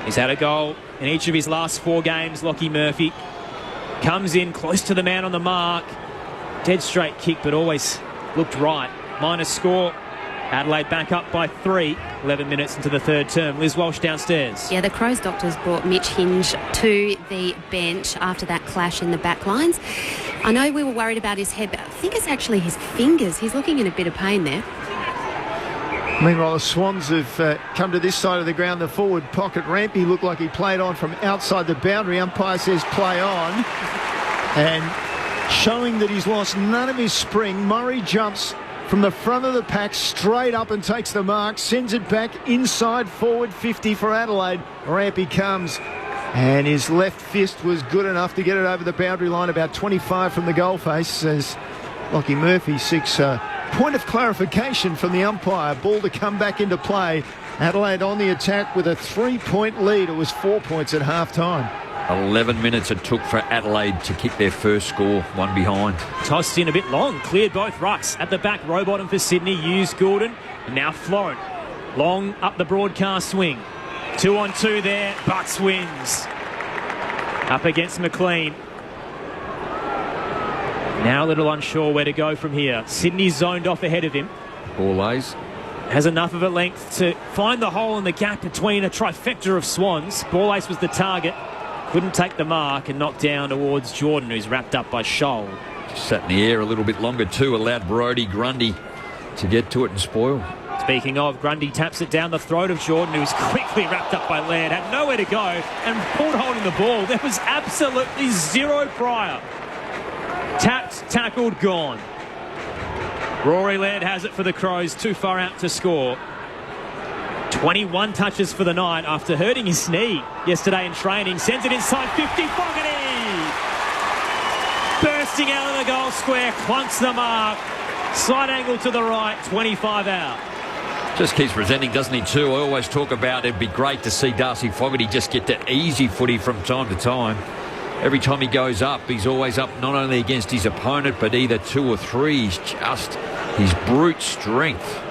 He's had a goal in each of his last 4 games, Lockie Murphy. Comes in close to the man on the mark. Dead straight kick, but always looked right. Minus score. Adelaide back up by 3, 11 minutes into the third term. Liz Walsh downstairs. Yeah, the Crows doctors brought Mitch Hinge to the bench after that clash in the back lines. I know we were worried about his head, but I think it's actually his fingers. He's looking in a bit of pain there. Meanwhile, the Swans have come to this side of the ground. The forward pocket Rampy looked like he played on from outside the boundary. Umpire says play on. And showing that he's lost none of his spring, Murray jumps from the front of the pack straight up and takes the mark, sends it back inside forward 50 for Adelaide. Rampy comes, and his left fist was good enough to get it over the boundary line about 25 from the goal face as Lockie Murphy seeks point of clarification from the umpire. Ball to come back into play. Adelaide on the attack with a 3-point lead. It was 4 points at half-time. 11 minutes it took for Adelaide to kick their first score, one behind. Tossed in a bit long, cleared both rucks. At the back, row bottom for Sydney, used Goulden, and now Florent. Long up the broadcast swing. 2-on-2 there, Butts wins. Up against McLean. Now a little unsure where to go from here. Sydney zoned off ahead of him. Borlase has enough of a length to find the hole in the gap between a trifecta of Swans. Borlase was the target. Couldn't take the mark and knocked down towards Jordan, who's wrapped up by Scholl. Sat in the air a little bit longer too, allowed Brodie Grundy to get to it and spoil. Speaking of, Grundy taps it down the throat of Jordan, who was quickly wrapped up by Laird, had nowhere to go and pulled holding the ball. There was absolutely zero prior. Tapped, tackled, gone. Rory Laird has it for the Crows, too far out to score. 21 touches for the night after hurting his knee yesterday in training. Sends it inside 50. Fogarty! Bursting out of the goal square, clunks the mark. Side angle to the right, 25 out. Just keeps presenting, doesn't he, too? I always talk about it'd be great to see Darcy Fogarty just get the easy footy from time to time. Every time he goes up, he's always up not only against his opponent, but either 2 or 3. He's just his brute strength.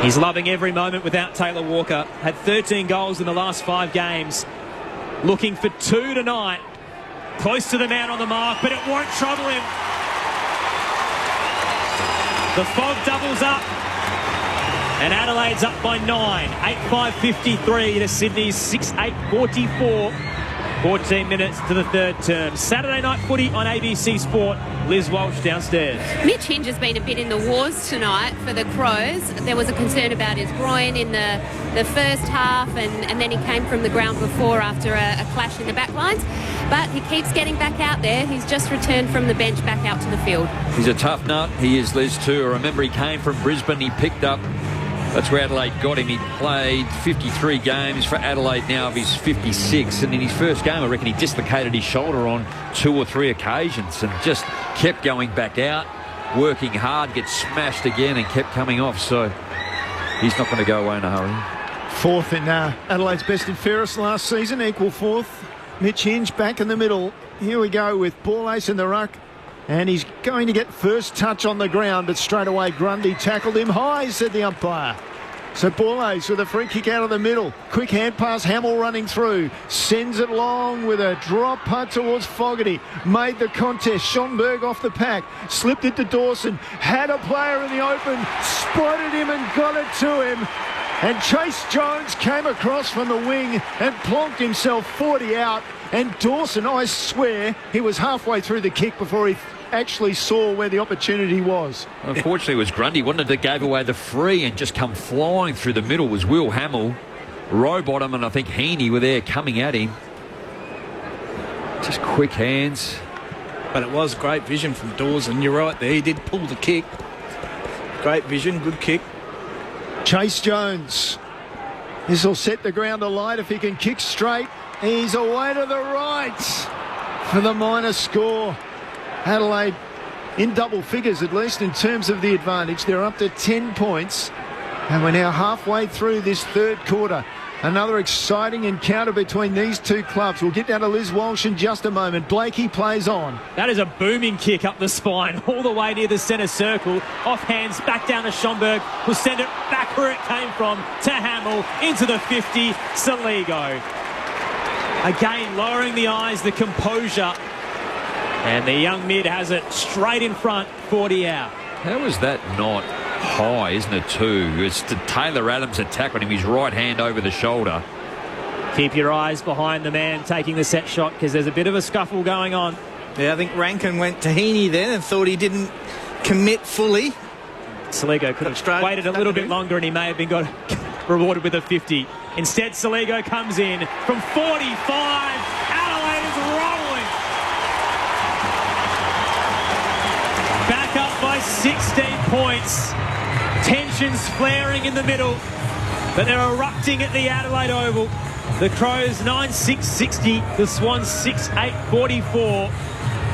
He's loving every moment without Taylor Walker. Had 13 goals in the last 5 games. Looking for 2 tonight. Close to the man on the mark, but it won't trouble him. The fog doubles up. And Adelaide's up by 9. 8-5-53 to Sydney's 6-8-44. 14 minutes to the third term. Saturday night footy on ABC Sport. Liz Walsh downstairs. Mitch Hinge has been a bit in the wars tonight for the Crows. There was a concern about his groin in the first half, and then he came from the ground before after a clash in the back lines. But he keeps getting back out there. He's just returned from the bench back out to the field. He's a tough nut. He is, Liz, too. I remember he came from Brisbane. He picked up... That's where Adelaide got him. He played 53 games for Adelaide now of his 56. And in his first game, I reckon he dislocated his shoulder on 2 or 3 occasions and just kept going back out, working hard, gets smashed again and kept coming off. So he's not going to go away in a hurry. Fourth in Adelaide's best and fairest last season, equal fourth. Mitch Hinge back in the middle. Here we go with Borlase in the ruck. And he's going to get first touch on the ground, but straight away Grundy tackled him high, said the umpire. So Borlase with a free kick out of the middle. Quick hand pass, Hamill running through. Sends it long with a drop punt towards Fogarty. Made the contest. Schonberg off the pack. Slipped it to Dawson. Had a player in the open. Spotted him and got it to him. And Chase Jones came across from the wing and plonked himself 40 out. And Dawson, I swear, he was halfway through the kick before he actually saw where the opportunity was. Unfortunately, it was Grundy, wasn't it, that gave away the free and just come flying through the middle was Will Hamill. Rowbottom and I think Heaney were there coming at him. Just quick hands. But it was great vision from Dawson. You're right there. He did pull the kick. Great vision, good kick. Chase Jones. This will set the ground alight if he can kick straight. He's away to the right for the minor score. Adelaide in double figures, at least in terms of the advantage. They're up to 10 points. And we're now halfway through this third quarter. Another exciting encounter between these two clubs. We'll get down to Liz Walsh in just a moment. Blakey plays on. That is a booming kick up the spine, all the way near the centre circle. Off hands, back down to Schonberg. Will send it back where it came from to Hamill, into the 50, Saligo. Again, lowering the eyes, the composure. And the young mid has it straight in front, 40 out. How is that not high, isn't it, too? It's the Taylor Adams attack on him, his right hand over the shoulder. Keep your eyes behind the man taking the set shot, because there's a bit of a scuffle going on. Yeah, I think Rankin went to Heaney then and thought he didn't commit fully. Saligo could have waited a little bit longer and he may have been got rewarded with a 50. Instead, Saligo comes in from 45. Adelaide is rolling. Back up by 16 points. Tensions flaring in the middle, but they're erupting at the Adelaide Oval. The Crows 9-6-60, the Swans 6-8-44.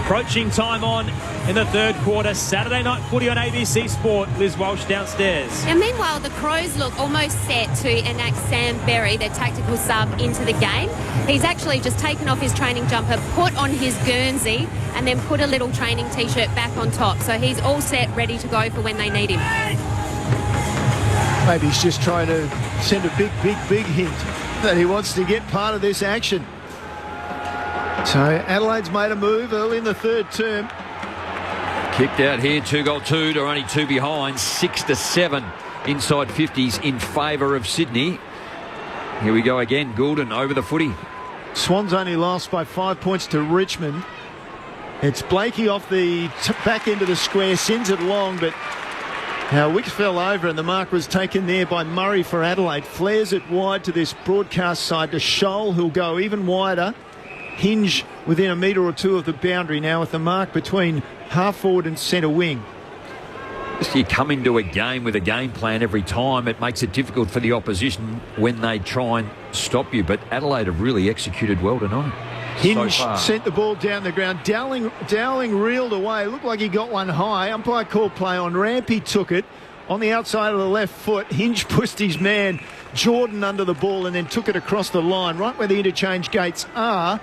Approaching time on in the third quarter. Saturday night footy on ABC Sport. Liz Walsh downstairs. And meanwhile, the Crows look almost set to enact Sam Berry, their tactical sub, into the game. He's actually just taken off his training jumper, put on his Guernsey, and then put a little training T-shirt back on top. So he's all set, ready to go for when they need him. Maybe he's just trying to send a big hint that he wants to get part of this action. So Adelaide's made a move early in the third term. Kicked out here, 2-2. They're only 2 behind, 6-7 inside 50s in favour of Sydney. Here we go again. Goulden over the footy. Swans only lost by 5 points to Richmond. It's Blakey off the back end of the square, sends it long, but Wicks fell over and the mark was taken there by Murray for Adelaide. Flares it wide to this broadcast side to Scholl, who'll go even wider. Hinge within a metre or two of the boundary now with the mark between half forward and centre wing. Just you come into a game with a game plan every time, it makes it difficult for the opposition when they try and stop you. But Adelaide have really executed well tonight. Hinge sent the ball down the ground. Dowling reeled away. Looked like he got one high. Umpire called play on. Rampy took it on the outside of the left foot. Hinge pushed his man Jordan under the ball and then took it across the line right where the interchange gates are.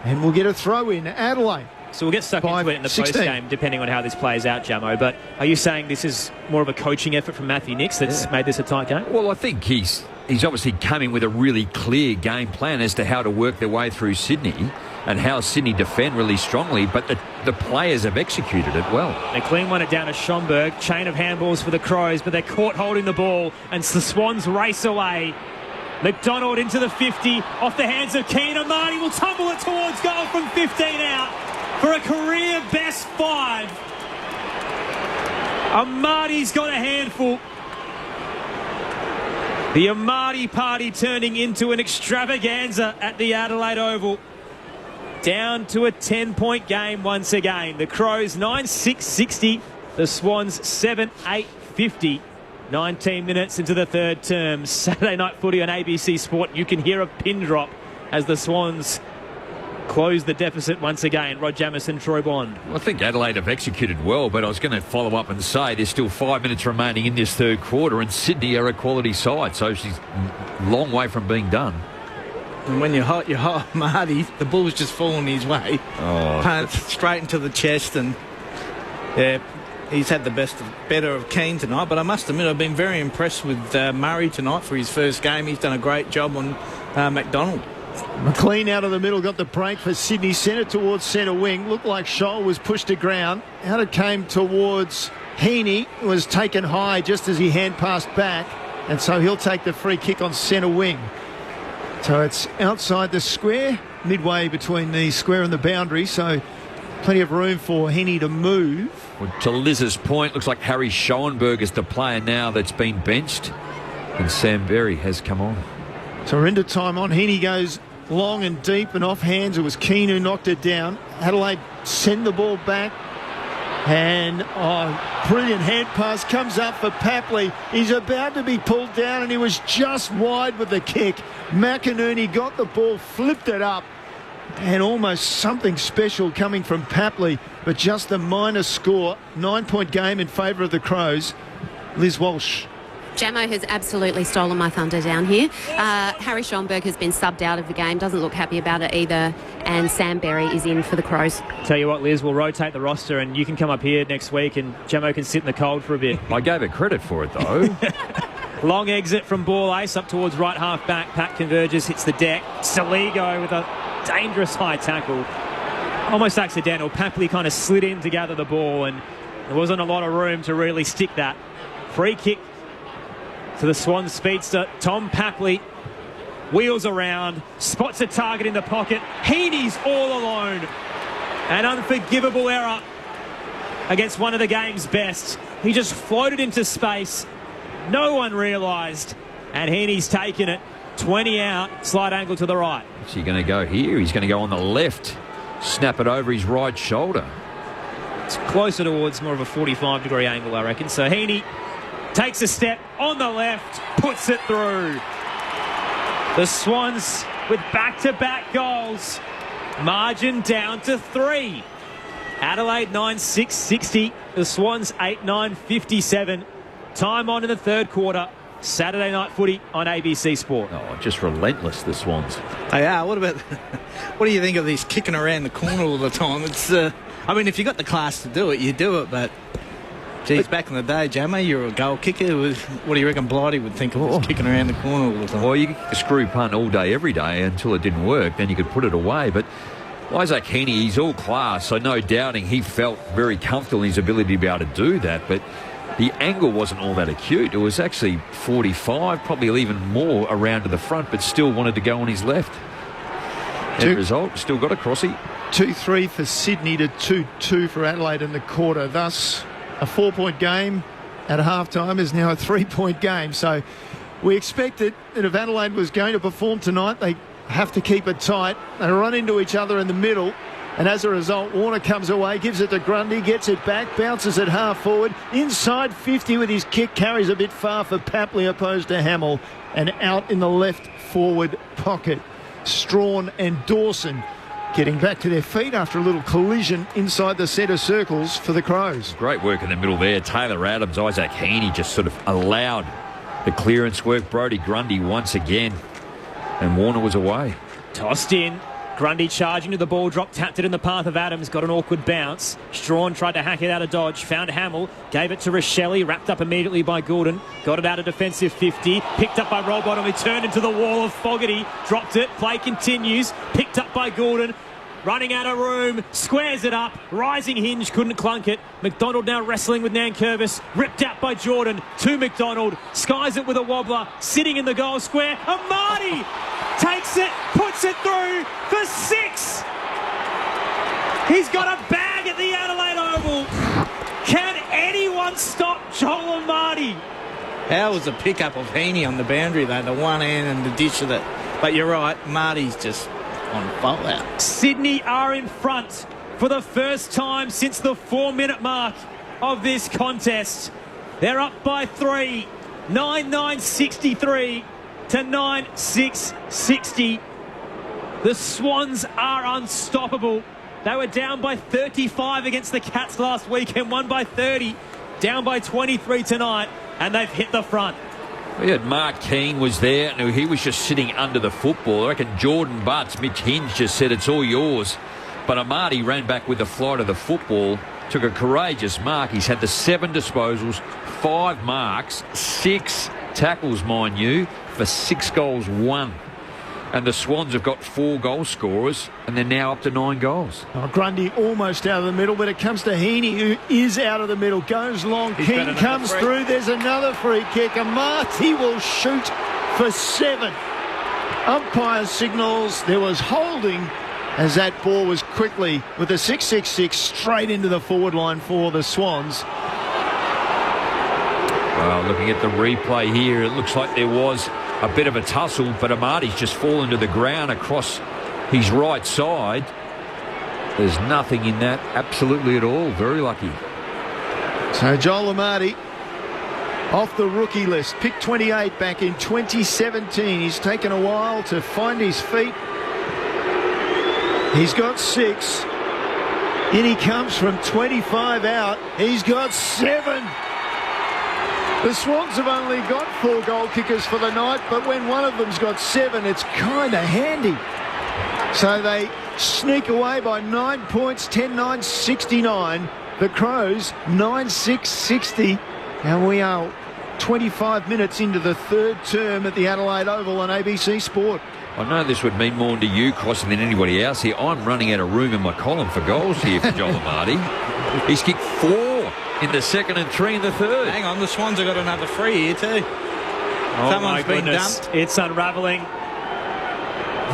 And we'll get a throw in. Adelaide. So we'll get stuck into it in the post-game, depending on how this plays out, Jamo. But are you saying this is more of a coaching effort from Matthew Nicks that's made this a tight game? Well, I think he's obviously coming with a really clear game plan as to how to work their way through Sydney and how Sydney defend really strongly, but the players have executed it well. They clean one it down to Schomburg. Chain of handballs for the Crows, but they're caught holding the ball, and the Swans race away. McDonald into the 50, off the hands of Keane. Amati will tumble it towards goal from 15 out for a career best 5. Amati's got a handful. The Amati party turning into an extravaganza at the Adelaide Oval. Down to a 10-point game once again. The Crows 9-6-60. The Swans 7-8-50. 19 minutes into the third term. Saturday night footy on ABC Sport. You can hear a pin drop as the Swans close the deficit once again. Rod Jamieson, Troy Bond. Well, I think Adelaide have executed well, but I was going to follow up and say there's still 5 minutes remaining in this third quarter, and Sydney are a quality side, so she's a long way from being done. And when you're hot, Marty, the ball's just falling his way. Oh. Punt straight into the chest, and he's had the better of Keane tonight. But I must admit, I've been very impressed with Murray tonight for his first game. He's done a great job on McDonald. McLean out of the middle, got the break for Sydney. Sent it towards centre wing. Looked like Scholl was pushed to ground. Out it came towards Heaney. It was taken high just as he hand passed back. And so he'll take the free kick on centre wing. So it's outside the square, midway between the square and the boundary. So plenty of room for Heaney to move. Well, to Liz's point, looks like Harry Schoenberg is the player now that's been benched. And Sam Berry has come on. So we're into time on. Heaney goes long and deep and off hands. It was Keane who knocked it down. Adelaide send the ball back. And brilliant hand pass comes up for Papley. He's about to be pulled down and he was just wide with the kick. McInerney got the ball, flipped it up, and almost something special coming from Papley, but just a minor score. 9-point game in favour of the Crows. Liz Walsh. Jamo has absolutely stolen my thunder down here. Harry Schoenberg has been subbed out of the game, doesn't look happy about it either, and Sam Berry is in for the Crows. Tell you what, Liz, we'll rotate the roster and you can come up here next week and Jamo can sit in the cold for a bit. I gave her credit for it, though. Long exit from ball ace up towards right half back. Pat converges, hits the deck. Saligo with a dangerous high tackle. Almost accidental. Papley kind of slid in to gather the ball and there wasn't a lot of room to really stick that. Free kick to the Swans speedster, Tom Papley. Wheels around, spots a target in the pocket. Heaney's all alone. An unforgivable error against one of the game's best. He just floated into space. No one realised. And Heaney's taken it. 20 out, slight angle to the right. Is he going to go here? He's going to go on the left. Snap it over his right shoulder. It's closer towards more of a 45-degree angle, I reckon. So Heaney takes a step on the left, puts it through. The Swans with back-to-back goals. Margin down to 3. Adelaide 9-6-60. The Swans 8-9-57. Time on in the third quarter. Saturday night footy on ABC Sport. Oh, just relentless, the Swans. They are. What do you think of this kicking around the corner all the time? It's, I mean, if you got the class to do it, you do it, but geez, back in the day, Jamie, you're a goal kicker. What do you reckon Blighty would think of this kicking around the corner all the time? Well, you could a screw punt all day, every day until it didn't work. Then you could put it away. But Isaac Heaney, he's all class, so no doubting he felt very comfortable in his ability to be able to do that. But the angle wasn't all that acute. It was actually 45, probably even more around to the front, but still wanted to go on his left. End result, still got a crossy. 2-3 for Sydney to 2-2 for Adelaide in the quarter. Thus, a 4-point game at halftime is now a 3-point game. So we expected that if Adelaide was going to perform tonight, they have to keep it tight. They run into each other in the middle. And as a result, Warner comes away, gives it to Grundy, gets it back, bounces it half forward. Inside 50 with his kick, carries a bit far for Papley opposed to Hamill. And out in the left forward pocket. Strawn and Dawson getting back to their feet after a little collision inside the centre circles for the Crows. Great work in the middle there. Taylor Adams, Isaac Heaney just sort of allowed the clearance work. Brodie Grundy once again. And Warner was away. Tossed in. Grundy charging to the ball, drop, tapped it in the path of Adams, got an awkward bounce. Strawn tried to hack it out of dodge, found Hamill, gave it to Rochelle, wrapped up immediately by Goulden, got it out of defensive 50, picked up by Rollbottom, he turned into the wall of Fogarty, dropped it, play continues, picked up by Goulden, running out of room, squares it up, rising hinge, couldn't clunk it. McDonald now wrestling with Nankervis, ripped out by Jordan to McDonald, skies it with a wobbler, sitting in the goal square. Amati takes it, puts it through for 6. He's got a bag at the Adelaide Oval. Can anyone stop Joel Amati? How was the pickup of Heaney on the boundary, though? The one hand and the dish of it. But you're right, Marty's just on fire out. Sydney are in front for the first time since the 4-minute mark of this contest. They're up by 3, 9-9-63 to 9-6-60. The Swans are unstoppable. They were down by 35 against the Cats last week and won by 30, down by 23 tonight, and they've hit the front. We had Mark Keane was there, and he was just sitting under the football. I reckon Jordan Butts, Mitch Hinge just said it's all yours. But Amati ran back with the flight of the football, took a courageous mark. He's had the 7 disposals, 5 marks, 6 tackles, mind you, for 6 goals, 1. And the Swans have got 4 goal scorers, and they're now up to 9 goals. Oh, Grundy almost out of the middle, but it comes to Heaney, who is out of the middle, goes long. King comes through. There's another free kick. Amati will shoot for 7. Umpire signals there was holding as that ball was quickly, with a 6-6-6, straight into the forward line for the Swans. Well, looking at the replay here, it looks like there was a bit of a tussle, but Amati's just fallen to the ground across his right side. There's nothing in that, absolutely at all. Very lucky. So Joel Amati off the rookie list, picked 28 back in 2017. He's taken a while to find his feet. He's got 6. In he comes from 25 out. He's got 7. The Swans have only got 4 goal kickers for the night, but when one of them's got 7, it's kind of handy. So they sneak away by 9 points, 10-9-69. The Crows, 9-6-60. And we are 25 minutes into the third term at the Adelaide Oval on ABC Sport. I know this would mean more to you, Crossing, than anybody else here. I'm running out of room in my column for goals here for Joel Amati. He's kicked 4 in the second and 3 in the third. Hang on, the Swans have got another 3 here too. Oh, Someone's my goodness. been dumped. It's unravelling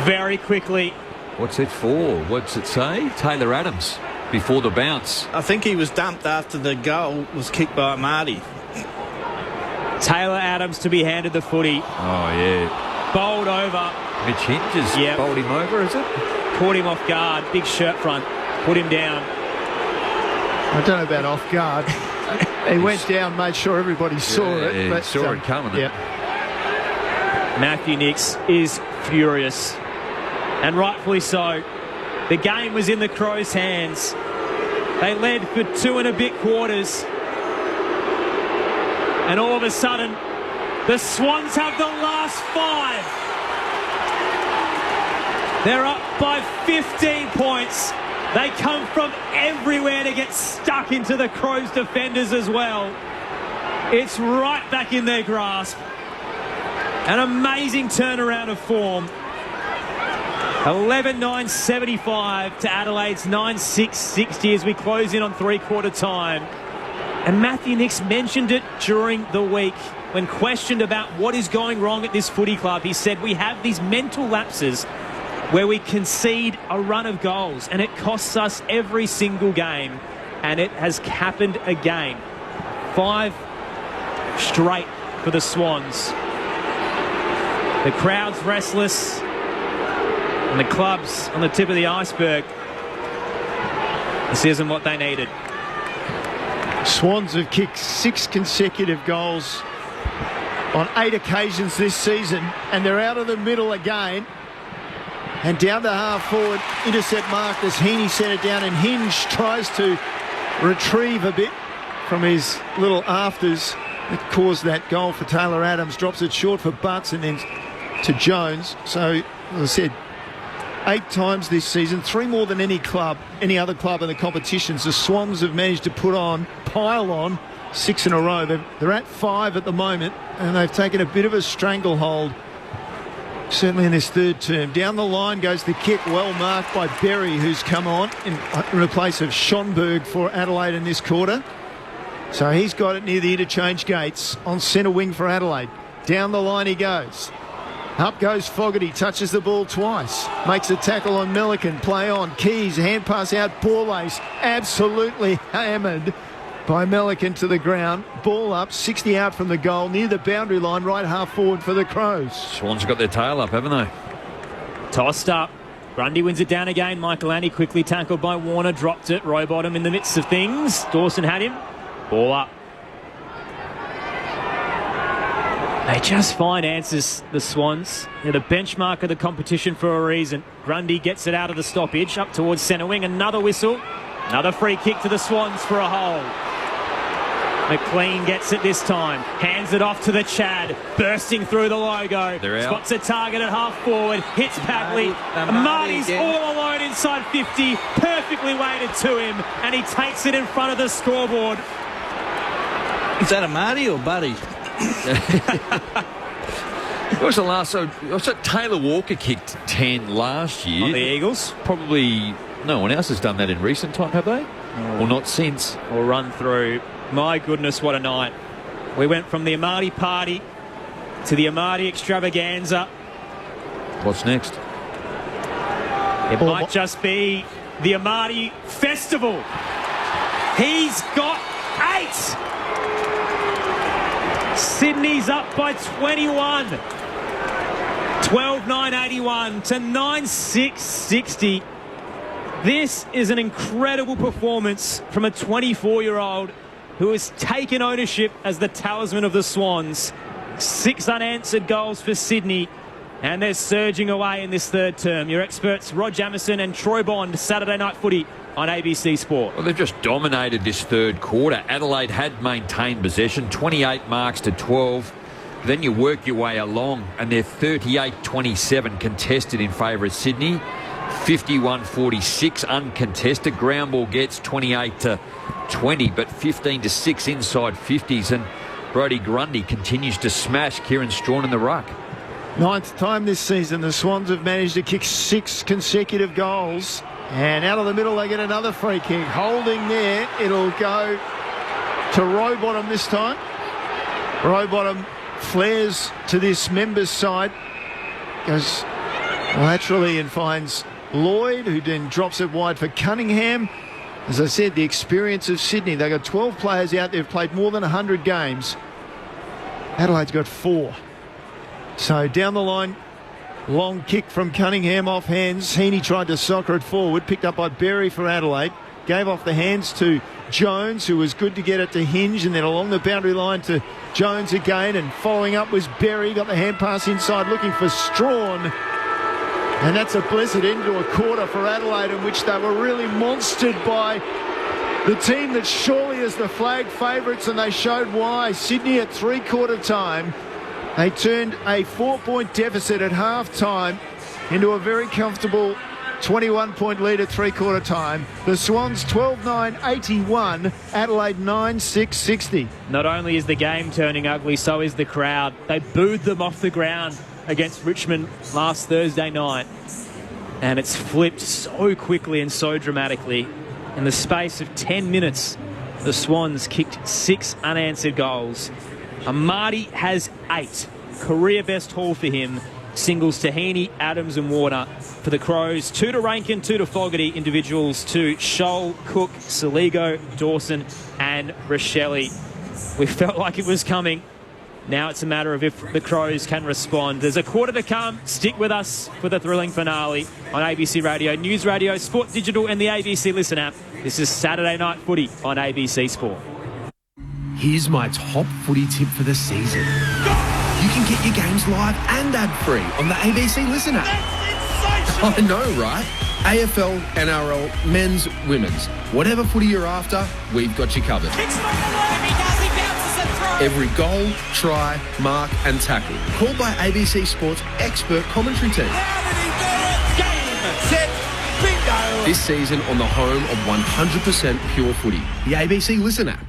very quickly. What's it for? What's it say? Taylor Adams. before the bounce. I think he was dumped after the goal was kicked by Marty. Taylor Adams to be handed the footy. Oh, yeah. Bowled over. Mitch Hinge has bowled him over, is it? Caught him off guard. Big shirt front. Put him down. I don't know about off guard. He went down, made sure everybody saw it. Yeah, but, saw it coming. Yeah. Matthew Nicks is furious. And rightfully so. The game was in the Crows' hands. They led for 2 and a bit quarters. And all of a sudden, the Swans have the last 5. They're up by 15 points. They come from everywhere to get stuck into the Crows' defenders as well. It's right back in their grasp. An amazing turnaround of form. 11-9-75 to Adelaide's 9-6-60 as we close in on three-quarter time. And Matthew Nicks mentioned it during the week when questioned about what is going wrong at this footy club. He said, we have these mental lapses where we concede a run of goals and it costs us every single game, and it has happened again. 5 straight for the Swans. The crowd's restless and the club's on the tip of the iceberg. This isn't what they needed. Swans have kicked 6 consecutive goals on 8 occasions this season, and they're out of the middle again. And down to half forward, intercept marked as Heaney sent it down, and Hinge tries to retrieve a bit from his little afters that caused that goal for Taylor Adams. Drops it short for Butts and then to Jones. So, as I said, 8 times this season, 3 more than any other club in the competitions. The Swans have managed to pile on 6 in a row. They're at 5 at the moment, and they've taken a bit of a stranglehold, certainly in this third term. Down the line goes the kick, well marked by Berry, who's come on in place of Schonberg for Adelaide in this quarter. So he's got it near the interchange gates on centre wing for Adelaide. Down the line he goes. Up goes Fogarty, touches the ball twice. Makes a tackle on Milliken, play on. Keys, hand pass out, Borlase, absolutely hammered by Milliken to the ground. Ball up, 60 out from the goal, near the boundary line, right half forward for the Crows. Swans got their tail up, haven't they? Tossed up. Grundy wins it down again. Michael Annie quickly tackled by Warner, dropped it. Rowbottom in the midst of things. Dawson had him. Ball up. They just find answers, the Swans. They're the benchmark of the competition for a reason. Grundy gets it out of the stoppage, up towards centre wing. Another whistle. Another free kick to the Swans for a hole. McLean gets it this time. Hands it off to the Chad. Bursting through the logo. Spots a target at half forward. Hits Papley. Marty's all alone inside 50. Perfectly weighted to him. And he takes it in front of the scoreboard. Is that a Marty or Buddy? What was the last? So Taylor Walker kicked 10 last year. On the Eagles? Probably no one else has done that in recent time, have they? Or not since? Or run through. My goodness, what a night. We went from the Amati party to the Amati extravaganza. What's next? It might just be the Amati festival. He's got 8. Sydney's up by 21. 12-9-81 to 9-6-60. This is an incredible performance from a 24-year-old who has taken ownership as the talisman of the Swans. 6 unanswered goals for Sydney, and they're surging away in this third term. Your experts, Rod Jamieson and Troy Bond, Saturday Night Footy on ABC Sport. Well, they've just dominated this third quarter. Adelaide had maintained possession, 28 marks to 12. Then you work your way along, and they're 38-27 contested in favour of Sydney. 51-46 uncontested. Ground ball gets 28-20, but 15-6 inside 50s. And Brodie Grundy continues to smash Kieran Strachan in the ruck. 9th time this season the Swans have managed to kick 6 consecutive goals. And out of the middle they get another free kick. Holding there, it'll go to Rowbottom this time. Rowbottom flares to this members' side. Goes laterally and finds Lloyd, who then drops it wide for Cunningham. As I said, the experience of Sydney. They've got 12 players out there who've played more than 100 games. Adelaide's got 4. So down the line, long kick from Cunningham off hands. Heaney tried to soccer it forward, picked up by Berry for Adelaide. Gave off the hands to Jones, who was good to get it to Hinge, and then along the boundary line to Jones again, and following up was Berry. Got the hand pass inside looking for Strawn. And that's a blessed end to a quarter for Adelaide, in which they were really monstered by the team that surely is the flag favourites, and they showed why. Sydney at three-quarter time, they turned a 4-point deficit at half-time into a very comfortable 21-point lead at three-quarter time. The Swans 12-9-81, Adelaide 9-6-60. Not only is the game turning ugly, so is the crowd. They booed them off the ground against Richmond last Thursday night. And it's flipped so quickly and so dramatically. In the space of 10 minutes, the Swans kicked 6 unanswered goals. Amati has 8. Career best haul for him. Singles to Heaney, Adams and Warner. For the Crows, 2 to Rankin, 2 to Fogarty. Individuals to Scholl, Cook, Saligo, Dawson and Rochelle. We felt like it was coming. Now it's a matter of if the Crows can respond. There's a quarter to come. Stick with us for the thrilling finale on ABC Radio, News Radio, Sport Digital and the ABC Listen app. This is Saturday Night Footy on ABC Sport. Here's my top footy tip for the season. You can get your games live and ad-free on the ABC Listen app. I know, right? AFL, NRL, men's, women's. Whatever footy you're after, we've got you covered. Every goal, try, mark and tackle. Called by ABC Sports expert commentary team. Game, set, bingo. This season on the home of 100% pure footy. The ABC Listen app.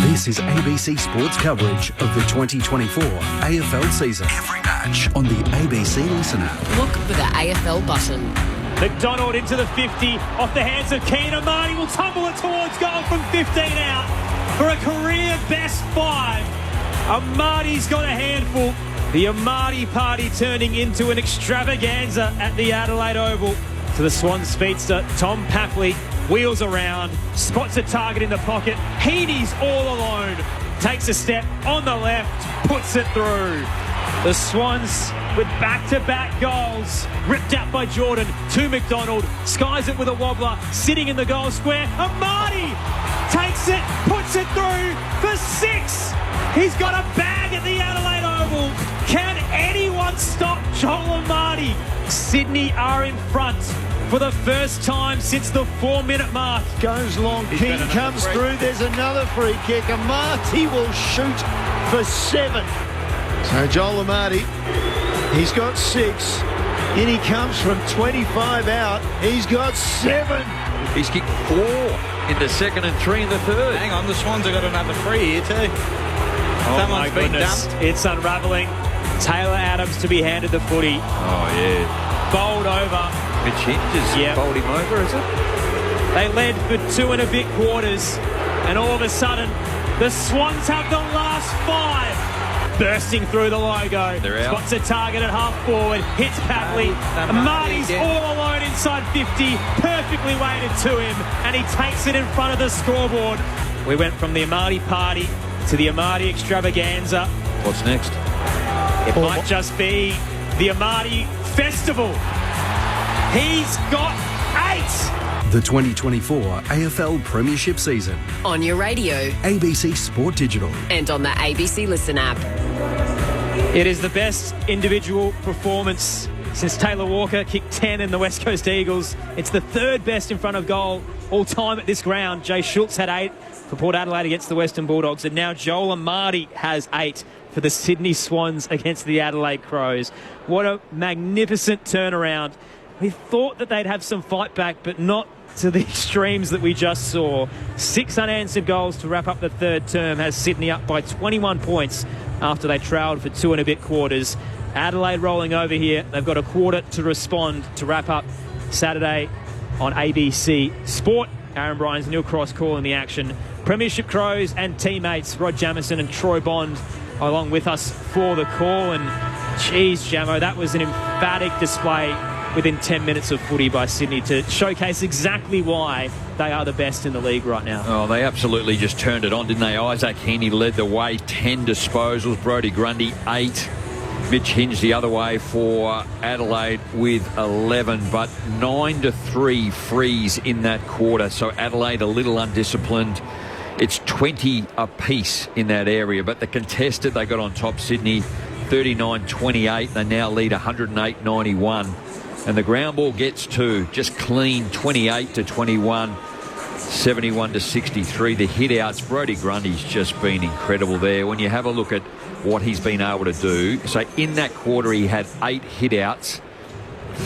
This is ABC Sports coverage of the 2024 AFL season. Every match on the ABC Listen app. Look for the AFL button. McDonald into the 50, off the hands of Keane. Amati will tumble it towards goal from 15 out for a career best 5. Amati's got a handful. The Amati party turning into an extravaganza at the Adelaide Oval. To the Swans speedster, Tom Papley wheels around, spots a target in the pocket. Heaney's all alone. Takes a step on the left, puts it through. The Swans with back-to-back goals. Ripped out by Jordan to McDonald. Skies it with a wobbler. Sitting in the goal square. Amati takes it, puts it through for 6. He's got a bag at the Adelaide Oval. Can anyone stop Joel Amati? Sydney are in front for the first time since the 4-minute mark. Goes long. King comes through. There's another free kick. Amati will shoot for 7. So Joel Amati, he's got 6. In he comes from 25 out. He's got 7. He's kicked 4 in the second and 3 in the third. Hang on, the Swans have got another 3 here too. Oh my goodness, it's unravelling. Taylor Adams to be handed the footy. Oh yeah. Bowled over. Mitch Hinge bowled him over, is it? They led for 2 and a bit quarters, and all of a sudden, the Swans have the last 5. Bursting through the logo. They're out. Spots a target at half forward. Hits Papley. Marty's all alone inside 50. Perfectly weighted to him. And he takes it in front of the scoreboard. We went from the Amati party to the Amati extravaganza. What's next? It might just be the Amati festival. He's got 8. The 2024 AFL Premiership season. On your radio. ABC Sport Digital. And on the ABC Listen app. It is the best individual performance since Taylor Walker kicked 10 in the West Coast Eagles. It's the 3rd best in front of goal all time at this ground. Jay Schultz had 8 for Port Adelaide against the Western Bulldogs. And now Joel Amati has 8 for the Sydney Swans against the Adelaide Crows. What a magnificent turnaround. We thought that they'd have some fight back, but not to the extremes that we just saw. 6 unanswered goals to wrap up the 3rd term has Sydney up by 21 points after they trailed for 2 and a bit quarters. Adelaide rolling over here. They've got a quarter to respond to wrap up Saturday on ABC Sport. Aaron Bryan's Neil Cross calling the action. Premiership Crows and teammates Rod Jamieson and Troy Bond along with us for the call. And geez, Jamo, that was an emphatic display within 10 minutes of footy by Sydney to showcase exactly why they are the best in the league right now. Oh, they absolutely just turned it on, didn't they? Isaac Heaney led the way, 10 disposals. Brodie Grundy, 8. Mitch Hinge the other way for Adelaide with 11, but 9-3 freeze in that quarter. So Adelaide a little undisciplined. It's 20 apiece in that area, but the contested, they got on top Sydney 39-28. They now lead 108-91. And the ground ball gets to just clean 28-21. 71-63. The hit outs, Brodie Grundy's just been incredible there. When you have a look at what he's been able to do, so in that quarter he had 8 hit outs,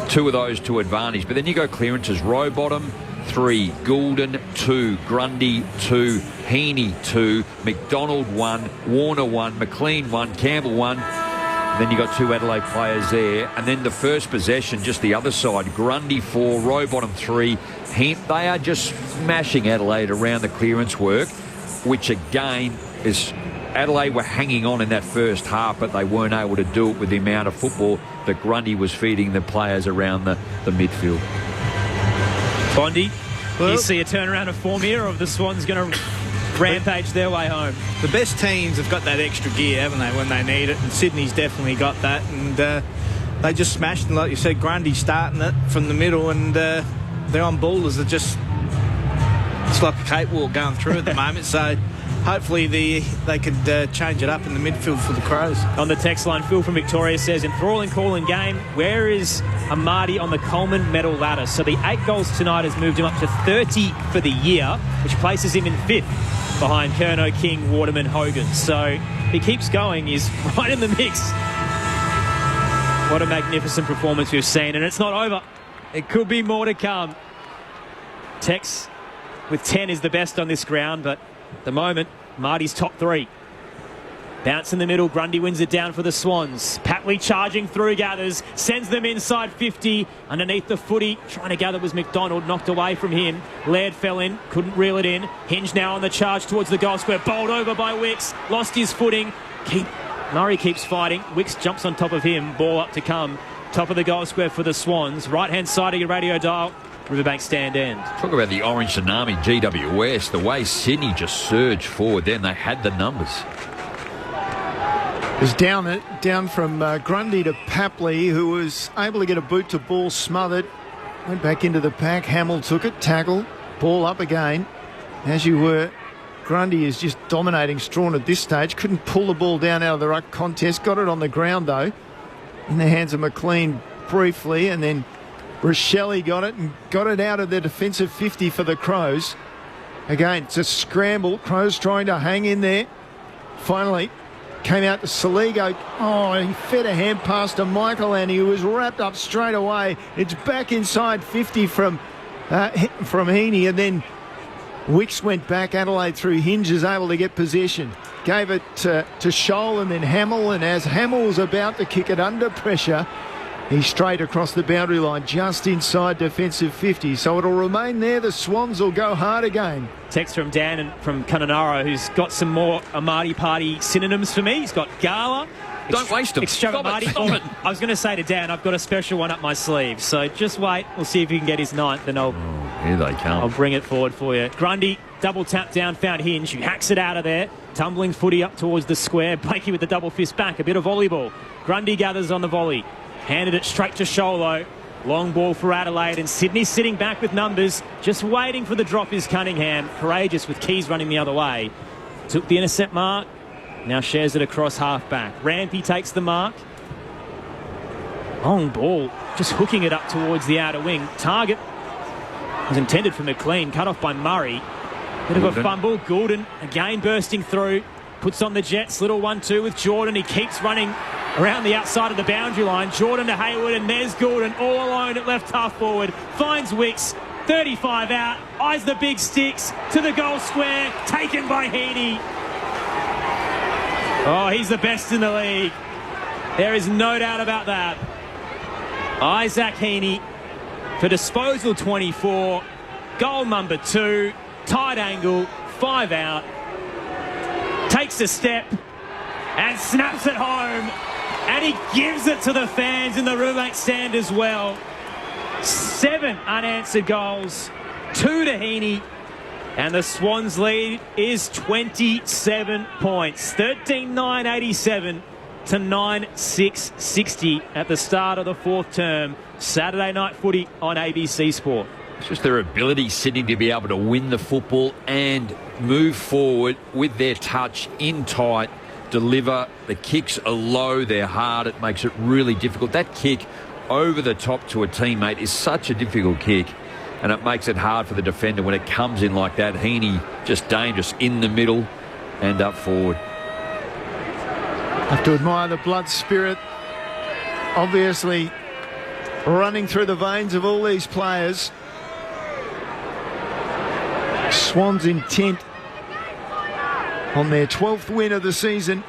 2 of those to advantage. But then you go clearances: Rowbottom 3, Goulden 2, Grundy 2, Heaney 2, McDonald 1, Warner 1, McLean 1, Campbell 1. And then you got 2 Adelaide players there. And then the first possession, just the other side, Grundy 4, Rowbottom 3. They are just smashing Adelaide around the clearance work, which again is Adelaide were hanging on in that first half, but they weren't able to do it with the amount of football that Grundy was feeding the players around the midfield. Bondi, you see a turnaround of form here, or the Swans going to rampage their way home? The best teams have got that extra gear, haven't they, when they need it, and Sydney's definitely got that, and they just smashed, and like you said, Grundy starting it from the middle, and they're on ballers that just, it's like a cakewalk going through at the moment, so hopefully they could change it up in the midfield for the Crows. On the text line, Phil from Victoria says, enthralling call and game, where is Amadi on the Coleman medal ladder? So the 8 goals tonight has moved him up to 30 for the year, which places him in 5th behind Kerno, King, Waterman, Hogan. So he keeps going, he's right in the mix. What a magnificent performance we've seen, and it's not over. It could be more to come. Tex with 10 is the best on this ground, but at the moment, Marty's top 3. Bounce in the middle, Grundy wins it down for the Swans. Patley charging through, gathers, sends them inside 50. Underneath the footy, trying to gather was McDonald, knocked away from him. Laird fell in, couldn't reel it in. Hinge now on the charge towards the goal square, bowled over by Wicks, lost his footing. Murray keeps fighting, Wicks jumps on top of him, ball up to come. Top of the goal square for the Swans. Right-hand side of your radio dial, Riverbank stand end. Talk about the Orange Tsunami, GWS. The way Sydney just surged forward then, they had the numbers. It was down from Grundy to Papley, who was able to get a boot to ball, smothered. Went back into the pack. Hamill took it, tackle, ball up again. As you were, Grundy is just dominating Strawn at this stage. Couldn't pull the ball down out of the ruck contest. Got it on the ground, though, in the hands of McLean briefly, and then Rochelle got it and got it out of the defensive 50 for the Crows. Again, it's a scramble. Crows trying to hang in there. Finally, came out to Saligo. Oh, he fed a hand pass to Michael Annie, who was wrapped up straight away. It's back inside 50 from Heaney, and then Wicks went back. Adelaide through Hinge is able to get possession. Gave it to Scholl and then Hamill, and as Hamill was about to kick it under pressure, he's straight across the boundary line, just inside defensive 50. So it'll remain there. The Swans will go hard again. Text from Dan and from Kununurra, who's got some more Amadi Party synonyms for me. He's got Gala. Don't waste them. Stop it. I was going to say to Dan, I've got a special one up my sleeve. So just wait. We'll see if he can get his 9th, and here they come. I'll bring it forward for you. Grundy, double tap down, found Hinge, who hacks it out of there. Tumbling footy up towards the square. Blakey with the double fist back. A bit of volleyball. Grundy gathers on the volley. Handed it straight to Sholo. Long ball for Adelaide, and Sydney sitting back with numbers. Just waiting for the drop is Cunningham. Courageous with Keys running the other way. Took the intercept mark. Now shares it across half-back. Rampy takes the mark. Long ball. Just hooking it up towards the outer wing. Target was intended for McLean. Cut off by Murray. Bit of a fumble. Goulden again bursting through. Puts on the Jets. Little 1-2 with Jordan. He keeps running around the outside of the boundary line. Jordan to Hayward, and there's Goulden all alone at left half forward. Finds Wicks. 35 out. Eyes the big sticks to the goal square. Taken by Heaney. Oh, he's the best in the league. There is no doubt about that. Isaac Heaney for disposal 24. Goal number 2. Tight angle. 5 out. Takes a step and snaps it home. And he gives it to the fans in the Riverbank stand as well. 7 unanswered goals, 2 to Heaney, and the Swans lead is 27 points. 13-9-87 to 9-6-60 at the start of the fourth term. Saturday night footy on ABC Sport. It's just their ability, Sydney, to be able to win the football and move forward with their touch in tight, deliver. The kicks are low, they're hard. It makes it really difficult. That kick over the top to a teammate is such a difficult kick, and it makes it hard for the defender when it comes in like that. Heaney just dangerous in the middle and up forward. Have to admire the blood spirit, obviously running through the veins of all these players. Swans intent on their 12th win of the season.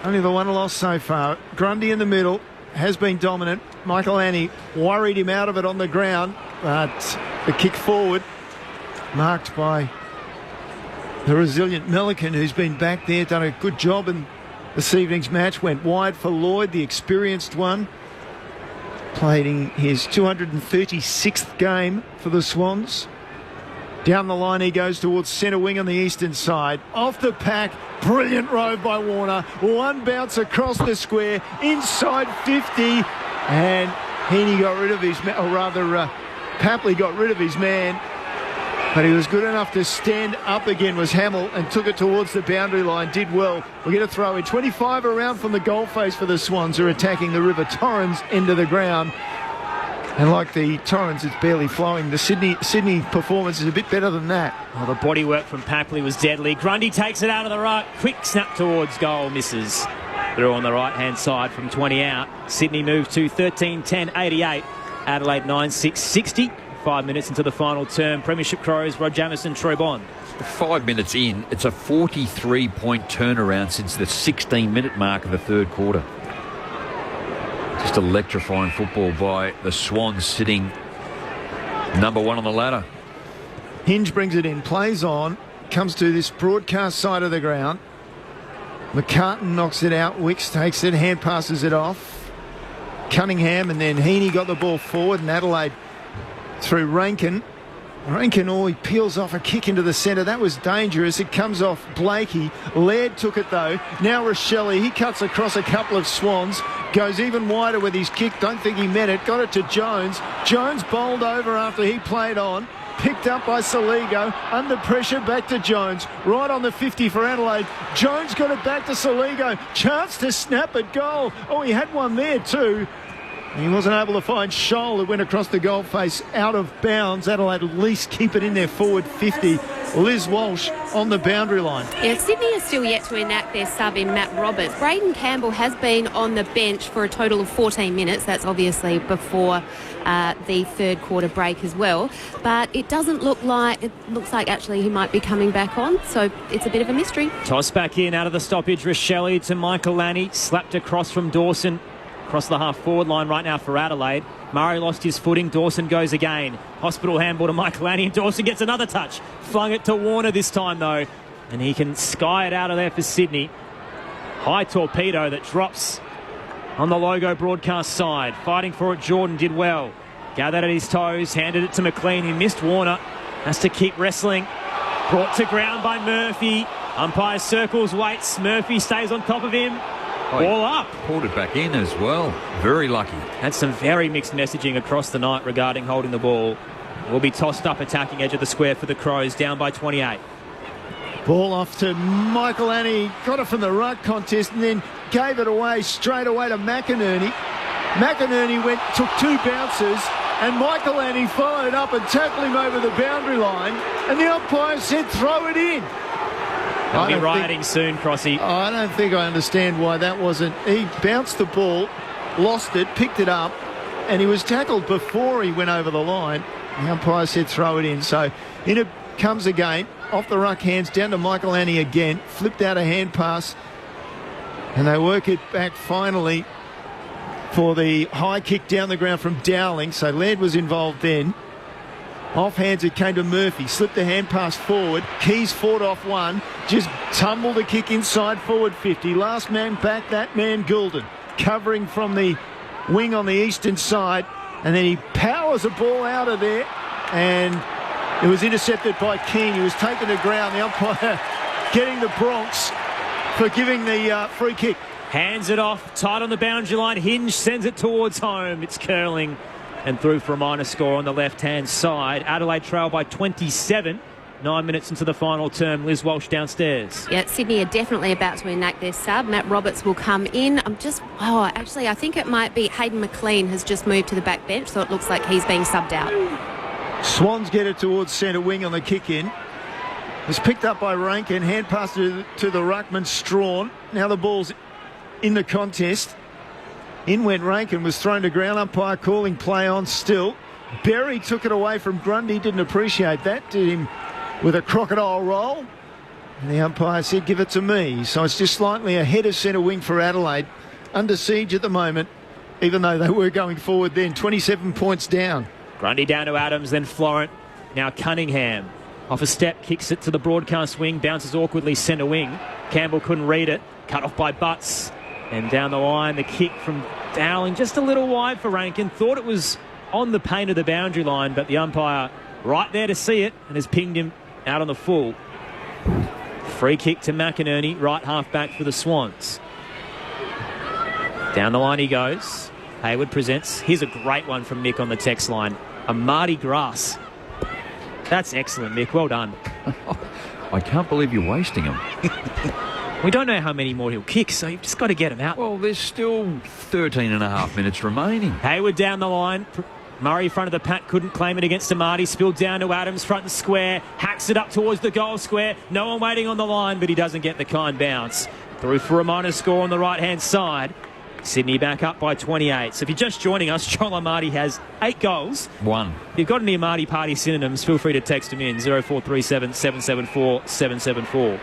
Only the one loss so far. Grundy in the middle has been dominant. Michael Annie worried him out of it on the ground, but the kick forward marked by the resilient Millican, who's been back there, done a good job in this evening's match. Went wide for Lloyd, the experienced one. Played in his 236th game for the Swans. Down the line he goes towards centre wing on the eastern side. Off the pack, brilliant rove by Warner. One bounce across the square, inside 50. And Heaney got rid of his man, or rather Papley got rid of his man. But he was good enough to stand up again, was Hamill, and took it towards the boundary line. Did well. We'll get a throw in. 25 around from the goal face for the Swans, who are attacking the River Torrens into the ground. And like the Torrens, it's barely flowing. The Sydney performance is a bit better than that. Well, the body work from Papley was deadly. Grundy takes it out of the right. Quick snap towards goal. Misses. Through on the right-hand side from 20 out. Sydney move to 13-10-88. Adelaide 9-6-60. 5 minutes into the final term. Premiership Crows, Rod Jamieson, Troy Bond. 5 minutes in, it's a 43-point turnaround since the 16-minute mark of the third quarter. Just electrifying football by the Swans, sitting number one on the ladder. Hinge brings it in, plays on, comes to this broadcast side of the ground. McCartan knocks it out, Wicks takes it, hand passes it off. Cunningham, and then Heaney got the ball forward, and Adelaide through Rankin. Rankin, he peels off a kick into the centre. That was dangerous. It comes off Blakey. Laird took it though. Now Rochelle, he cuts across a couple of Swans. Goes even wider with his kick. Don't think he meant it. Got it to Jones. Jones bowled over after he played on. Picked up by Saligo. Under pressure, back to Jones. Right on the 50 for Adelaide. Jones got it back to Saligo. Chance to snap at goal. Oh, he had one there too. He wasn't able to find Scholl, who went across the goal face out of bounds. Adelaide at least keep it in their forward 50. Liz Walsh on the boundary line. Yeah, Sydney is still yet to enact their sub in Matt Roberts. Braden Campbell has been on the bench for a total of 14 minutes. That's obviously before the third quarter break as well. But it looks like actually he might be coming back on. So it's a bit of a mystery. Toss back in out of the stoppage. Rochelle to Michael Lanny. Slapped across from Dawson. Across the half-forward line right now for Adelaide. Murray lost his footing. Dawson goes again. Hospital handball to Michael Lanny, and Dawson gets another touch. Flung it to Warner this time, though. And he can sky it out of there for Sydney. High torpedo that drops on the logo broadcast side. Fighting for it, Jordan did well. Gathered at his toes, handed it to McLean. He missed Warner. Has to keep wrestling. Brought to ground by Murphy. Umpire circles, waits. Murphy stays on top of him. Ball up. Pulled it back in as well. Very lucky. Had some very mixed messaging across the night regarding holding the ball. Will be tossed up attacking edge of the square for the Crows, down by 28. Ball off to Michael Annie. Got it from the ruck contest and then gave it away straight away to McInerney. McInerney took two bounces, and Michael Annie followed up and tackled him over the boundary line, and the umpire said throw it in. They'll be rioting soon, Crossy. I don't think I understand why that wasn't. He bounced the ball, lost it, picked it up, and he was tackled before he went over the line. The umpire said throw it in. So in it comes again, off the ruck hands, down to Michael Annie again, flipped out a hand pass, and they work it back finally for the high kick down the ground from Dowling. So Laird was involved then. Off hands it came to Murphy, slipped the hand pass forward. Keys fought off one, just tumbled the kick inside forward 50. Last man back, that man Goulden, covering from the wing on the eastern side. and then he powers a ball out of there, and it was intercepted by King. He was taken to ground. The umpire getting the Bronx for giving the free kick. Hands it off, tight on the boundary line. Hinge sends it towards home. It's curling and through for a minor score on the left-hand side. Adelaide trail by 27. 9 minutes into the final term. Liz Walsh downstairs. Yeah, Sydney are definitely about to enact their sub. Matt Roberts will come in. Actually, I think it might be Hayden McLean has just moved to the back bench, so it looks like he's being subbed out. Swans get it towards centre wing on the kick-in. It's picked up by Rankin. Hand pass to the ruckman, Strawn. Now the ball's in the contest. In went Rankin, was thrown to ground. Umpire calling play on still. Berry took it away from Grundy. Didn't appreciate that. Did him with a crocodile roll. And the umpire said, give it to me. So it's just slightly ahead of centre wing for Adelaide. Under siege at the moment, even though they were going forward then. 27 points down. Grundy down to Adams, then Florent. Now Cunningham. Off a step, kicks it to the broadcast wing. Bounces awkwardly centre wing. Campbell couldn't read it. Cut off by Butts. And down the line, the kick from Dowling. Just a little wide for Rankin. Thought it was on the paint of the boundary line, but the umpire right there to see it and has pinged him out on the full. Free kick to McInerney, right half back for the Swans. Down the line he goes. Hayward presents. Here's a great one from Mick on the text line. A Mardi Gras. That's excellent, Mick. Well done. I can't believe you're wasting him. We don't know how many more he'll kick, so you've just got to get him out. Well, there's still 13 and a half minutes remaining. Hayward down the line. Murray front of the pack, couldn't claim it against Amati. Spilled down to Adams, front and square. Hacks it up towards the goal square. No one waiting on the line, but he doesn't get the kind bounce. Through for a minor score on the right-hand side. Sydney back up by 28. So if you're just joining us, Joel Amati has 8 goals. 1. If you've got any Amati party synonyms, feel free to text them in. 0437 774 774.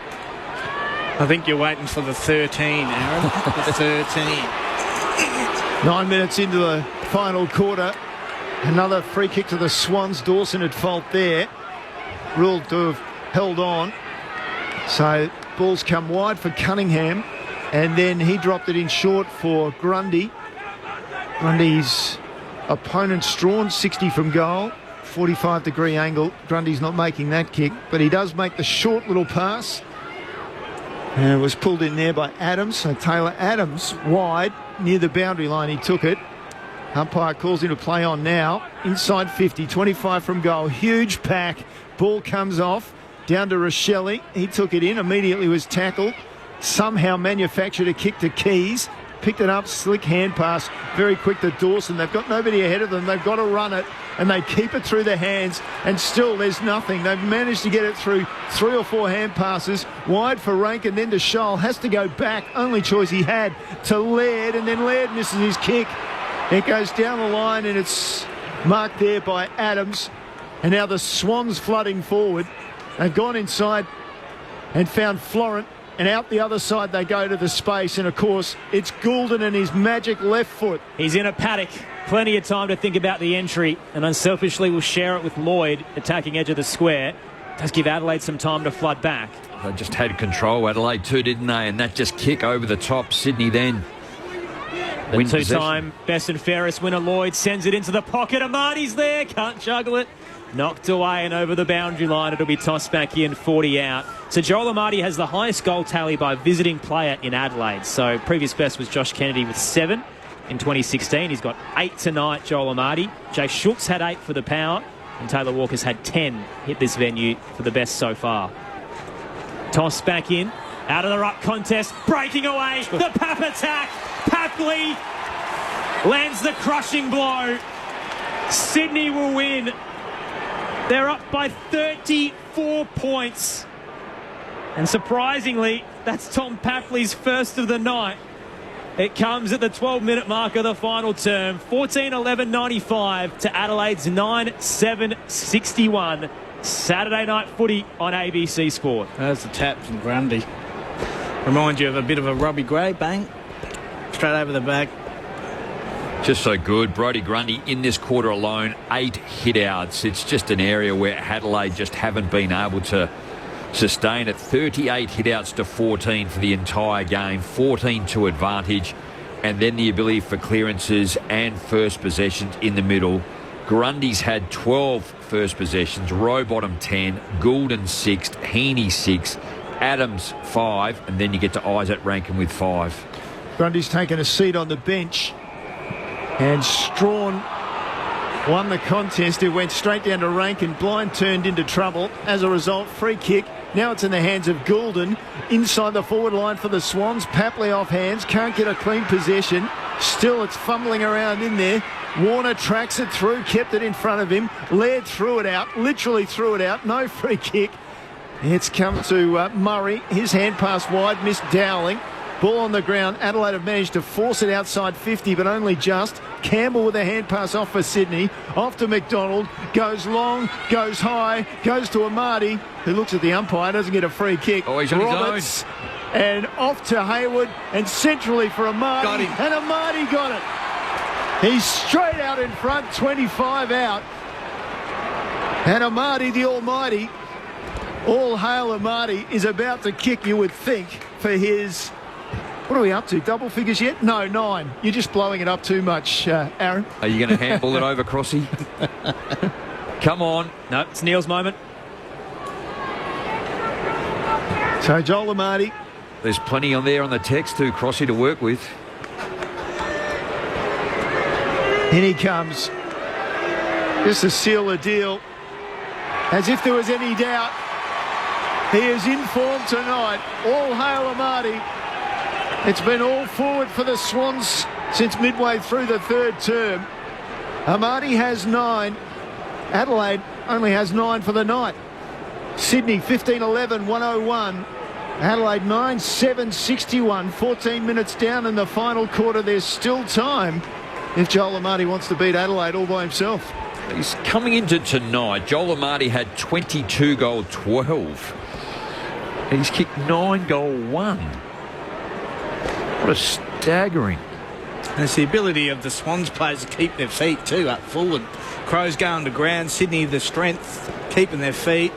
I think you're waiting for the 13, Aaron. The 13. 9 minutes into the final quarter. Another free kick to the Swans. Dawson at fault there. Ruled to have held on. So ball's come wide for Cunningham. And then he dropped it in short for Grundy. Grundy's opponent Strawn, 60 from goal. 45-degree angle. Grundy's not making that kick, but he does make the short little pass. And it was pulled in there by Adams. So Taylor Adams wide near the boundary line. He took it. Umpire calls him to play on now. Inside 50, 25 from goal. Huge pack. Ball comes off. Down to Rochelle. He took it in. Immediately was tackled. Somehow manufactured a kick to Keys. Picked it up. Slick hand pass. Very quick to Dawson. They've got nobody ahead of them. They've got to run it. And they keep it through their hands, and still there's nothing. They've managed to get it through 3 or 4 hand passes. Wide for Rankin, then to Scholl. Has to go back. Only choice he had to Laird, and then Laird misses his kick. It goes down the line, and it's marked there by Adams. And now the Swans flooding forward. They've gone inside and found Florent, and out the other side they go to the space. And, of course, it's Goulden and his magic left foot. He's in a paddock. Plenty of time to think about the entry, and unselfishly will share it with Lloyd, attacking edge of the square. Does give Adelaide some time to flood back. They just had control, Adelaide too, didn't they? And that just kick over the top. Sydney then. The two-time best and fairest winner Lloyd sends it into the pocket. Amati's there, can't juggle it. Knocked away and over the boundary line. It'll be tossed back in, 40 out. So Joel Amati has the highest goal tally by visiting player in Adelaide. So previous best was Josh Kennedy with 7. In 2016, he's got 8 tonight, Joel Amati. Jay Schultz had 8 for the Power, and Taylor Walker's had 10 hit this venue for the best so far. Toss back in, out of the ruck contest, breaking away, the Pap attack. Papley lands the crushing blow. Sydney will win. They're up by 34 points. And surprisingly, that's Tom Papley's first of the night. It comes at the 12-minute mark of the final term. 14-11-95 to Adelaide's 9-7-61. Saturday night footy on ABC Sport. There's the tap from Grundy. Remind you of a bit of a Robbie Gray bang. Straight over the back. Just so good. Brodie Grundy in this quarter alone, 8 hit-outs. It's just an area where Adelaide just haven't been able to sustain it. 38 hit-outs to 14 for the entire game. 14 to advantage. and then the ability for clearances and first possessions in the middle. Grundy's had 12 first possessions, Rowbottom 10, Goulden 6, Heaney 6, Adams 5, and then you get to Isaac Rankin with 5. Grundy's taken a seat on the bench, and Strawn won the contest. It went straight down to Rankin. Blind turned into trouble. As a result, free kick. Now it's in the hands of Goulden. Inside the forward line for the Swans. Papley off hands. Can't get a clean possession. Still, it's fumbling around in there. Warner tracks it through. Kept it in front of him. Laird threw it out. Literally threw it out. No free kick. It's come to Murray. His hand pass wide. Missed Dowling. Ball on the ground. Adelaide have managed to force it outside 50, but only just. Campbell with a hand pass off for Sydney. Off to McDonald. Goes long, goes high, goes to Amati, who looks at the umpire, doesn't get a free kick. Oh, he's on Roberts, his own. and off to Hayward, and centrally for Amati. Got him. And Amati got it. He's straight out in front, 25 out. And Amati, the almighty, all hail Amati, is about to kick, you would think, for his... What are we up to? Double figures yet? No, 9. You're just blowing it up too much, Aaron. Are you going to handball it over, Crossy? Come on. No, it's Neil's moment. So Joel Amati. There's plenty on there on the text too, Crossy, to work with. In he comes. Just to seal the deal. As if there was any doubt. He is in form tonight. All hail Amati. It's been all forward for the Swans since midway through the third term. Amati has 9. Adelaide only has 9 for the night. Sydney 15-11, 101. Adelaide 9-7, 61. 14 minutes down in the final quarter. There's still time if Joel Amati wants to beat Adelaide all by himself. He's coming into tonight. Joel Amati had 22 goal 12. He's kicked 9 goal 1. What a staggering. And it's the ability of the Swans players to keep their feet too up forward. Crows going to ground. Sydney the strength, keeping their feet.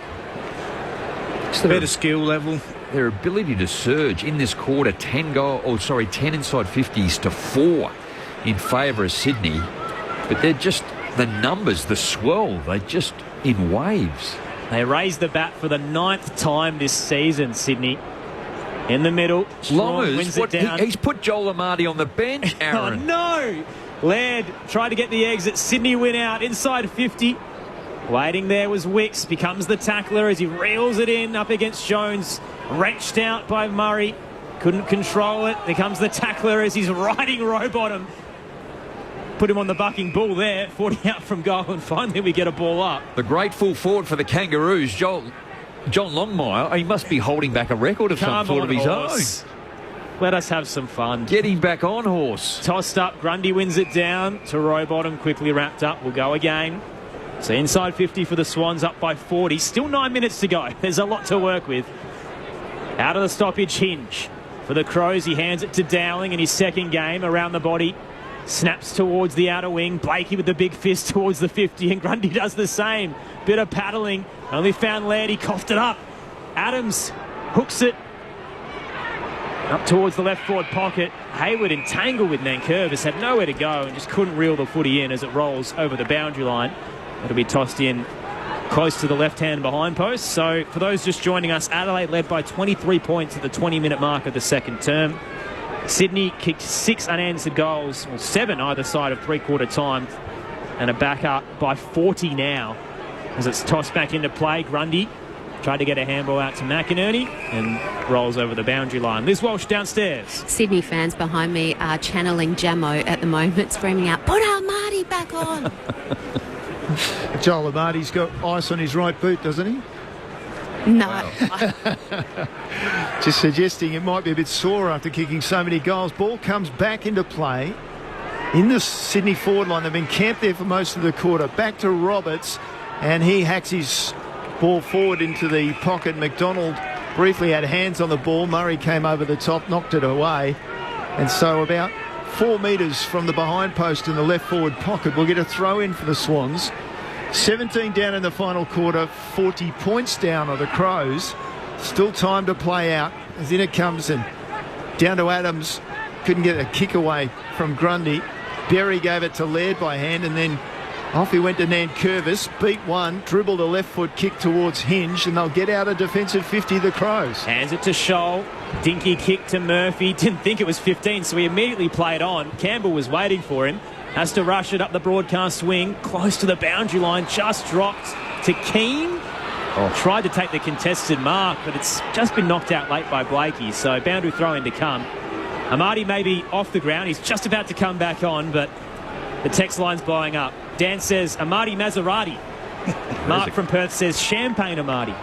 It's better skill level. Their ability to surge in this quarter, 10 inside 50s to 4 in favour of Sydney. But they're just, the numbers, the swell, they're just in waves. They raised the bat for the 9th time this season, Sydney. In the middle, Strong wins it down. He's put Joel Amati on the bench, Aaron. Oh, no! Laird tried to get the exit. Sydney win out inside 50. Waiting there was Wicks. Becomes the tackler as he reels it in up against Jones. Wrenched out by Murray. Couldn't control it. There comes the tackler as he's riding Rowbottom. Put him on the bucking bull there. 40 out from goal, and finally we get a ball up. The great full forward for the Kangaroos, John Longmire, he must be holding back a record of some sort of his own. Let us have some fun. Getting back on, horse. Tossed up. Grundy wins it down to Rowbottom. Quickly wrapped up. We'll go again. So inside 50 for the Swans, up by 40. Still 9 minutes to go. There's a lot to work with. Out of the stoppage, Hinge. For the Crows, he hands it to Dowling in his second game. Around the body. Snaps towards the outer wing. Blakey with the big fist towards the 50, and Grundy does the same. Bit of paddling. Only found Laird. He coughed it up. Adams hooks it up towards the left forward pocket. Hayward entangled with Nankervis, had nowhere to go and just couldn't reel the footy in as it rolls over the boundary line. It'll be tossed in close to the left-hand behind post. So for those just joining us, Adelaide led by 23 points at the 20-minute mark of the second term. Sydney kicked 6 unanswered goals, or 7 either side of three-quarter time, and are back up by 40 now as it's tossed back into play. Grundy tried to get a handball out to McInerney and rolls over the boundary line. Liz Walsh downstairs. Sydney fans behind me are channeling Jamo at the moment, screaming out, "Put our Marty back on!" Joel Amati's got ice on his right boot, doesn't he? No. Wow. Just suggesting it might be a bit sore after kicking so many goals. Ball comes back into play in the Sydney forward line. They've been camped there for most of the quarter. Back to Roberts, and he hacks his ball forward into the pocket. McDonald briefly had hands on the ball. Murray came over the top, knocked it away. And so about 4 metres from the behind post in the left forward pocket, we'll get a throw in for the Swans. 17 down in the final quarter, 40 points down are the Crows. Still time to play out as in it comes, and down to Adams. couldn't get a kick away from Grundy. Berry gave it to Laird by hand, and then off he went to Nankervis, beat one, dribbled a left foot kick towards Hinge, and they'll get out a defensive 50, the Crows. Hands it to Scholl. Dinky kick to Murphy. Didn't think it was 15, so he immediately played on. Campbell was waiting for him. Has to rush it up the broadcast wing, close to the boundary line, just dropped to Keane. Tried to take the contested mark, but it's just been knocked out late by Blakey, so boundary throw in to come. Amati may be off the ground. He's just about to come back on, but the text line's blowing up. Dan says Amati Maserati. Mark from Perth says Champagne Amati.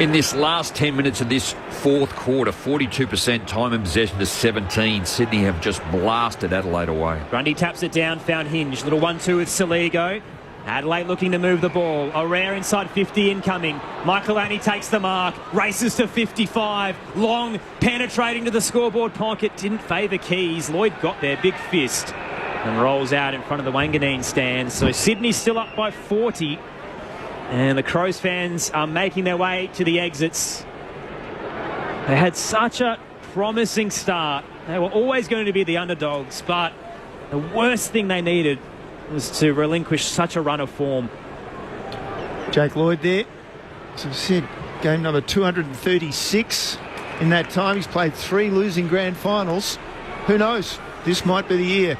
In this last 10 minutes of this fourth quarter, 42% time in possession to 17. Sydney have just blasted Adelaide away. Grundy taps it down, found Hinge. Little 1-2 with Saligo. Adelaide looking to move the ball. O'Rare inside 50 incoming. Michaelani takes the mark. Races to 55. Long penetrating to the scoreboard pocket. Didn't favour Keys. Lloyd got there. Big fist. And rolls out in front of the Wanganeen stand. So Sydney's still up by 40. And the Crows fans are making their way to the exits. They had such a promising start. They were always going to be the underdogs. But the worst thing they needed was to relinquish such a run of form. Jake Lloyd there. As I said, game number 236 in that time. He's played 3 losing grand finals. Who knows? This might be the year.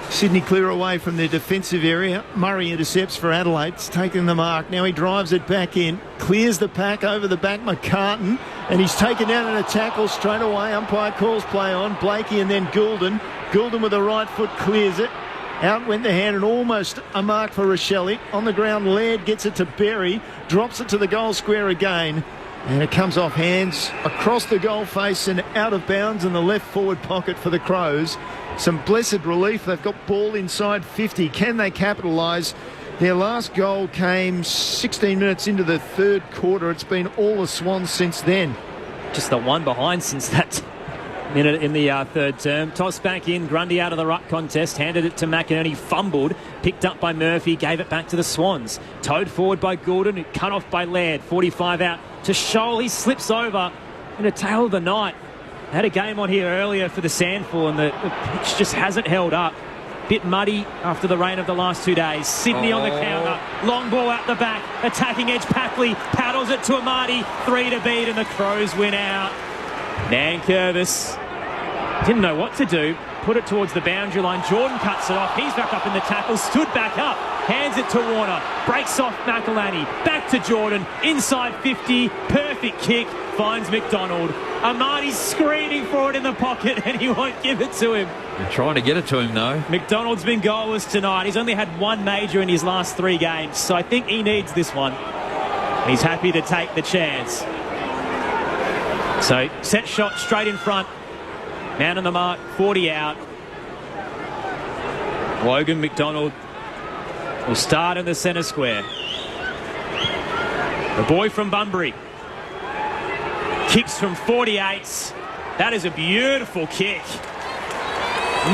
Sydney clear away from their defensive area. Murray intercepts for Adelaide. It's taken the mark. Now he drives it back in. Clears the pack over the back. McCartan. And he's taken down in a tackle straight away. Umpire calls play on. Blakey and then Goulden. Goulden with the right foot clears it. Out went the hand and almost a mark for Rochelle. On the ground, Laird gets it to Berry. Drops it to the goal square again. And it comes off hands across the goal face and out of bounds in the left forward pocket for the Crows. Some blessed relief. They've got ball inside 50. Can they capitalise? Their last goal came 16 minutes into the third quarter. It's been all the Swans since then. Just the one behind since that minute in the third term. Toss back in. Grundy out of the ruck contest. Handed it to McInerney. Fumbled. Picked up by Murphy. Gave it back to the Swans. Towed forward by Goulden. Cut off by Laird. 45 out to Scholl. He slips over in a tail of the night. Had a game on here earlier for the Sandful, and the pitch just hasn't held up. Bit muddy after the rain of the last 2 days. Sydney on the counter. Long ball out the back. Attacking edge Packley. Paddles it to Amati. 3 to beat, and the Crows win out. Nankervis didn't know what to do. Put it towards the boundary line. Jordan cuts it off. He's back up in the tackle. Stood back up. Hands it to Warner. Breaks off McElhenney. Back to Jordan. Inside 50. Perfect kick. Finds McDonald. Amati's screaming for it in the pocket and he won't give it to him. They're trying to get it to him, though. McDonald's been goalless tonight. He's only had 1 major in his last 3 games, so I think he needs this one. He's happy to take the chance. So, set shot straight in front. Man on the mark, 40 out. Logan McDonald will start in the centre square. The boy from Bunbury. Kicks from 48. That is a beautiful kick.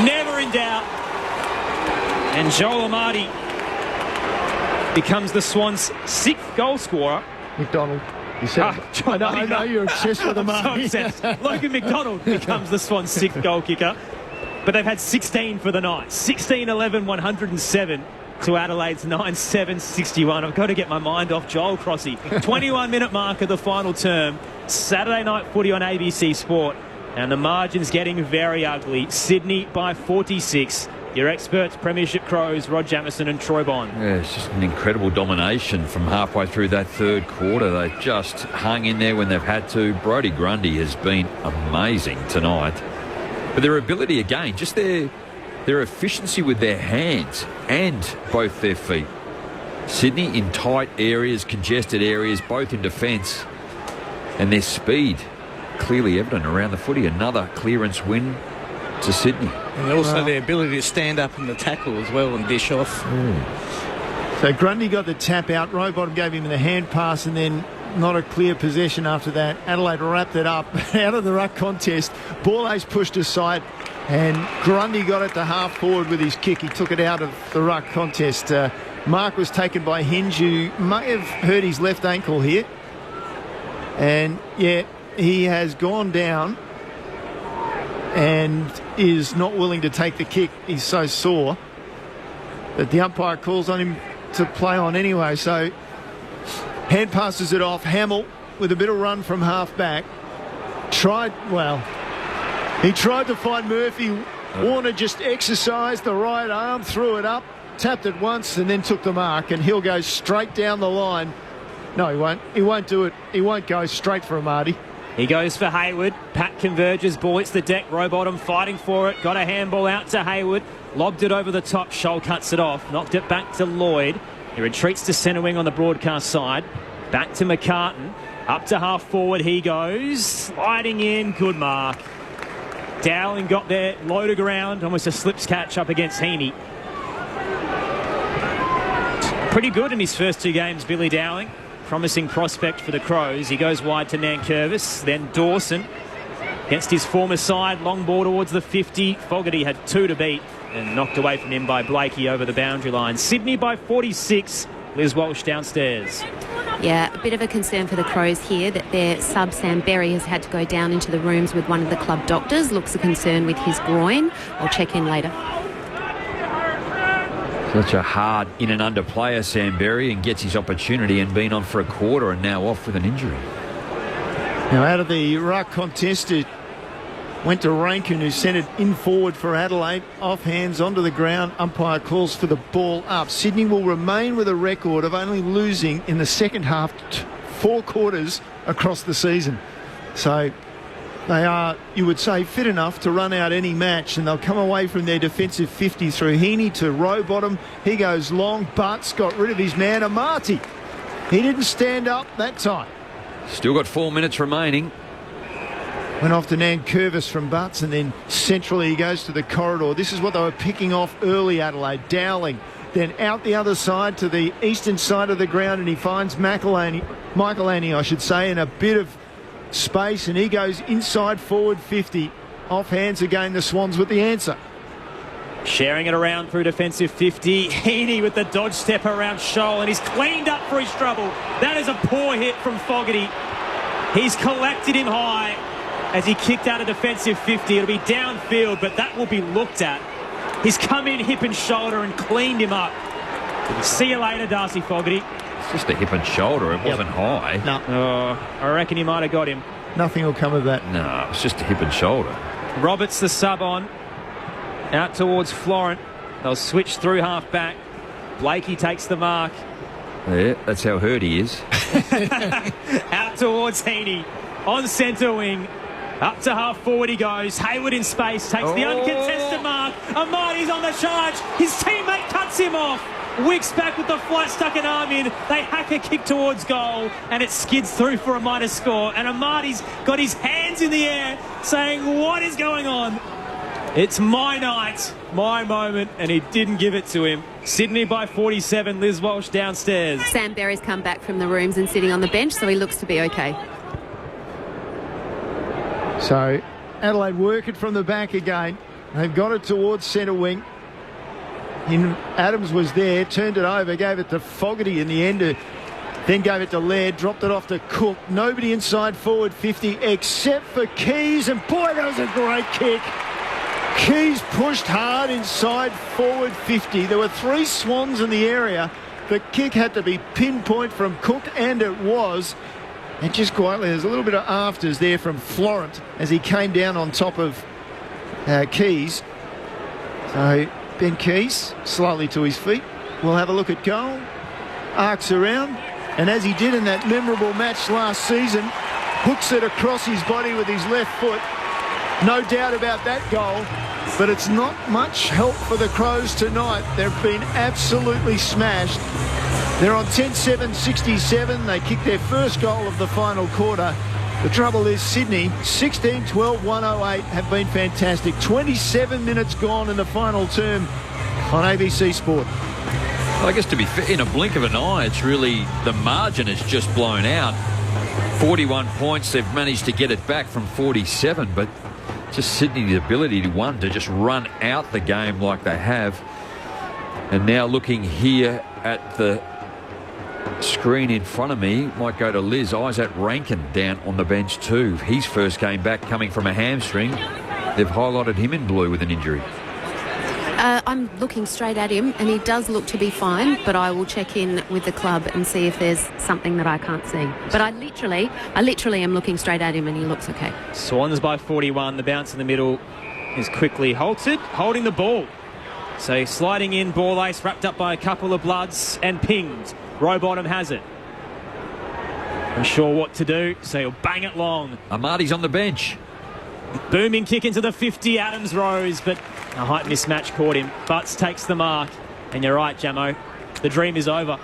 Never in doubt. And Joel Amati becomes the Swans' 6th goal scorer. McDonald. You said I know you're obsessed with Amati. Logan McDonald becomes the Swans' 6th goal kicker. But they've had 16 for the night. 16-11, 107 to Adelaide's 9-7, 61. I've got to get my mind off Joel Crossy. 21-minute mark of the final term. Saturday night footy on ABC Sport. And the margin's getting very ugly. Sydney by 46. Your experts, Premiership Crows, Rod Jamieson and Troy Bond. Yeah, it's just an incredible domination from halfway through that third quarter. They just hung in there when they've had to. Brodie Grundy has been amazing tonight. But their ability, again, just their efficiency with their hands and both their feet. Sydney in tight areas, congested areas, both in defence. And their speed clearly evident around the footy. Another clearance win to Sydney. And also their ability to stand up in the tackle as well and dish off. So Grundy got the tap out. Rowbottom gave him the hand pass and then not a clear possession after that. Adelaide wrapped it up out of the ruck contest. Ball ace pushed aside and Grundy got it to half forward with his kick. He took it out of the ruck contest. Mark was taken by Hinge, who may have hurt his left ankle here. And, yeah, he has gone down. and is not willing to take the kick. He's so sore that the umpire calls on him to play on anyway. So hand passes it off. Hamill with a bit of run from half back. He tried to find Murphy. Warner just exercised the right arm, threw it up, tapped it once and then took the mark, and he'll go straight down the line. No, he won't. He won't do it. He won't go straight for a Marty. He goes for Hayward. Pat converges, ball hits the deck. Rowbottom fighting for it. Got a handball out to Hayward. Lobbed it over the top. Scholl cuts it off. Knocked it back to Lloyd. He retreats to centre wing on the broadcast side. Back to McCartan. Up to half forward he goes. Sliding in. Good mark. Dowling got there. Low to ground. Almost a slips catch up against Heaney. Pretty good in his first 2 games, Billy Dowling. Promising prospect for the Crows. He goes wide to Nankervis. Then Dawson against his former side. Long ball towards the 50. Fogarty had 2 to beat and knocked away from him by Blakey over the boundary line. Sydney by 46. Liz Walsh downstairs. Yeah, a bit of a concern for the Crows here that their sub Sam Berry has had to go down into the rooms with one of the club doctors. Looks a concern with his groin. I'll check in later. Such a hard in and under player, Sam Berry, and gets his opportunity and been on for a quarter and now off with an injury. Now out of the ruck contest, it went to Rankin, who sent it in forward for Adelaide. Off hands onto the ground. Umpire calls for the ball up. Sydney will remain with a record of only losing in the second half 4 quarters across the season. So they are, you would say, fit enough to run out any match, and they'll come away from their defensive 50 through Heaney to Rowbottom. He goes long. Butts got rid of his man, Amati. He didn't stand up that time. Still got 4 minutes remaining. Went off to Nankervis from Butts, and then centrally he goes to the corridor. This is what they were picking off early, Adelaide. Dowling. Then out the other side to the eastern side of the ground, and he finds Michael Annie, I should say, in a bit of space, and he goes inside forward 50. Off hands again, the Swans with the answer. Sharing it around through defensive 50. Heaney with the dodge step around Scholl, and he's cleaned up for his trouble. That is a poor hit from Fogarty. He's collected him high as he kicked out a defensive 50. It'll be downfield, but that will be looked at. He's come in hip and shoulder and cleaned him up. See you later, Darcy Fogarty. It's just a hip and shoulder. It wasn't high. No. I reckon he might have got him. Nothing will come of that. No, it's just a hip and shoulder. Roberts the sub on. Out towards Florent. They'll switch through half back. Blakey takes the mark. Yeah, that's how hurt he is. Out towards Heaney. On centre wing. Up to half forward he goes. Hayward in space. Takes the uncontested mark. Amati's on the charge. His teammate cuts him off. Wicks back with the flight stuck an arm in. They hack a kick towards goal, and it skids through for a minor score. And Amati's got his hands in the air saying, what is going on? It's my night, my moment, and he didn't give it to him. Sydney by 47, Liz Walsh downstairs. Sam Berry's come back from the rooms and sitting on the bench, so he looks to be okay. So Adelaide work it from the back again. They've got it towards centre wing. Adams was there, turned it over, gave it to Fogarty in the end, then gave it to Laird, dropped it off to Cook. Nobody inside forward 50 except for Keys, and boy, that was a great kick. Keys pushed hard inside forward 50. There were 3 Swans in the area. The kick had to be pinpoint from Cook, and it was. And just quietly, there's a little bit of afters there from Florent as he came down on top of Keys. So Ben Keys slightly to his feet. We'll have a look at goal. Arcs around, and as he did in that memorable match last season, hooks it across his body with his left foot. No doubt about that goal, but it's not much help for the Crows tonight. They've been absolutely smashed. They're on 10-7-67. They kicked their first goal of the final quarter. The trouble is Sydney, 16-12-108, have been fantastic. 27 minutes gone in the final term on ABC Sport. Well, I guess to be fair, in a blink of an eye, it's really the margin has just blown out. 41 points, they've managed to get it back from 47, but just Sydney's ability to just run out the game like they have. And now looking here at the screen in front of me, might go to Liz. Isaac Rankin down on the bench too. His first game back coming from a hamstring. They've highlighted him in blue with an injury. I'm looking straight at him, and he does look to be fine, but I will check in with the club and see if there's something that I can't see. But I literally am looking straight at him, and he looks okay. Swans by 41. The bounce in the middle is quickly halted, holding the ball. So sliding in, ball ace, wrapped up by a couple of bloods and pinged. Rowbottom has it. Unsure what to do, so he'll bang it long. Amati's on the bench. Booming kick into the 50. Adams rose, but a height mismatch caught him. Butts takes the mark. And you're right, Jamo. The dream is over.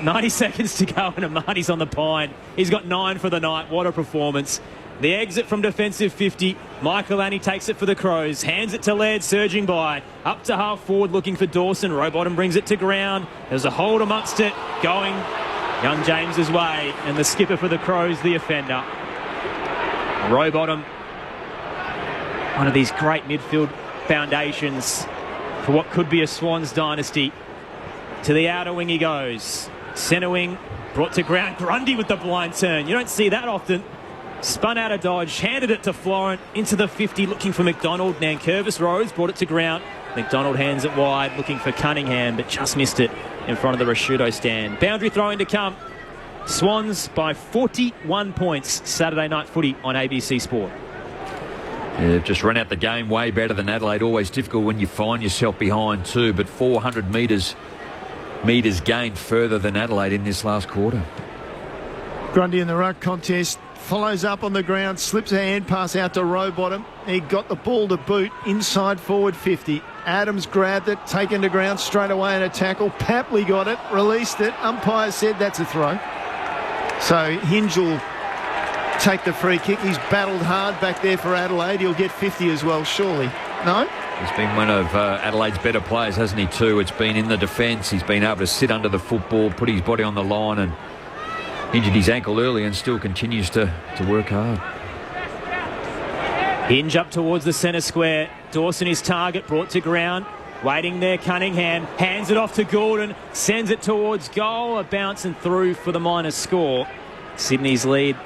90 seconds to go and Amati's on the pine. He's got 9 for the night. What a performance. The exit from defensive 50. Michael Annie takes it for the Crows. Hands it to Laird, surging by. Up to half forward, looking for Dawson. Rowbottom brings it to ground. There's a hold amongst it. Going young James's way. And the skipper for the Crows, the offender. Rowbottom, one of these great midfield foundations for what could be a Swans dynasty. To the outer wing he goes. Centre wing brought to ground. Grundy with the blind turn. You don't see that often. Spun out of dodge, handed it to Florent into the 50, looking for McDonald. Nankervis rose, brought it to ground. McDonald hands it wide, looking for Cunningham, but just missed it in front of the Rashudo stand. Boundary throwing to come. Swans by 41 points. Saturday night footy on ABC Sport. Yeah, they've just run out the game way better than Adelaide. Always difficult when you find yourself behind too, but 400 metres gained further than Adelaide in this last quarter. Grundy in the ruck contest. Follows up on the ground, slips a hand pass out to Rowbottom. He got the ball to boot inside forward 50. Adams grabbed it, taken to ground straight away in a tackle. Papley got it, released it. Umpire said that's a throw. So Hinge will take the free kick. He's battled hard back there for Adelaide. He'll get 50 as well, surely. No? He's been one of Adelaide's better players, hasn't he, too? It's been in the defence. He's been able to sit under the football, put his body on the line and injured his ankle early and still continues to work hard. Hinge up towards the centre square. Dawson is target, brought to ground. Waiting there, Cunningham. Hands it off to Gordon. Sends it towards goal. A bounce and through for the minor score. Sydney's lead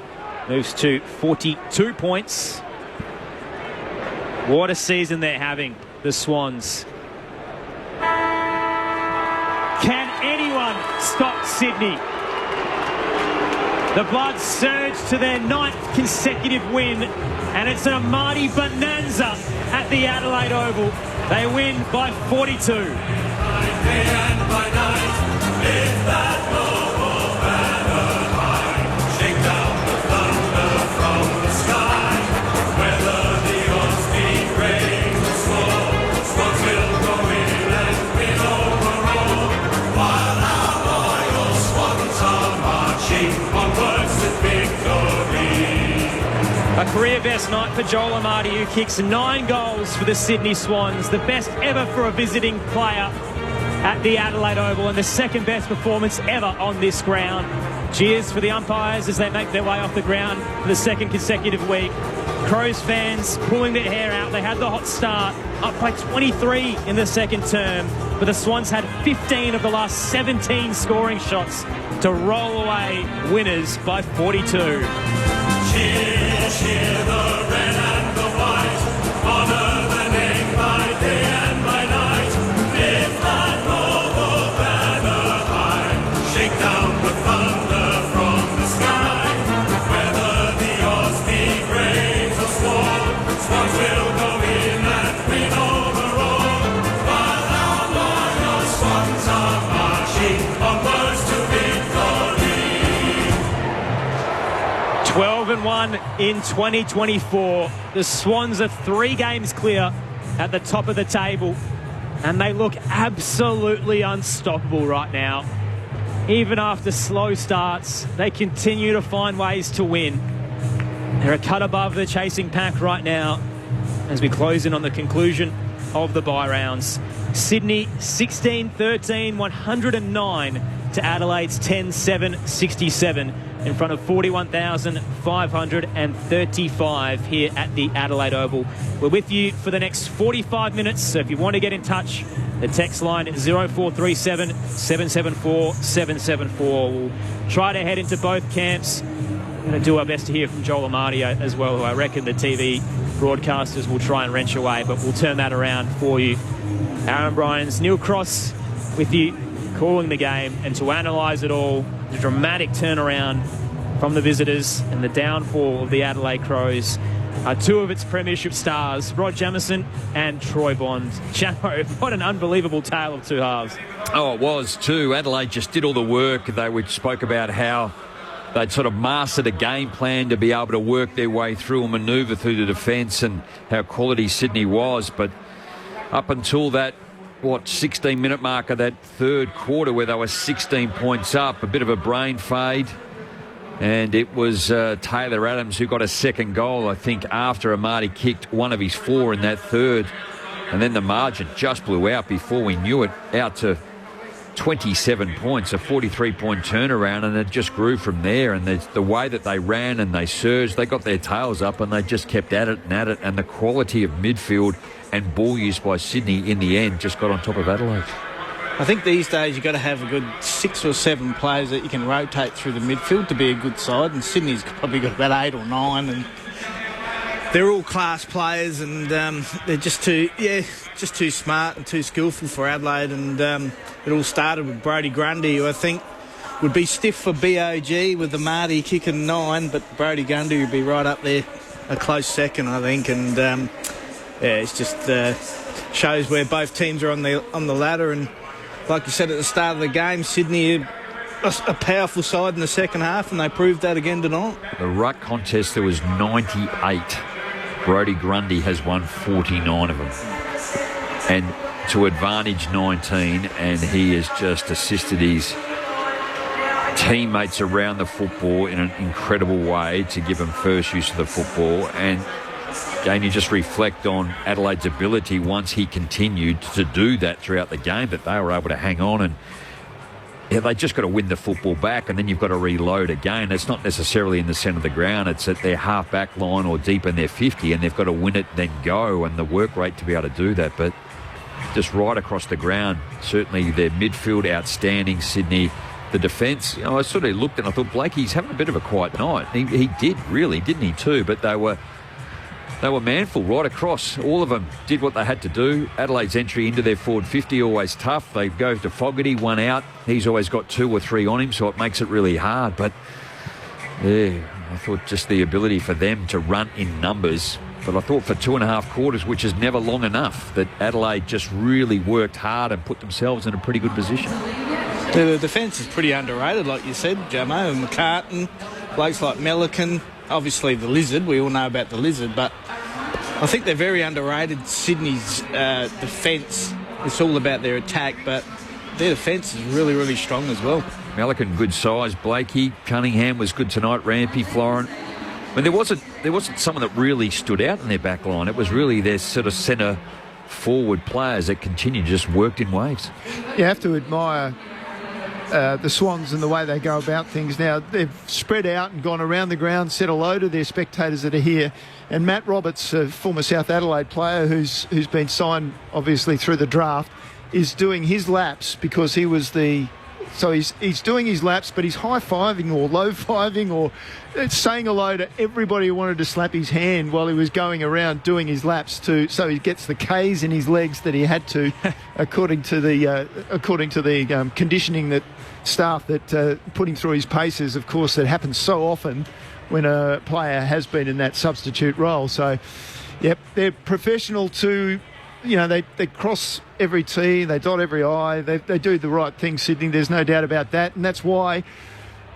moves to 42 points. What a season they're having, the Swans. Can anyone stop Sydney? The Bloods surge to their 9th consecutive win, and it's an Amati bonanza at the Adelaide Oval. They win by 42. A career best night for Joel Amati, who kicks 9 goals for the Sydney Swans, the best ever for a visiting player at the Adelaide Oval and the second best performance ever on this ground. Cheers for the umpires as they make their way off the ground for the second consecutive week. Crows fans pulling their hair out. They had the hot start, up by 23 in the second term, but the Swans had 15 of the last 17 scoring shots to roll away winners by 42. Cheer, cheer the red and the white, honour the name by day and by night. Lift that noble banner high, shake down the thunder from the sky. Whether the odds be great or small, Swans will go in and win overall. While our loyal Swans are marching onwards to victory. 12-1 in 2024. The Swans are 3 games clear at the top of the table, and they look absolutely unstoppable right now. Even after slow starts, they continue to find ways to win. They're a cut above the chasing pack right now as we close in on the conclusion of the bye rounds. Sydney 16-13, 109 to Adelaide's 10-7, 67 in front of 41,535 here at the Adelaide Oval. We're with you for the next 45 minutes, so if you want to get in touch, the text line 0437 774 774. We'll try to head into both camps going to do our best to hear from Joel Amati as well, who I reckon the TV broadcasters will try and wrench away, but we'll turn that around for you. Aaron Bryans, Neil Cross with you, calling the game, and to analyse it all, the dramatic turnaround from the visitors and the downfall of the Adelaide Crows are two of its premiership stars, Rod Jamieson and Troy Bond. Jamo, what an unbelievable tale of two halves. Oh, it was too. Adelaide just did all the work. We spoke about how they'd sort of mastered a game plan to be able to work their way through and manoeuvre through the defence, and how quality Sydney was. But up until that, 16-minute mark of that third quarter where they were 16 points up, a bit of a brain fade. And it was Taylor Adams who got a second goal, I think, after Amati kicked one of his four in that third. And then the margin just blew out before we knew it, out to 27 points, a 43-point turnaround, and it just grew from there. And the way that they ran and they surged, they got their tails up and they just kept at it and at it. And the quality of midfield and ball use by Sydney in the end just got on top of Adelaide. I think these days you've got to have a good 6 or 7 players that you can rotate through the midfield to be a good side, and Sydney's probably got about 8 or 9, and they're all class players, and they're just too smart and too skillful for Adelaide. And it all started with Brodie Grundy, who I think would be stiff for BOG with the Marty kicking 9, but Brodie Grundy would be right up there, a close second, I think. And it's just shows where both teams are on the ladder. And like you said at the start of the game, Sydney a powerful side in the second half, and they proved that again tonight. The ruck contest, there was 98. Brodie Grundy has won 49 of them. And to advantage 19, and he has just assisted his teammates around the football in an incredible way to give them first use of the football. And again, you just reflect on Adelaide's ability once he continued to do that throughout the game, that they were able to hang on, and they just got to win the football back, and then you've got to reload again. It's not necessarily in the centre of the ground, it's at their half-back line or deep in their 50, and they've got to win it, then go, and the work rate to be able to do that. But just right across the ground, certainly their midfield outstanding, Sydney. The defence, I sort of looked and I thought, Blakey's having a bit of a quiet night. He did, really, didn't he, too? But they were manful right across. All of them did what they had to do. Adelaide's entry into their forward 50, always tough. They go to Fogarty, one out. He's always got 2 or 3 on him, so it makes it really hard. But, yeah, I thought just the ability for them to run in numbers. But I thought for 2.5 quarters, which is never long enough, that Adelaide just really worked hard and put themselves in a pretty good position. The defence is pretty underrated, like you said, Jamo, and McCartan, blokes like Melican, obviously the Lizard, we all know about the Lizard, but I think they're very underrated. Sydney's defence, it's all about their attack, but their defence is really, really strong as well. Melican, good size. Blakey, Cunningham was good tonight. Rampy, Florent. I mean, there wasn't someone that really stood out in their back line. It was really their sort of centre forward players that continued, just worked in waves. You have to admire the Swans and the way they go about things now. They've spread out and gone around the ground, said hello to their spectators that are here. And Matt Roberts, a former South Adelaide player who's been signed obviously through the draft, is doing his laps because he was the... So he's doing his laps, but he's high-fiving or low-fiving or saying hello to everybody who wanted to slap his hand while he was going around doing his laps so he gets the K's in his legs that he had to, according to the conditioning that staff that put him through his paces. Of course, that happens so often when a player has been in that substitute role. So, yep, they're professional too. You know, they cross every T, they dot every I, they do the right thing, Sydney. There's no doubt about that, and that's why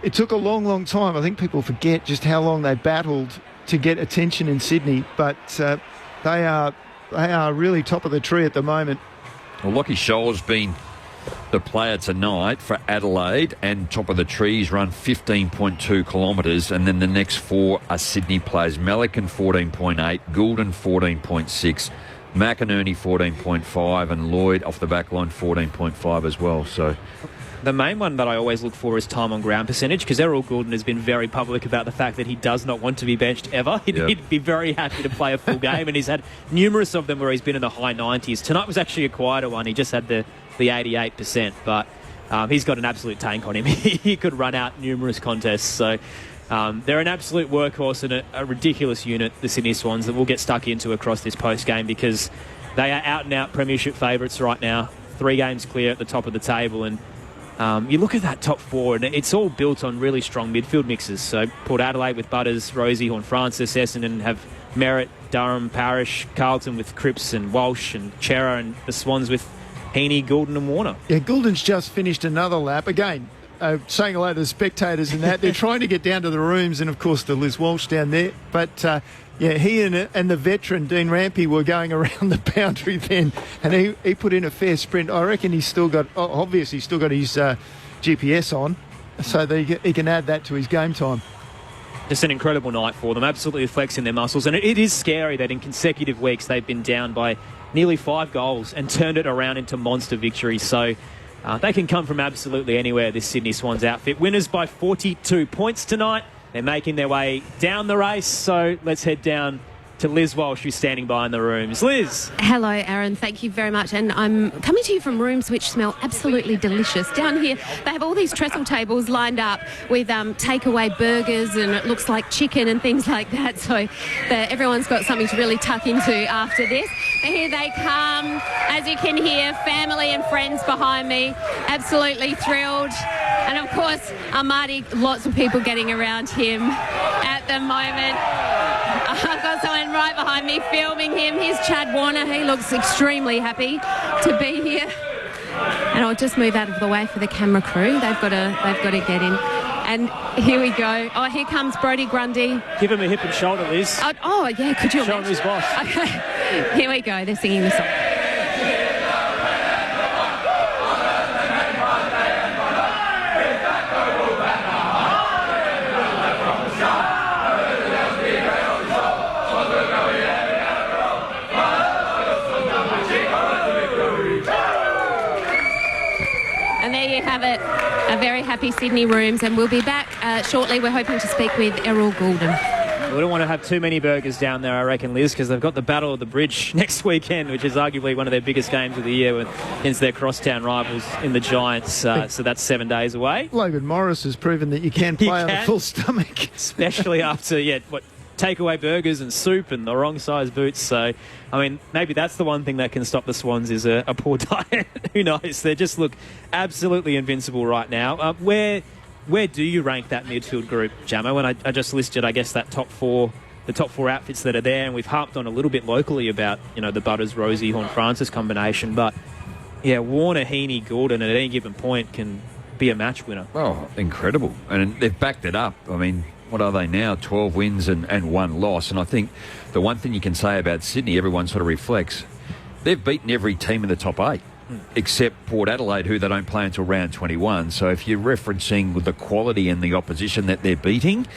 it took a long, long time. I think people forget just how long they battled to get attention in Sydney, but they are really top of the tree at the moment. Well, Lockie Scholl's been the player tonight for Adelaide, and top of the trees run 15.2 kilometres, and then the next 4 are Sydney players. Melican 14.8, Goulden 14.6, McInerney 14.5, and Lloyd off the back line 14.5 as well. So the main one that I always look for is time on ground percentage, because Errol Goulden has been very public about the fact that he does not want to be benched ever. He'd be very happy to play a full game, and he's had numerous of them where he's been in the high 90s. Tonight was actually a quieter one. He just had the 88%, but he's got an absolute tank on him. He could run out numerous contests. So They're an absolute workhorse and a ridiculous unit, the Sydney Swans, that we'll get stuck into across this post-game because they are out-and-out premiership favourites right now. 3 games clear at the top of the table. And you look at that top 4, and it's all built on really strong midfield mixes. So Port Adelaide with Butters, Rosie, Horne-Francis, Essendon have Merritt, Durham, Parrish, Carlton with Cripps and Walsh and Chera, and the Swans with Heaney, Goulden and Warner. Yeah, Goulden's just finished another lap. Again, saying hello to the spectators and that. They're trying to get down to the rooms, and, of course, the Liz Walsh down there. But, he and the veteran, Dean Rampy, were going around the boundary then, and he put in a fair sprint. I reckon he's still got, obviously, still got his GPS on, so that he can add that to his game time. Just an incredible night for them, absolutely flexing their muscles. And it is scary that in consecutive weeks they've been down by nearly 5 goals and turned it around into monster victories. So they can come from absolutely anywhere, this Sydney Swans outfit. Winners by 42 points tonight. They're making their way down the race. So let's head down to Liz Walsh, who's standing by in the rooms. Liz. Hello, Aaron. Thank you very much. And I'm coming to you from rooms which smell absolutely delicious. Down here, they have all these trestle tables lined up with takeaway burgers, and it looks like chicken and things like that. So everyone's got something to really tuck into after this. And here they come. As you can hear, family and friends behind me. Absolutely thrilled. And, of course, Amadi, lots of people getting around him at the moment. I've got someone right behind me filming him. Here's Chad Warner. He looks extremely happy to be here. And I'll just move out of the way for the camera crew. They've got to get in. And here we go. Oh, here comes Brodie Grundy. Give him a hip and shoulder, Liz. Oh yeah, could you show him his boss? Okay, here we go. They're singing the song. Have it, a very happy Sydney rooms, and we'll be back shortly. We're hoping to speak with Errol Goulden. We don't want to have too many burgers down there, I reckon, Liz, because they've got the Battle of the Bridge next weekend, which is arguably one of their biggest games of the year against their crosstown rivals in the Giants. So that's 7 days away. Logan Morris has proven that you can play on a full stomach. Especially after, takeaway burgers and soup and the wrong size boots. So, I mean, maybe that's the one thing that can stop the Swans is a poor diet. Who knows? They just look absolutely invincible right now. Where do you rank that midfield group, Jamo? When I just listed, I guess, that top 4, the top 4 outfits that are there, and we've harped on a little bit locally about, the Butters, Rosie, Horne-Francis combination. But, Warner, Heaney, Goulden at any given point can be a match winner. Oh, incredible. And they've backed it up. I mean, what are they now? 12 wins and 1 loss. And I think the one thing you can say about Sydney, everyone sort of reflects, they've beaten every team in the top 8, except Port Adelaide, who they don't play until round 21. So if you're referencing the quality and the opposition that they're beating,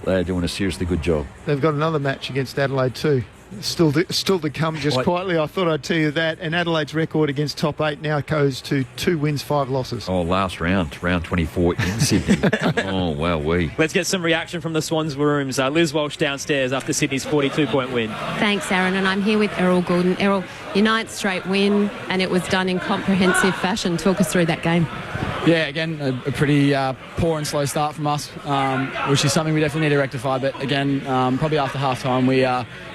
they're doing a seriously good job. They've got another match against Adelaide too. Still to come, just quietly. I thought I'd tell you that. And Adelaide's record against top 8 now goes to 2 wins, 5 losses. Oh, last round 24 in Sydney. Oh, wow, Let's get some reaction from the Swans rooms. Liz Walsh downstairs after Sydney's 42-point win. Thanks, Aaron. And I'm here with Errol Goulden. Errol, your 9th straight win, and it was done in comprehensive fashion. Talk us through that game. Yeah, again, a pretty poor and slow start from us, which is something we definitely need to rectify. But again, probably after half-time, we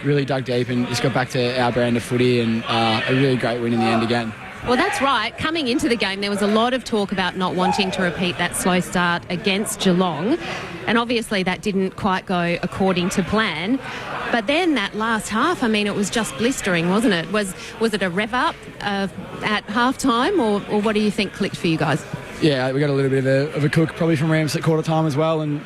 really dug deep and just got back to our brand of footy, and a really great win in the end again. Well, that's right. Coming into the game, there was a lot of talk about not wanting to repeat that slow start against Geelong. And obviously that didn't quite go according to plan. But then that last half, I mean, it was just blistering, wasn't it? Was it a rev up at half-time, or what do you think clicked for you guys? Yeah, we got a little bit of a cook probably from Rams at quarter time as well, and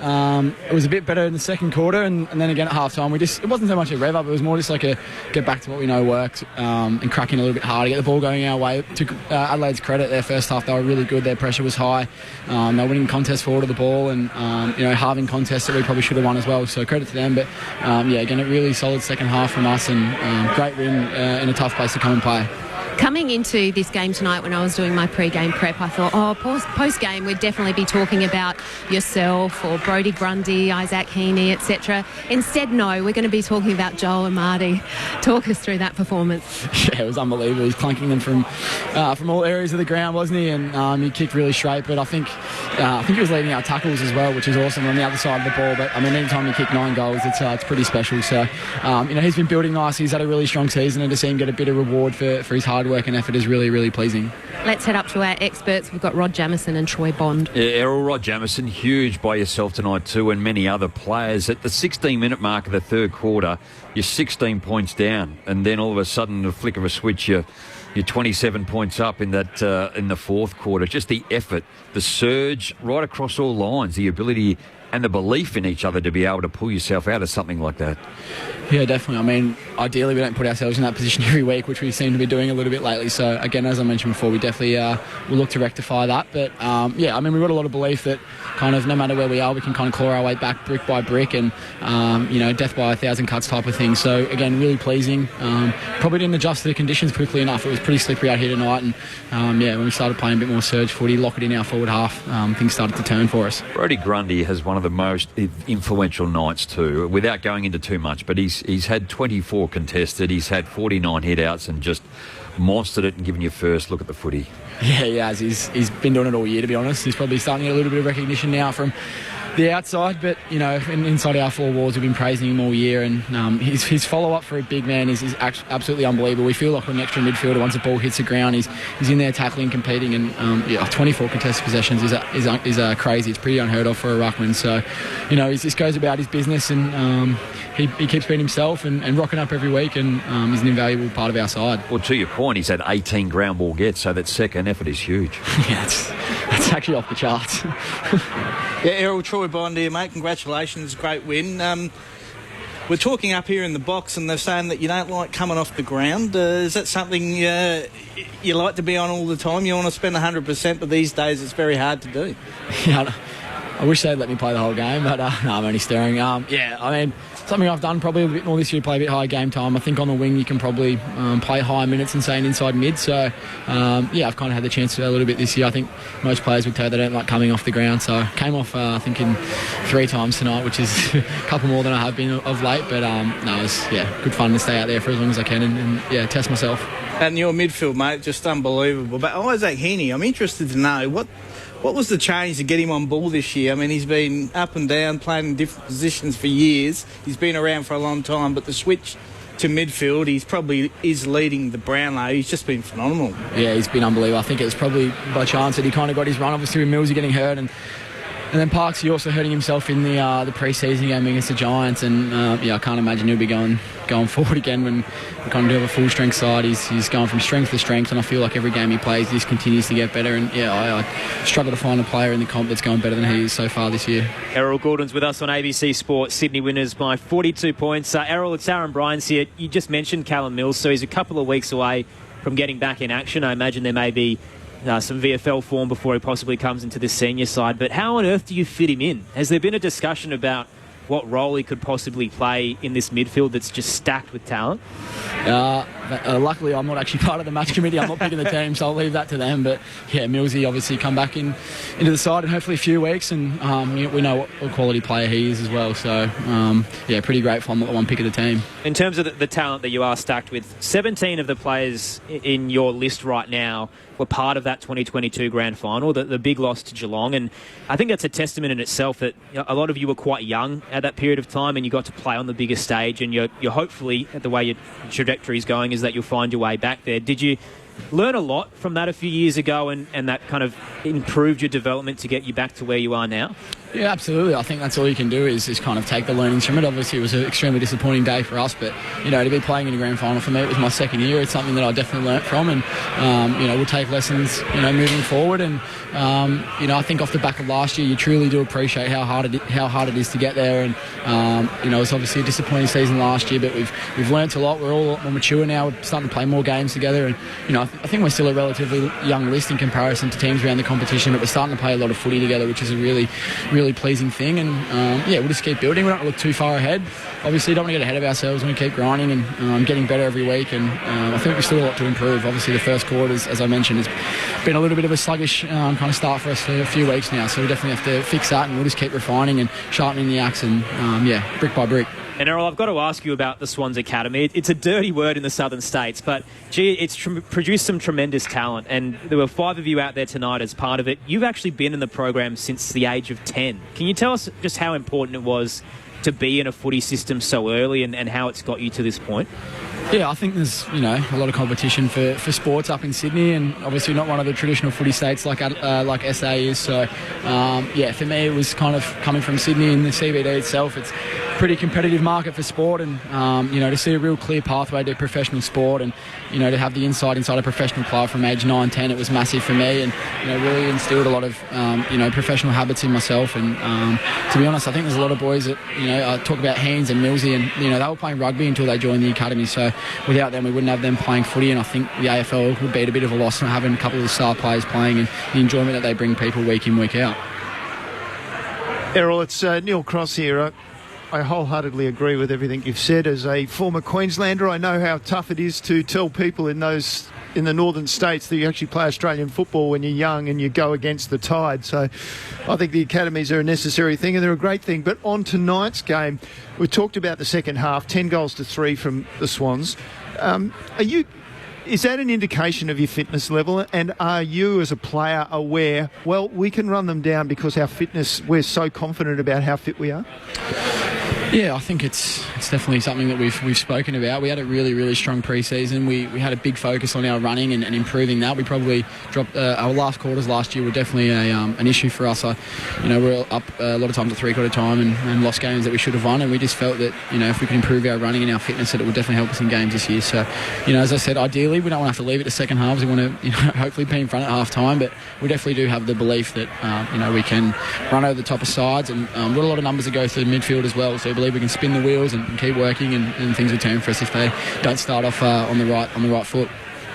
it was a bit better in the second quarter, and then again at half time it wasn't so much a rev up, it was more just like a get back to what we know works, and cracking a little bit harder, get the ball going our way. To Adelaide's credit, their first half they were really good, their pressure was high, they were winning contests forward of the ball, and halving contests that we probably should have won as well, so credit to them. But again, a really solid second half from us, and great win in a tough place to come and play. Coming into this game tonight, when I was doing my pre-game prep, I thought, post-game we'd definitely be talking about yourself or Brodie Grundy, Isaac Heaney, etc. Instead, no, we're going to be talking about Joel and Marty. Talk us through that performance. Yeah, it was unbelievable. He's clunking them from all areas of the ground, wasn't he? And he kicked really straight. But I think he was leading our tackles as well, which is awesome on the other side of the ball. But I mean, anytime you kick 9 goals, it's pretty special. So he's been building nice. He's had a really strong season, and to see him get a bit of reward for his hard work and effort is really, really pleasing. Let's head up to our experts. We've got Rod Jamieson and Troy Bond. Yeah, Errol, Rod Jamieson, huge by yourself tonight too, and many other players. At the 16-minute mark of the third quarter, you're 16 points down, and then all of a sudden, the flick of a switch, you're 27 points up in the fourth quarter. Just the effort, the surge right across all lines, the ability and the belief in each other to be able to pull yourself out of something like that. Yeah, definitely. I mean, ideally we don't put ourselves in that position every week, which we seem to be doing a little bit lately. So, again, as I mentioned before, we definitely will look to rectify that. But, we've got a lot of belief that kind of no matter where we are, we can kind of claw our way back brick by brick and, death by 1,000 cuts type of thing. So, again, really pleasing. Probably didn't adjust to the conditions quickly enough. It was pretty slippery out here tonight. And, when we started playing a bit more surge footy, lock it in our forward half, things started to turn for us. Brodie Grundy has one of the most influential nights too, without going into too much, but he's had 24 contested, he's had 49 hit-outs and just monstered it and given you first look at the footy. Yeah, he has. He's been doing it all year, to be honest. He's probably starting to get a little bit of recognition now from the outside, but inside our 4 walls we've been praising him all year, and his follow-up for a big man is absolutely unbelievable. We feel like an extra midfielder once the ball hits the ground, he's in there tackling, competing, and 24 contested possessions is crazy. It's pretty unheard of for a ruckman. So he just goes about his business, and he keeps being himself and rocking up every week, and he's an invaluable part of our side. Well, to your point, he's had 18 ground ball gets, so that second effort is huge. Yeah, it's actually off the charts. Yeah, Errol, Troy Bond here, mate. Congratulations, great win. We're talking up here in the box, and they're saying that you don't like coming off the ground. Is that something you like to be on all the time? You want to spend 100%, but these days it's very hard to do. Yeah, I wish they'd let me play the whole game, but no, I'm only staring. Something I've done probably a bit more this year, play a bit higher game time. I think on the wing you can probably play higher minutes and say an inside mid. So, I've kind of had the chance to do a little bit this year. I think most players would tell you they don't like coming off the ground. So, came off, I think, in 3 times tonight, which is a couple more than I have been of late. But, it was, good fun to stay out there for as long as I can and test myself. And your midfield, mate, just unbelievable. But Isaac Heaney, I'm interested to know, what was the change to get him on ball this year? I mean, he's been up and down, playing in different positions for years. He's been around for a long time, but the switch to midfield, he's probably is leading the Brownlow. He's just been phenomenal. Yeah, he's been unbelievable. I think it was probably by chance that he kind of got his run. Obviously, with Millsy getting hurt, and then Parks, he also hurting himself in the pre-season game against the Giants, and I can't imagine he'll be going forward again when we kind of do have a full strength side. He's going from strength to strength, and I feel like every game he plays, this continues to get better. And I struggle to find a player in the comp that's going better than he is so far this year. Errol Goulden's with us on ABC Sport. Sydney winners by 42 points. Errol, it's Aaron Bryans here. You just mentioned Callum Mills, so he's a couple of weeks away from getting back in action. I imagine there may be some VFL form before he possibly comes into the senior side. But how on earth do you fit him in? Has there been a discussion about what role he could possibly play in this midfield that's just stacked with talent? Luckily, I'm not actually part of the match committee. I'm not picking the team, so I'll leave that to them. But, Millsy obviously come back into the side in hopefully a few weeks, and we know what quality player he is as well. So, pretty grateful I'm not the one pick of the team. In terms of the talent that you are stacked with, 17 of the players in your list right now were part of that 2022 grand final, the big loss to Geelong. And I think that's a testament in itself that a lot of you were quite young at that period of time, and you got to play on the biggest stage, and you're hopefully, the way your trajectory is going, is that you'll find your way back there. Did you learn a lot from that a few years ago, and that kind of improved your development to get you back to where you are now? Yeah, absolutely. I think that's all you can do is kind of take the learnings from it. Obviously, it was an extremely disappointing day for us, but, to be playing in a grand final for me, it was my second year. It's something that I definitely learnt from, and, we'll take lessons, moving forward. And, I think off the back of last year, you truly do appreciate how hard it is to get there. And, it was obviously a disappointing season last year, but we've learnt a lot. We're all a lot more mature now. We're starting to play more games together. And, I think we're still a relatively young list in comparison to teams around the competition, but we're starting to play a lot of footy together, which is a really really pleasing thing. And we'll just keep building. We don't look too far ahead. Obviously, don't want to get ahead of ourselves. We want to keep grinding and getting better every week. And I think we've still got a lot to improve. Obviously, the first quarters, as I mentioned, has been a little bit of a sluggish kind of start for us for a few weeks now. So we definitely have to fix that, and we'll just keep refining and sharpening the axe, and brick by brick. And Errol, I've got to ask you about the Swans Academy. It's a dirty word in the southern states, but gee, it's produced some tremendous talent. And there were 5 of you out there tonight as part of it. You've actually been in the program since the age of 10. Can you tell us just how important it was to be in a footy system so early, and how it's got you to this point? Yeah, I think there's a lot of competition for sports up in Sydney, and obviously not one of the traditional footy states like SA is. So for me it was kind of coming from Sydney and the CBD itself. It's a pretty competitive market for sport, and to see a real clear pathway to professional sport, and to have the insight inside a professional club from age 9, 10, it was massive for me, and really instilled a lot of professional habits in myself. And to be honest, I think there's a lot of boys that talk about Haynes and Millsy, and they were playing rugby until they joined the academy. So without them, we wouldn't have them playing footy, and I think the AFL would be at a bit of a loss not having a couple of the star players playing, and the enjoyment that they bring people week in, week out. Errol, it's Neil Cross here. I wholeheartedly agree with everything you've said. As a former Queenslander, I know how tough it is to tell people in the northern states that you actually play Australian football when you're young and you go against the tide. So I think the academies are a necessary thing, and they're a great thing. But on tonight's game, we talked about the second half, 10 goals to 3 from the Swans. Is that an indication of your fitness level? And are you as a player aware, well, we can run them down because our fitness, we're so confident about how fit we are? Yeah, I think it's definitely something that we've spoken about. We had a really, really strong pre-season. We had a big focus on our running and improving that. We probably dropped our last quarters last year were definitely an issue for us. We were up a lot of times at three-quarter time and lost games that we should have won, and we just felt that if we could improve our running and our fitness, that it would definitely help us in games this year. So as I said, ideally we don't want to have to leave it to second halves. We want to hopefully be in front at half time, but we definitely do have the belief that we can run over the top of sides, and we've got a lot of numbers that go through the midfield as well. So I believe we can spin the wheels and keep working, and things will turn for us if they don't start off on the right foot.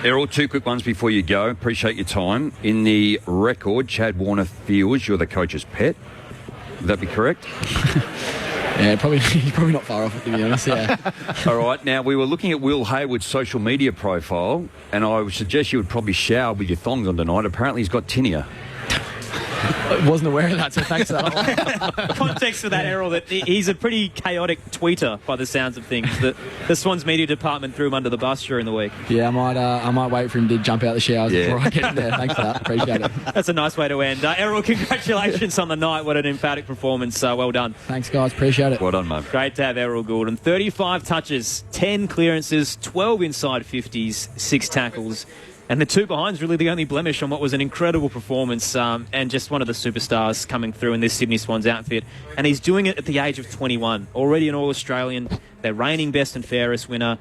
Errol, 2 quick ones before you go. Appreciate your time. In the record, Chad Warner feels you're the coach's pet. Would that be correct? Yeah, he's probably not far off it, to be honest, yeah. All right, now we were looking at Will Hayward's social media profile, and I would suggest you would probably shower with your thongs on tonight. Apparently he's got tinea. I wasn't aware of that, so thanks for that. Context for that, Errol, that he's a pretty chaotic tweeter by the sounds of things. The Swans media department threw him under the bus during the week. Yeah, I might wait for him to jump out the showers before I get in there. Thanks for that. Appreciate it. That's a nice way to end. Errol, congratulations on the night. What an emphatic performance. Well done. Thanks, guys. Appreciate it. Well done, mate. Great to have Errol Goulden. 35 touches, 10 clearances, 12 inside 50s, 6 tackles. And the 2 behind's really the only blemish on what was an incredible performance, and just one of the superstars coming through in this Sydney Swans outfit. And he's doing it at the age of 21. Already an All-Australian, their reigning best and fairest winner.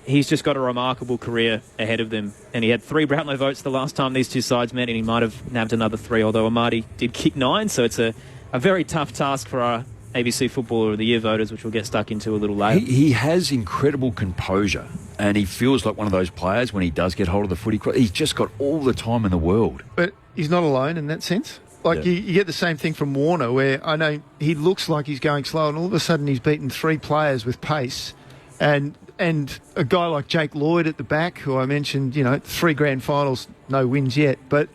He's just got a remarkable career ahead of them. And he had 3 Brownlow votes the last time these two sides met, and he might have nabbed another 3, although Amadi did kick 9. So it's a very tough task for our ABC Footballer of the Year voters, which we'll get stuck into a little later. He has incredible composure, and he feels like one of those players when he does get hold of the footy. He's just got all the time in the world. But he's not alone in that sense. You get the same thing from Warner, where I know he looks like he's going slow, and all of a sudden he's beaten 3 players with pace. And a guy like Jake Lloyd at the back, who I mentioned, 3 grand finals, no wins yet, but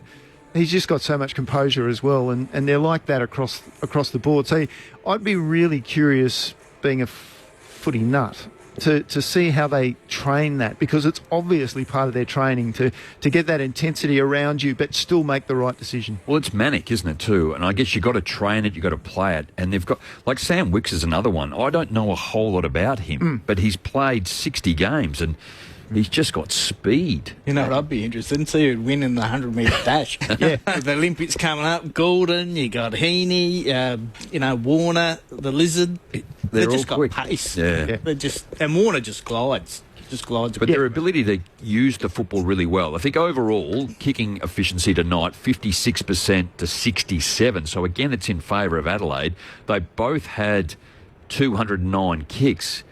he's just got so much composure as well, and they're like that across the board. So I'd be really curious, being a footy nut, to see how they train that, because it's obviously part of their training to get that intensity around you but still make the right decision. Well, it's manic, isn't it, too? And I guess you've got to train it, you've got to play it. And they've got, like Sam Wicks is another one. I don't know a whole lot about him, but he's played 60 games and he's just got speed. You know what I'd be interested in? See who'd win in the 100-metre dash. Yeah. With the Olympics coming up, Goulden, you got Heaney, Warner, the Lizard. They've just got pace. Yeah. And Warner just glides. But their ability to use the football really well. I think overall, kicking efficiency tonight, 56% to 67. So again, it's in favour of Adelaide. They both had 209 kicks.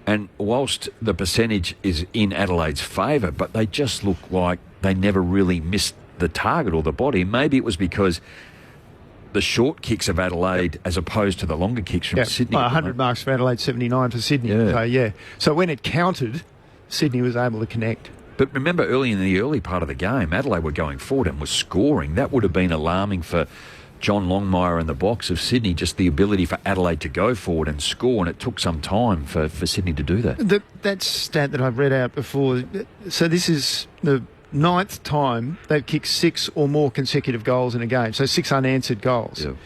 And whilst the percentage is in Adelaide's favour, but they just look like they never really missed the target or the body. Maybe it was because the short kicks of Adelaide as opposed to the longer kicks from Sydney. 100 marks for Adelaide, 79 for Sydney. So when it counted, Sydney was able to connect. But remember, early in the early part of the game, Adelaide were going forward and was scoring. That would have been alarming for John Longmire and the Box of Sydney, just the ability for Adelaide to go forward and score, and it took some time for Sydney to do that. That stat that I've read out before, so this is the 9th time they've kicked 6 or more consecutive goals in a game, so 6 unanswered goals. Yep.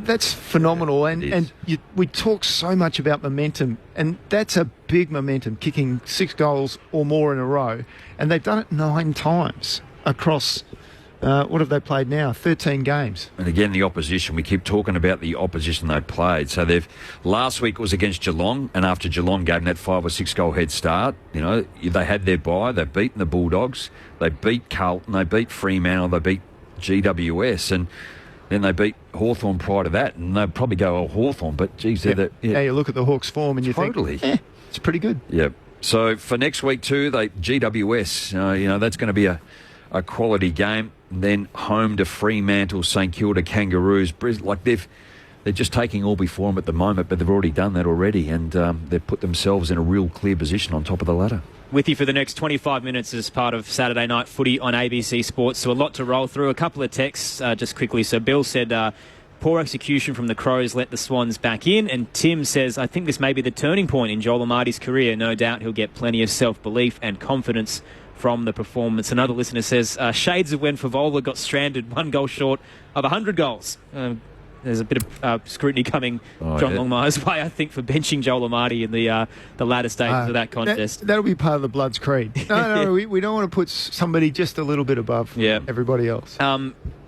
That's phenomenal, and we talk so much about momentum, and that's a big momentum, kicking 6 goals or more in a row, and they've done it 9 times across, what have they played now, 13 games. And again, the opposition, we keep talking about the opposition they played. So last week was against Geelong, and after Geelong gave them that 5 or 6 goal head start, they had their bye, they've beaten the Bulldogs, they beat Carlton, they beat Fremantle, they beat GWS, and then they beat Hawthorn prior to that, and they'd probably go, Hawthorn, but geez, you look at the Hawks' form and you think, it's pretty good. Yeah. So for next week too, GWS, that's going to be a quality game. And then home to Fremantle, St Kilda Kangaroos. They're just taking all before them at the moment, but they've already done that already, and they've put themselves in a real clear position on top of the ladder. With you for the next 25 minutes as part of Saturday Night Footy on ABC Sports. So a lot to roll through. A couple of texts just quickly. So Bill said, poor execution from the Crows let the Swans back in. And Tim says, I think this may be the turning point in Joel Amartey's career. No doubt he'll get plenty of self-belief and confidence from the performance. Another listener says, shades of when Favola got stranded 1 goal short of 100 goals. There's a bit of scrutiny coming John Longmire's way, I think, for benching Joel Amartey in the latter stages of that contest. That'll be part of the Bloods' creed. No, we don't want to put somebody just a little bit above everybody else.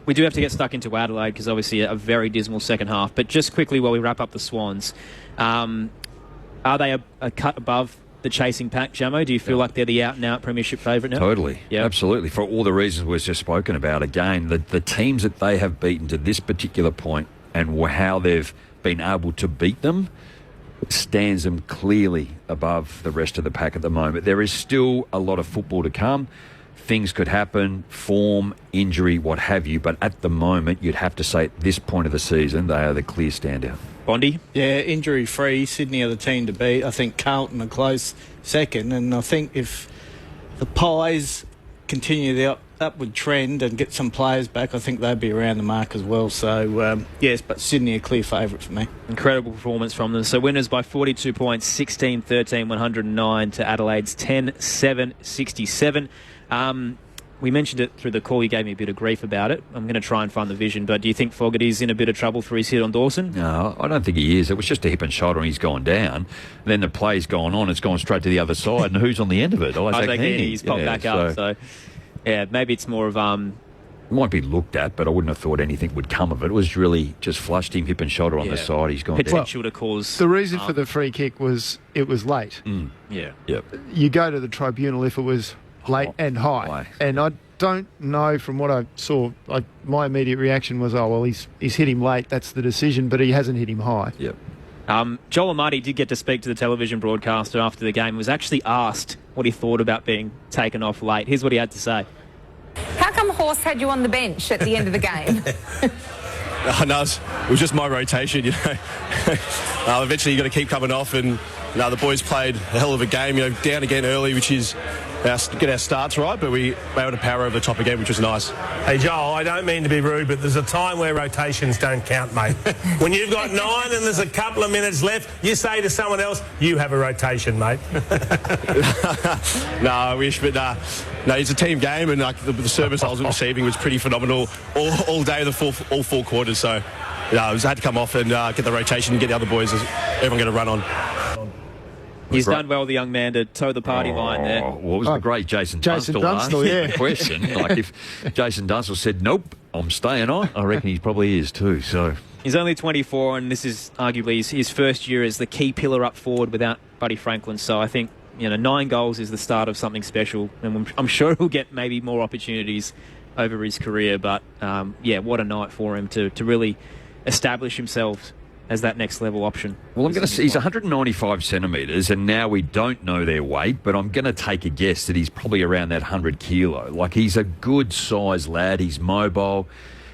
We do have to get stuck into Adelaide because obviously a very dismal second half. But just quickly while we wrap up the Swans, are they a cut above the chasing pack, Jamo? Do you feel like they're the out-and-out premiership favourite now? Totally. Yep. Absolutely. For all the reasons we've just spoken about. Again, the teams that they have beaten to this particular point and how they've been able to beat them stands them clearly above the rest of the pack at the moment. There is still a lot of football to come. Things could happen, form, injury, what have you, but at the moment you'd have to say at this point of the season they are the clear standout. Bondi? Yeah, injury-free, Sydney are the team to beat. I think Carlton are close second, and I think if the Pies continue the upward trend and get some players back, I think they'd be around the mark as well. So, yes, but Sydney a clear favourite for me. Incredible performance from them. So winners by 42 points, 16-13, 109 to Adelaide's 10-7, 67. We mentioned it through the call. You gave me a bit of grief about it. I'm going to try and find the vision, but do you think Fogarty's in a bit of trouble for his hit on Dawson? No, I don't think he is. It was just a hip and shoulder and he's gone down. And then the play's gone on, it's gone straight to the other side. And who's on the end of it? Isaac Heaney. He's popped back up. So, yeah, maybe it's more of... It might be looked at, but I wouldn't have thought anything would come of it. It was really just flushed him hip and shoulder on the side. He's gone down. Potential to cause... The reason for the free kick was it was late. Yeah. Yep. You go to the tribunal if it was late and high. And I don't know from what I saw, my immediate reaction was, he's hit him late, that's the decision, but he hasn't hit him high. Yep. Joel Amartey did get to speak to the television broadcaster after the game and was actually asked what he thought about being taken off late. Here's what he had to say. How come Horse had you on the bench at the end of the game? No, it was just my rotation, eventually you've got to keep coming off, and the boys played a hell of a game, down again early, which is get our starts right, but we were able to power over the top again, which was nice. Hey, Joel, I don't mean to be rude, but there's a time where rotations don't count, mate. When you've got 9 and there's a couple of minutes left, you say to someone else, you have a rotation, mate. No, I wish, but no, it's a team game, and the service I was receiving was pretty phenomenal all day, all 4 quarters, so I had to come off and get the rotation and get the other boys, everyone get a run on. He's done well, the young man, to toe the party line there. What was the great Jason Dunstall yeah. The question? If Jason Dunstall said, nope, I'm staying on, I reckon he probably is too. So he's only 24, and this is arguably his first year as the key pillar up forward without Buddy Franklin. So I think 9 goals is the start of something special, and I'm sure he'll get maybe more opportunities over his career. But what a night for him to really establish himself as that next level option. Well, I'm going to say he's 195 centimetres, and now we don't know their weight, but I'm going to take a guess that he's probably around that 100 kilo. He's a good size lad. He's mobile.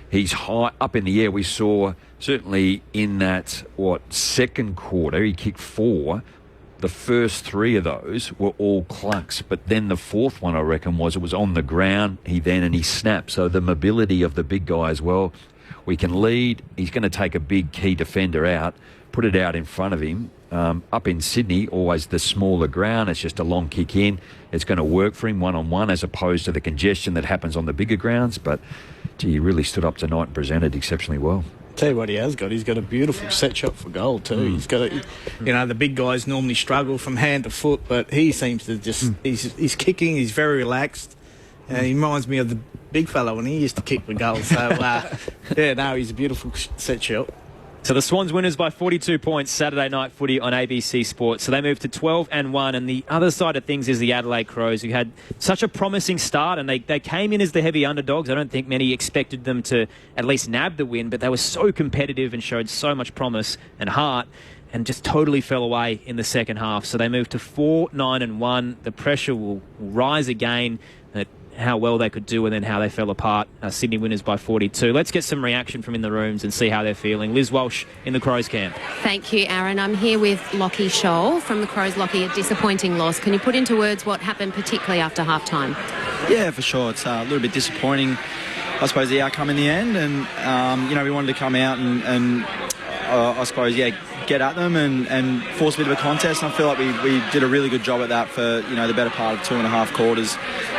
He's high up in the air. We saw certainly in that, second quarter, he kicked 4. The first 3 of those were all clucks, but then the fourth one, I reckon, it was on the ground. He snapped. So the mobility of the big guy as well. We can lead. He's going to take a big key defender out, put it out in front of him. Up in Sydney, always the smaller ground. It's just a long kick in. It's going to work for him one-on-one as opposed to the congestion that happens on the bigger grounds. But, gee, he really stood up tonight and presented exceptionally well. Tell you what he has got. He's got a beautiful set shot for goal too. He's got the big guys normally struggle from hand to foot, but he seems to just he's kicking. He's very relaxed. He reminds me of the big fella when he used to kick for goal. So he's a beautiful set shot. So the Swans winners by 42 points Saturday night footy on ABC Sports. So they moved to 12-1. And the other side of things is the Adelaide Crows, who had such a promising start, and they came in as the heavy underdogs. I don't think many expected them to at least nab the win, but they were so competitive and showed so much promise and heart, and just totally fell away in the second half. So they moved to 4-9-1. The pressure will rise again at how well they could do and then how they fell apart. Sydney winners by 42. Let's get some reaction from in the rooms and see how they're feeling. Liz Walsh in the Crows camp. Thank you, Aaron. I'm here with Lockie Scholl from the Crows. Lockie, a disappointing loss. Can you put into words what happened, particularly after half-time? Yeah, for sure. It's a little bit disappointing, I suppose, the outcome in the end. And, we wanted to come out and I suppose, get at them and force a bit of a contest. And I feel like we did a really good job at that for, the better part of 2.5 quarters.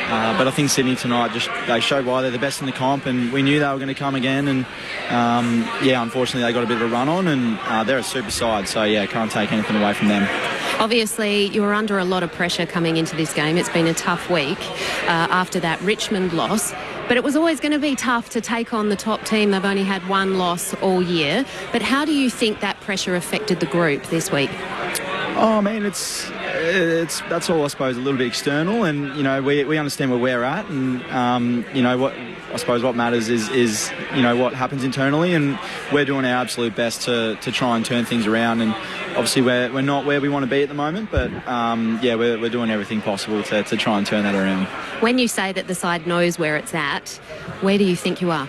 But I think Sydney tonight they showed why they're the best in the comp, and we knew they were going to come again. And unfortunately they got a bit of a run on, and they're a super side. So can't take anything away from them. Obviously, you were under a lot of pressure coming into this game. It's been a tough week after that Richmond loss. But it was always going to be tough to take on the top team. They've only had one loss all year. But how do you think that pressure affected the group this week? Oh, man, that's all, I suppose, a little bit external. And, we understand where we're at. And, what matters is what happens internally. And we're doing our absolute best to try and turn things around. And obviously we're not where we want to be at the moment. But, we're doing everything possible to try and turn that around. When you say that the side knows where it's at, where do you think you are?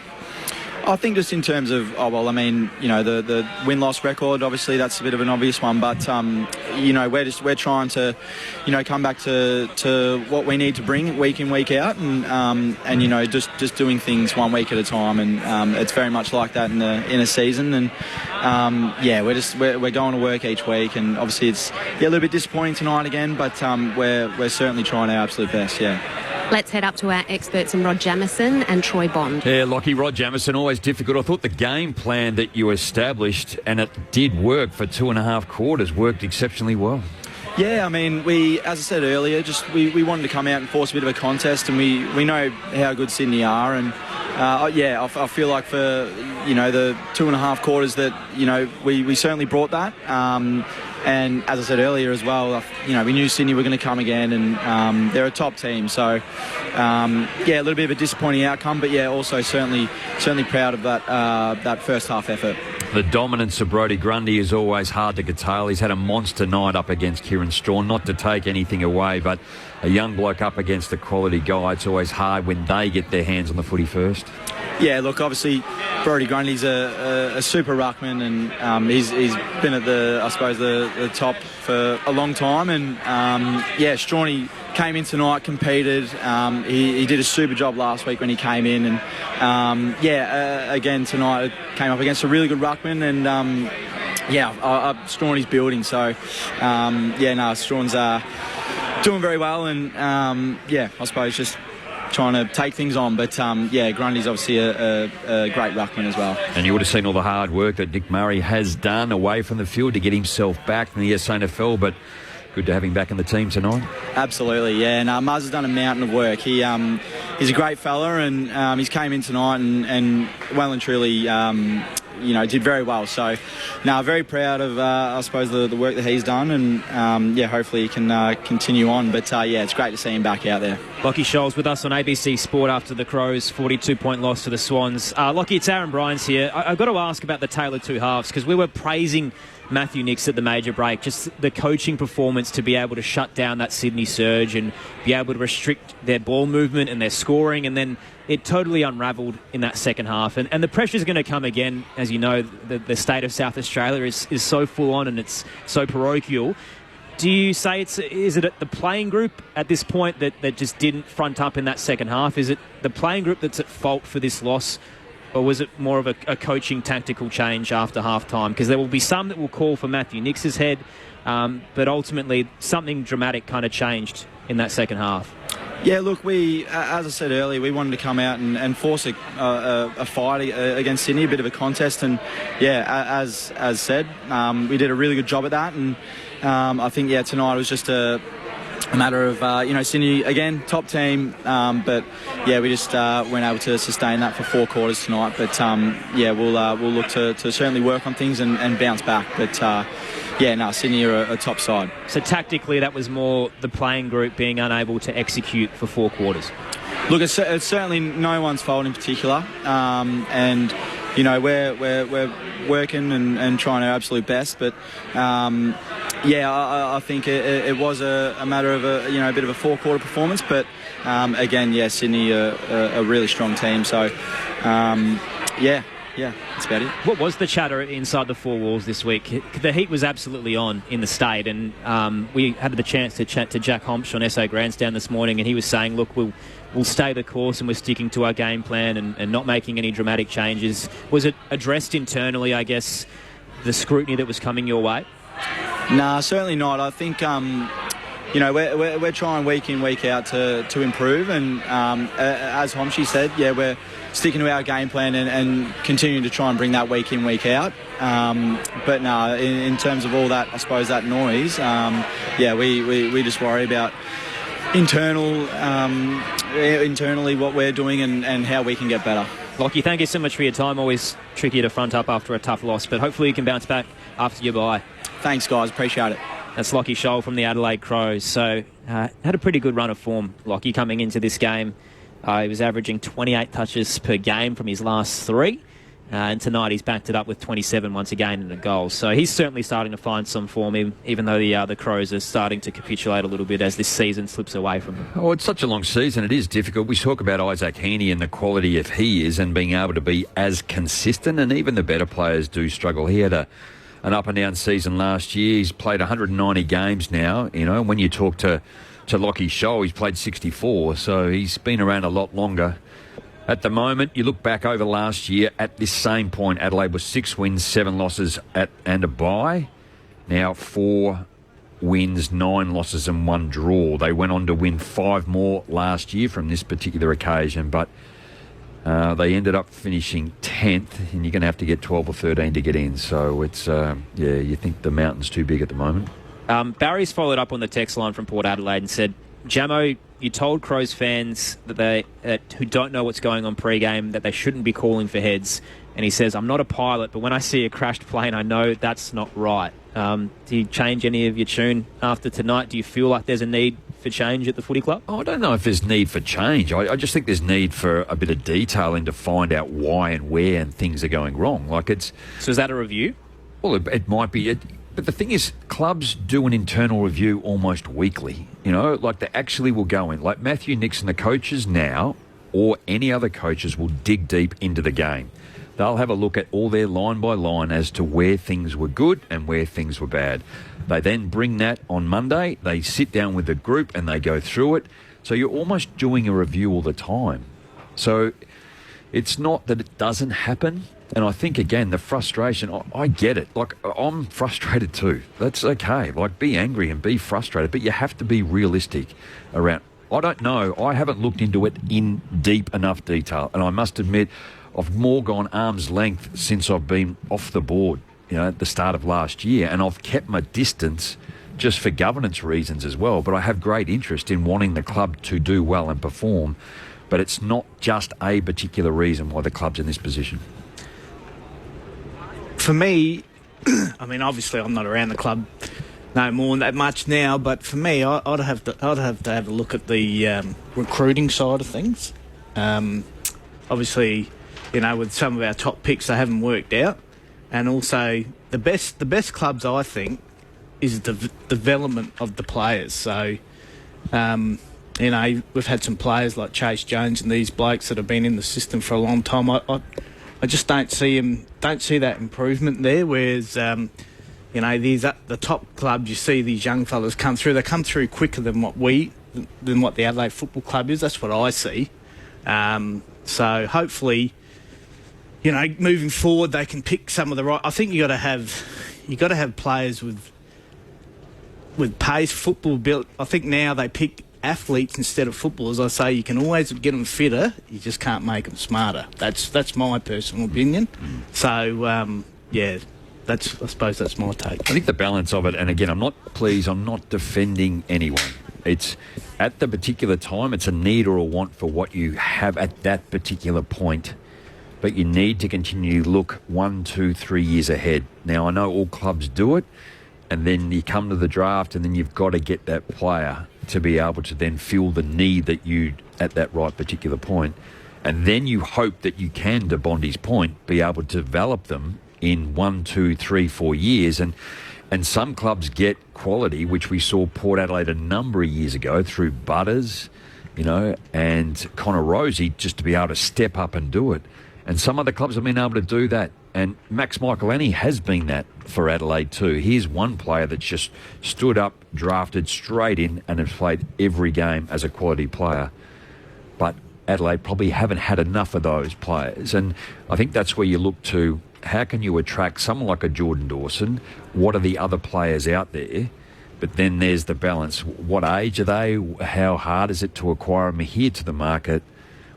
I think just in terms of, the win-loss record, obviously that's a bit of an obvious one, but, we're trying to, come back to what we need to bring week in, week out, and just doing things 1 week at a time, and it's very much like that in a season, and, we're going to work each week, and obviously it's a little bit disappointing tonight again, but we're certainly trying our absolute best, Let's head up to our experts in Rod Jamieson and Troy Bond. Yeah, Lockie, Rod Jamieson, always difficult. I thought the game plan that you established, and it did work for 2.5 quarters, worked exceptionally well. Yeah, as I said earlier, we wanted to come out and force a bit of a contest, and we know how good Sydney are, and I feel like for the 2.5 quarters that we certainly brought that. And as I said earlier as well, we knew Sydney were going to come again, and they're a top team. So, a little bit of a disappointing outcome, but also certainly proud of that first half effort. The dominance of Brodie Grundy is always hard to curtail. He's had a monster night up against Kieran Strachan, not to take anything away, but a young bloke up against a quality guy, it's always hard when they get their hands on the footy first. Yeah, look, obviously Brodie Grundy's a super ruckman, and he's been at the top for a long time, and Strachan came in tonight, competed. He did a super job last week when he came in, and again tonight came up against a really good ruckman, and Strachan is building, so Strachan's doing very well, and I suppose just trying to take things on, but Grundy's obviously a great ruckman as well. And you would have seen all the hard work that Nick Murray has done away from the field to get himself back in the SANFL, but good to have him back in the team tonight. Absolutely, yeah. And Muzz has done a mountain of work. He's a great fella, and he's came in tonight and well and truly did very well. So, very proud of, the work that he's done, and, hopefully he can continue on. But, it's great to see him back out there. Lockie Scholl's with us on ABC Sport after the Crows' 42-point loss to the Swans. Lockie, it's Aaron Bryans here. I've got to ask about the tale of two halves, because we were praising Matthew Nicks at the major break, just the coaching performance to be able to shut down that Sydney surge and be able to restrict their ball movement and their scoring, and then it totally unravelled in that second half. And the pressure's going to come again. As you know, the state of South Australia is so full on and it's so parochial. Do you say is it the playing group at this point that just didn't front up in that second half? Is it the playing group that's at fault for this loss? Or was it more of a coaching tactical change after half-time? Because there will be some that will call for Matthew Nix's head, but ultimately something dramatic kind of changed in that second half. Yeah, look, we, as I said earlier, we wanted to come out and force a fight against Sydney, a bit of a contest, and yeah, as said, we did a really good job at that, and I think tonight was just a matter of Sydney again, top team, but yeah, we just weren't able to sustain that for 4 quarters tonight. But we'll look to certainly work on things and bounce back. But Sydney are a top side. So tactically, that was more the playing group being unable to execute for 4 quarters. Look, it's certainly no one's fault in particular, and we're working and trying our absolute best, but. I think it was a matter of a bit of a 4-quarter performance, but Sydney are a really strong team. So that's about it. What was the chatter inside the 4 walls this week? The heat was absolutely on in the state, and we had the chance to chat to Jack Homsch on SA Grandstand this morning, and he was saying, look, we'll stay the course and we're sticking to our game plan and not making any dramatic changes. Was it addressed internally, I guess, the scrutiny that was coming your way? Nah, certainly not. I think we're trying week in, week out to improve, and as Homshi said, we're sticking to our game plan and continuing to try and bring that week in, week out. But no, in terms of all that, I suppose that noise, we just worry about internally what we're doing and how we can get better. Lockie, thank you so much for your time. Always tricky to front up after a tough loss, but hopefully you can bounce back after your bye. Thanks, guys. Appreciate it. That's Lockie Scholl from the Adelaide Crows. So, had a pretty good run of form, Lockie, coming into this game. He was averaging 28 touches per game from his last 3. And tonight he's backed it up with 27 once again and a goal. So he's certainly starting to find some form, even though the Crows are starting to capitulate a little bit as this season slips away from them. Oh, it's such a long season. It is difficult. We talk about Isaac Heaney and the quality of he is and being able to be as consistent, and even the better players do struggle. He had an up-and-down season last year. He's played 190 games now. When you talk to Lockie Scholl, he's played 64, so he's been around a lot longer. At the moment, you look back over last year, at this same point, Adelaide was 6 wins, 7 losses and a bye. Now 4 wins, 9 losses and 1 draw. They went on to win 5 more last year from this particular occasion, but they ended up finishing 10th, and you're going to have to get 12 or 13 to get in. So it's, you think the mountain's too big at the moment. Barry's followed up on the text line from Port Adelaide and said, Jamo, you told Crows fans that who don't know what's going on pre-game that they shouldn't be calling for heads. And he says, I'm not a pilot, but when I see a crashed plane, I know that's not right. Do you change any of your tune after tonight? Do you feel like there's a need for change at the footy club? I don't know if there's need for change. I just think there's need for a bit of detailing to find out why and where and things are going wrong. So is that a review? Well, it might be. But the thing is, clubs do an internal review almost weekly. They actually will go in. Like Matthew Nixon, the coaches now, or any other coaches, will dig deep into the game. They'll have a look at all their line by line as to where things were good and where things were bad. They then bring that on Monday. They sit down with the group and they go through it. So you're almost doing a review all the time. So it's not that it doesn't happen. And I think, again, the frustration, I get it. I'm frustrated too. That's okay. Be angry and be frustrated. But you have to be realistic around. I don't know. I haven't looked into it in deep enough detail. And I must admit, I've more gone arm's length since I've been off the board, at the start of last year. And I've kept my distance just for governance reasons as well. But I have great interest in wanting the club to do well and perform. But it's not just a particular reason why the club's in this position. For me, obviously I'm not around the club no more that much now, but for me, I'd have to have a look at the recruiting side of things. Obviously, with some of our top picks, they haven't worked out, and also the best clubs, I think, is the development of the players. So, you know, we've had some players like Chase Jones and these blokes that have been in the system for a long time. I just don't see that improvement there. Whereas, you know, these at the top clubs, you see these young fellas come through. They come through quicker than what the Adelaide Football Club is. That's what I see. So hopefully, you know, moving forward, they can pick some of the right. I think you got to have players with pace, football built. I think now they pick athletes instead of footballers. I say you can always get them fitter, you just can't make them smarter. That's my personal opinion. So yeah, I suppose that's my take. I think the balance of it, and again, I'm not defending anyone. It's at the particular time, it's a need or a want for what you have at that particular point. But you need to continue to look 1, 2, 3 years ahead. Now, I know all clubs do it, and then you come to the draft, and then you've got to get that player to be able to then fill the need that you at that right particular point. And then you hope that you can, to Bondi's point, be able to develop them in 1, 2, 3, 4 years. And some clubs get quality, which we saw Port Adelaide a number of years ago through Butters, you know, and Connor Rosie, just to be able to step up and do it. And some other clubs have been able to do that. And Max Michaelani has been that for Adelaide too. He's one player that's just stood up, drafted straight in, and has played every game as a quality player. But Adelaide probably haven't had enough of those players. And I think that's where you look to, how can you attract someone like a Jordan Dawson? What are the other players out there? But then there's the balance. What age are they? How hard is it to acquire them here to the market,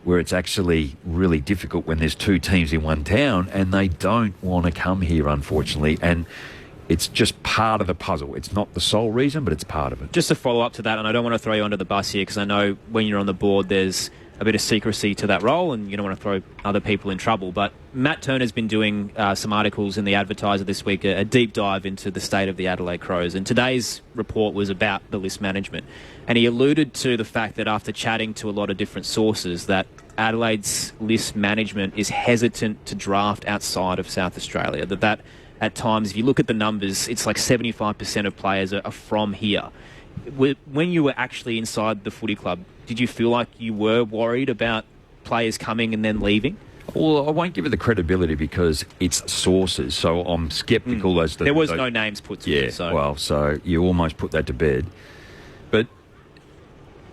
where it's actually really difficult when there's two teams in one town and they don't want to come here, unfortunately. And it's just part of the puzzle. It's not the sole reason, but it's part of it. Just to follow up to that, and I don't want to throw you under the bus here, because I know when you're on the board there's a bit of secrecy to that role and you don't want to throw other people in trouble. But Matt Turner's been doing some articles in the Advertiser this week, a deep dive into the state of the Adelaide Crows. And today's report was about the list management. And he alluded to the fact that after chatting to a lot of different sources, that Adelaide's list management is hesitant to draft outside of South Australia. That at times, if you look at the numbers, it's like 75% of players are from here. When you were actually inside the footy club, did you feel like you were worried about players coming and then leaving? Well, I won't give it the credibility because it's sources, so I'm sceptical as to... There was no names put to it. So you almost put that to bed. But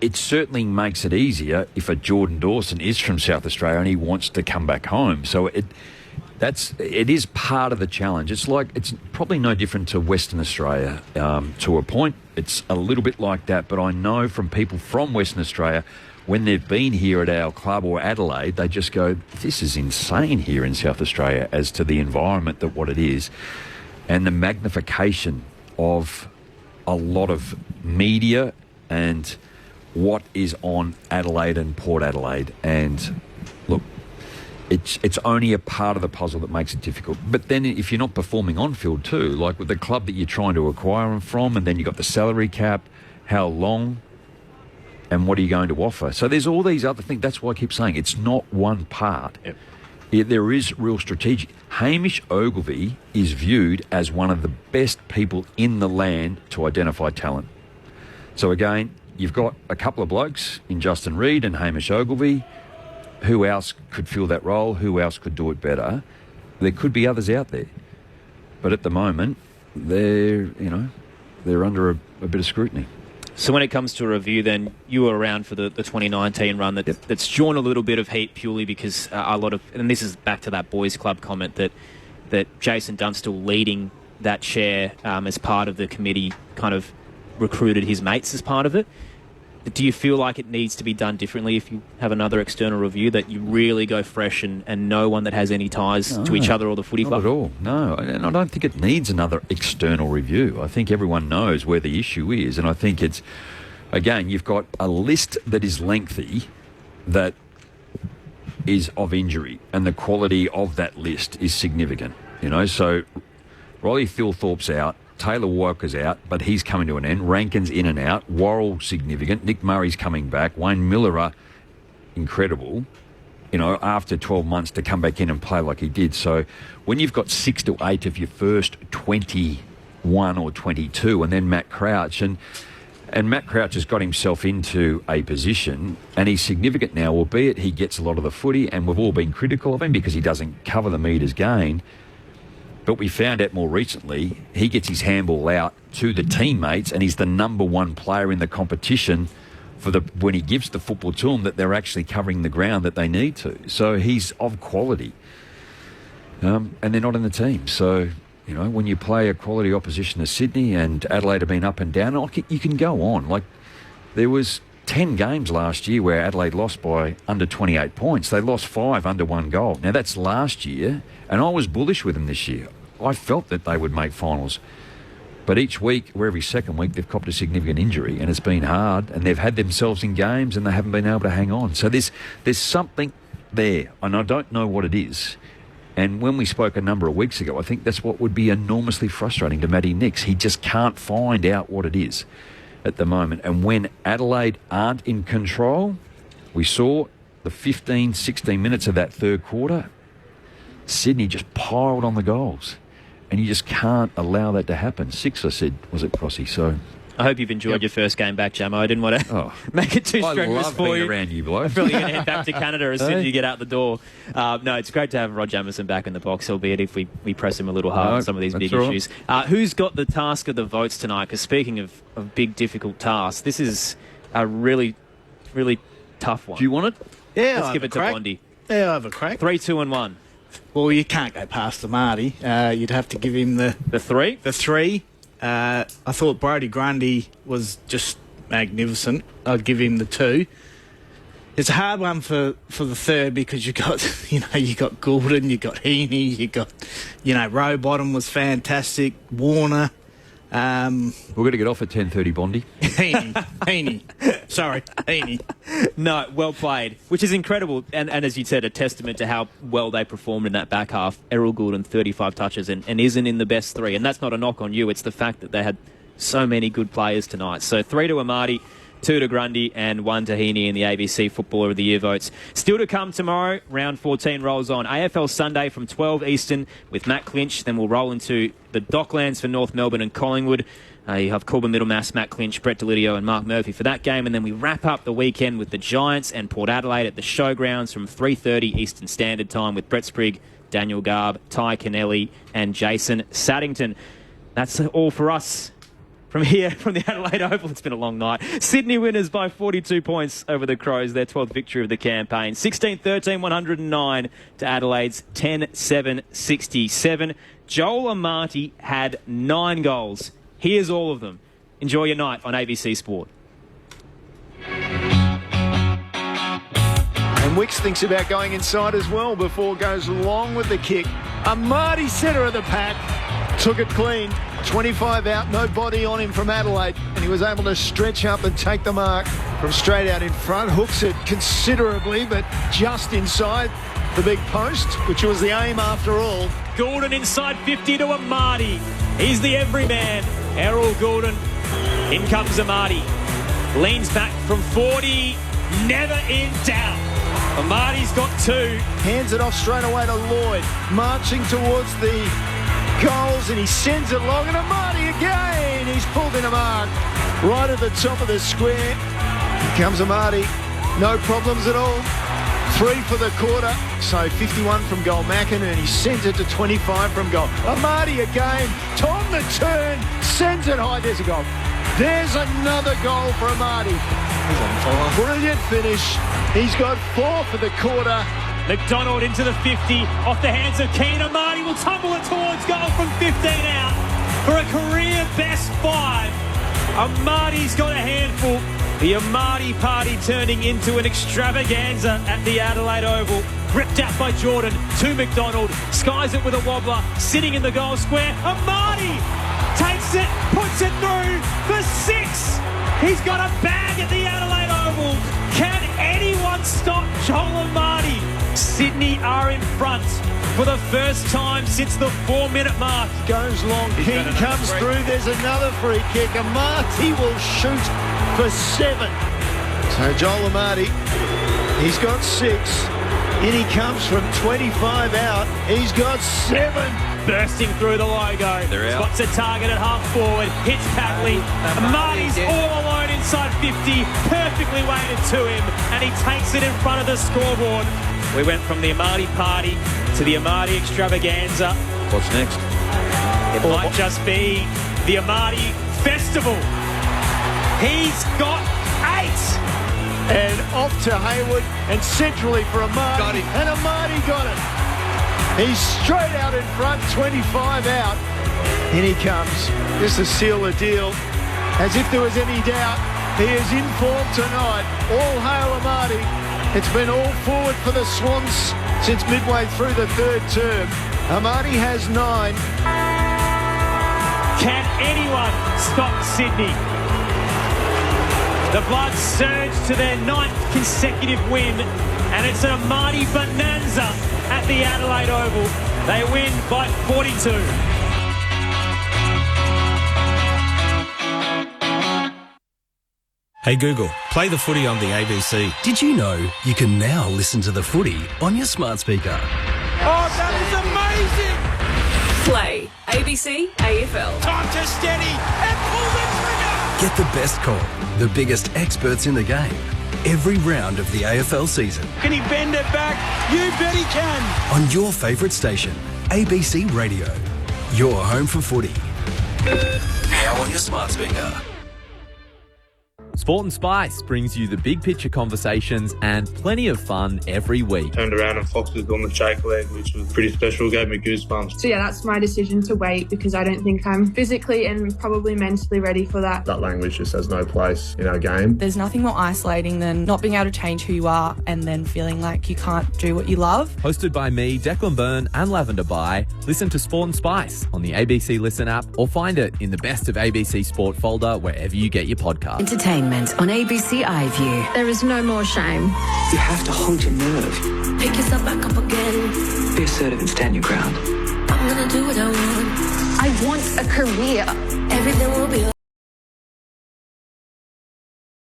it certainly makes it easier if a Jordan Dawson is from South Australia and he wants to come back home. So it is part of the challenge. It's probably no different to Western Australia to a point. It's a little bit like that, but I know from people from Western Australia, when they've been here at our club or Adelaide, they just go, this is insane here in South Australia as to the environment, that what it is, and the magnification of a lot of media and what is on Adelaide and Port Adelaide. And look, it's only a part of the puzzle that makes it difficult. But then if you're not performing on field too, like with the club that you're trying to acquire them from, and then you've got the salary cap, how long, and what are you going to offer? So there's all these other things. That's why I keep saying it's not one part. Yep. There is real strategic. Hamish Ogilvie is viewed as one of the best people in the land to identify talent. So again, you've got a couple of blokes in Justin Reid and Hamish Ogilvie. Who else could fill that role? Who else could do it better? There could be others out there. But at the moment, they're under a bit of scrutiny. So when it comes to a review, then you were around for the 2019 run that's drawn a little bit of heat purely because a lot of, and this is back to that boys club comment that Jason Dunstall leading that chair as part of the committee kind of recruited his mates as part of it. Do you feel like it needs to be done differently if you have another external review, that you really go fresh and no one that has any ties to each other or the footy club? Not at all, no. And I don't think it needs another external review. I think everyone knows where the issue is. And I think it's, again, you've got a list that is lengthy that is of injury, and the quality of that list is significant. So Riley Thilthorpe's out. Taylor Walker's out, but he's coming to an end. Rankin's in and out. Worrell, significant. Nick Murray's coming back. Wayne Miller, incredible, after 12 months to come back in and play like he did. So when you've got 6 to 8 of your first 21 or 22, and then Matt Crouch, and And Matt Crouch has got himself into a position, and he's significant now, albeit he gets a lot of the footy, and we've all been critical of him because he doesn't cover the metres gained. But we found out more recently, he gets his handball out to the teammates, and he's the number one player in the competition when he gives the football to them, that they're actually covering the ground that they need to. So he's of quality. And they're not in the team. So, you know, when you play a quality opposition as Sydney, and Adelaide have been up and down, you can go on. Like, there was 10 games last year where Adelaide lost by under 28 points. They lost 5 under 1 goal. Now, that's last year, and I was bullish with them this year. I felt that they would make finals. But each week, or every second week, they've copped a significant injury, and it's been hard, and they've had themselves in games, and they haven't been able to hang on. So there's something there, and I don't know what it is. And when we spoke a number of weeks ago, I think that's what would be enormously frustrating to Matty Nicks. He just can't find out what it is at the moment. And when Adelaide aren't in control, we saw the 15, 16 minutes of that third quarter, Sydney just piled on the goals. And you just can't allow that to happen. 6, I said, was it, Crossy? So I hope you've enjoyed your first game back, Jamo. I didn't want to make it too strenuous for you. I love being around you, bloke. I feel like you're going to head back to Canada as soon as you get out the door. No, it's great to have Rod Jamieson back in the box, albeit if we press him a little hard on some of these big issues. Who's got the task of the votes tonight? Because speaking of big, difficult tasks, this is a really, really tough one. Do you want it? Yeah, Let's give it to Bondi. Yeah, I'll have a crack. 3, 2 and 1. Well, you can't go past the Marty. You'd have to give him the 3. The 3. I thought Brody Grundy was just magnificent. I'd give him the 2. It's a hard one for the third because you got Goulden, you got Heaney, you got Rowbottom was fantastic, Warner. We're going to get off at 10:30, Bondi. Heaney. Sorry, Heaney. No, well played, which is incredible. And as you said, a testament to how well they performed in that back half. Errol Goulden, 35 touches and isn't in the best 3. And that's not a knock on you. It's the fact that they had so many good players tonight. So 3 to Amati, 2 to Grundy, and 1 to Heaney in the ABC Footballer of the Year votes. Still to come tomorrow, round 14 rolls on. AFL Sunday from 12 Eastern with Matt Clinch. Then we'll roll into the Docklands for North Melbourne and Collingwood. You have Corbin Middlemass, Matt Clinch, Brett Delidio and Mark Murphy for that game. And then we wrap up the weekend with the Giants and Port Adelaide at the Showgrounds from 3:30 Eastern Standard Time with Brett Sprigg, Daniel Garb, Ty Kennelly and Jason Saddington. That's all for us. From here, from the Adelaide Oval, it's been a long night. Sydney winners by 42 points over the Crows, their 12th victory of the campaign. 16-13, 109 to Adelaide's 10-7-67. Joel Amati had 9 goals. Here's all of them. Enjoy your night on ABC Sport. And Wicks thinks about going inside as well before goes long with the kick. Amati, centre of the pack, took it clean. 25 out, no body on him from Adelaide, and he was able to stretch up and take the mark from straight out in front. Hooks it considerably, but just inside the big post, which was the aim after all. Goulden inside 50 to Amati. He's the everyman. Errol Goulden. In comes Amati. Leans back from 40. Never in doubt. Amati's got 2. Hands it off straight away to Lloyd. Marching towards the goals, and he sends it long, and Amati again. He's pulled in a mark right at the top of the square. Here comes Amati. No problems at all. 3 for the quarter, so 51 from goal. McInerney, he sends it to 25 from goal. Amati again, on the turn, sends it high. There's a goal. There's another goal for Amati. Brilliant finish. He's got 4 for the quarter. McDonald into the 50, off the hands of Keane. Amati will tumble it towards goal from 15 out for a career best 5. Amati's got a handful. The Amati party turning into an extravaganza at the Adelaide Oval. Ripped out by Jordan to McDonald. Skies it with a wobbler. Sitting in the goal square. Amati takes it, puts it through for 6. He's got a bag at the Adelaide Oval. Can anyone stop Joel Amati? Sydney are in front for the first time since the 4-minute mark. Goes long. King comes through. There's another free kick. Amati will shoot for 7. So Joel Amati, he's got 6. In he comes from 25 out. He's got 7. Bursting through the logo. They're out. Spots a target at half forward. Hits Patley. Amati's all alone 50, perfectly weighted to him, and he takes it in front of the scoreboard. We went from the Amati party to the Amati extravaganza. What's next? It might just be the Amati Festival. He's got 8. And off to Hayward and centrally for Amati. Got him. And Amati got it. He's straight out in front, 25 out. In he comes. Just to seal the deal. As if there was any doubt, he is in form tonight. All hail Amati. It's been all forward for the Swans since midway through the third term. Amati has 9. Can anyone stop Sydney? The Bloods surge to their 9th consecutive win, and it's an Amati bonanza at the Adelaide Oval. They win by 42. Hey Google, play the footy on the ABC. Did you know you can now listen to the footy on your smart speaker? Oh, that is amazing! Play ABC AFL. Time to steady and pull the trigger! Get the best call, the biggest experts in the game, every round of the AFL season. Can he bend it back? You bet he can! On your favourite station, ABC Radio. Your home for footy. Now on your smart speaker. Sport and Spice brings you the big picture conversations and plenty of fun every week. Turned around and Fox was on the shake leg, which was pretty special, gave me goosebumps. So yeah, that's my decision to wait because I don't think I'm physically and probably mentally ready for that. That language just has no place in our game. There's nothing more isolating than not being able to change who you are and then feeling like you can't do what you love. Hosted by me, Declan Byrne and Lavender Bai, listen to Sport and Spice on the ABC Listen app or find it in the Best of ABC Sport folder wherever you get your podcast. Entertainment on ABC iView. There is no more shame. You have to hold your nerve. Pick yourself back up again. Be assertive and stand your ground. I'm gonna do what I want. I want a career. Everything will be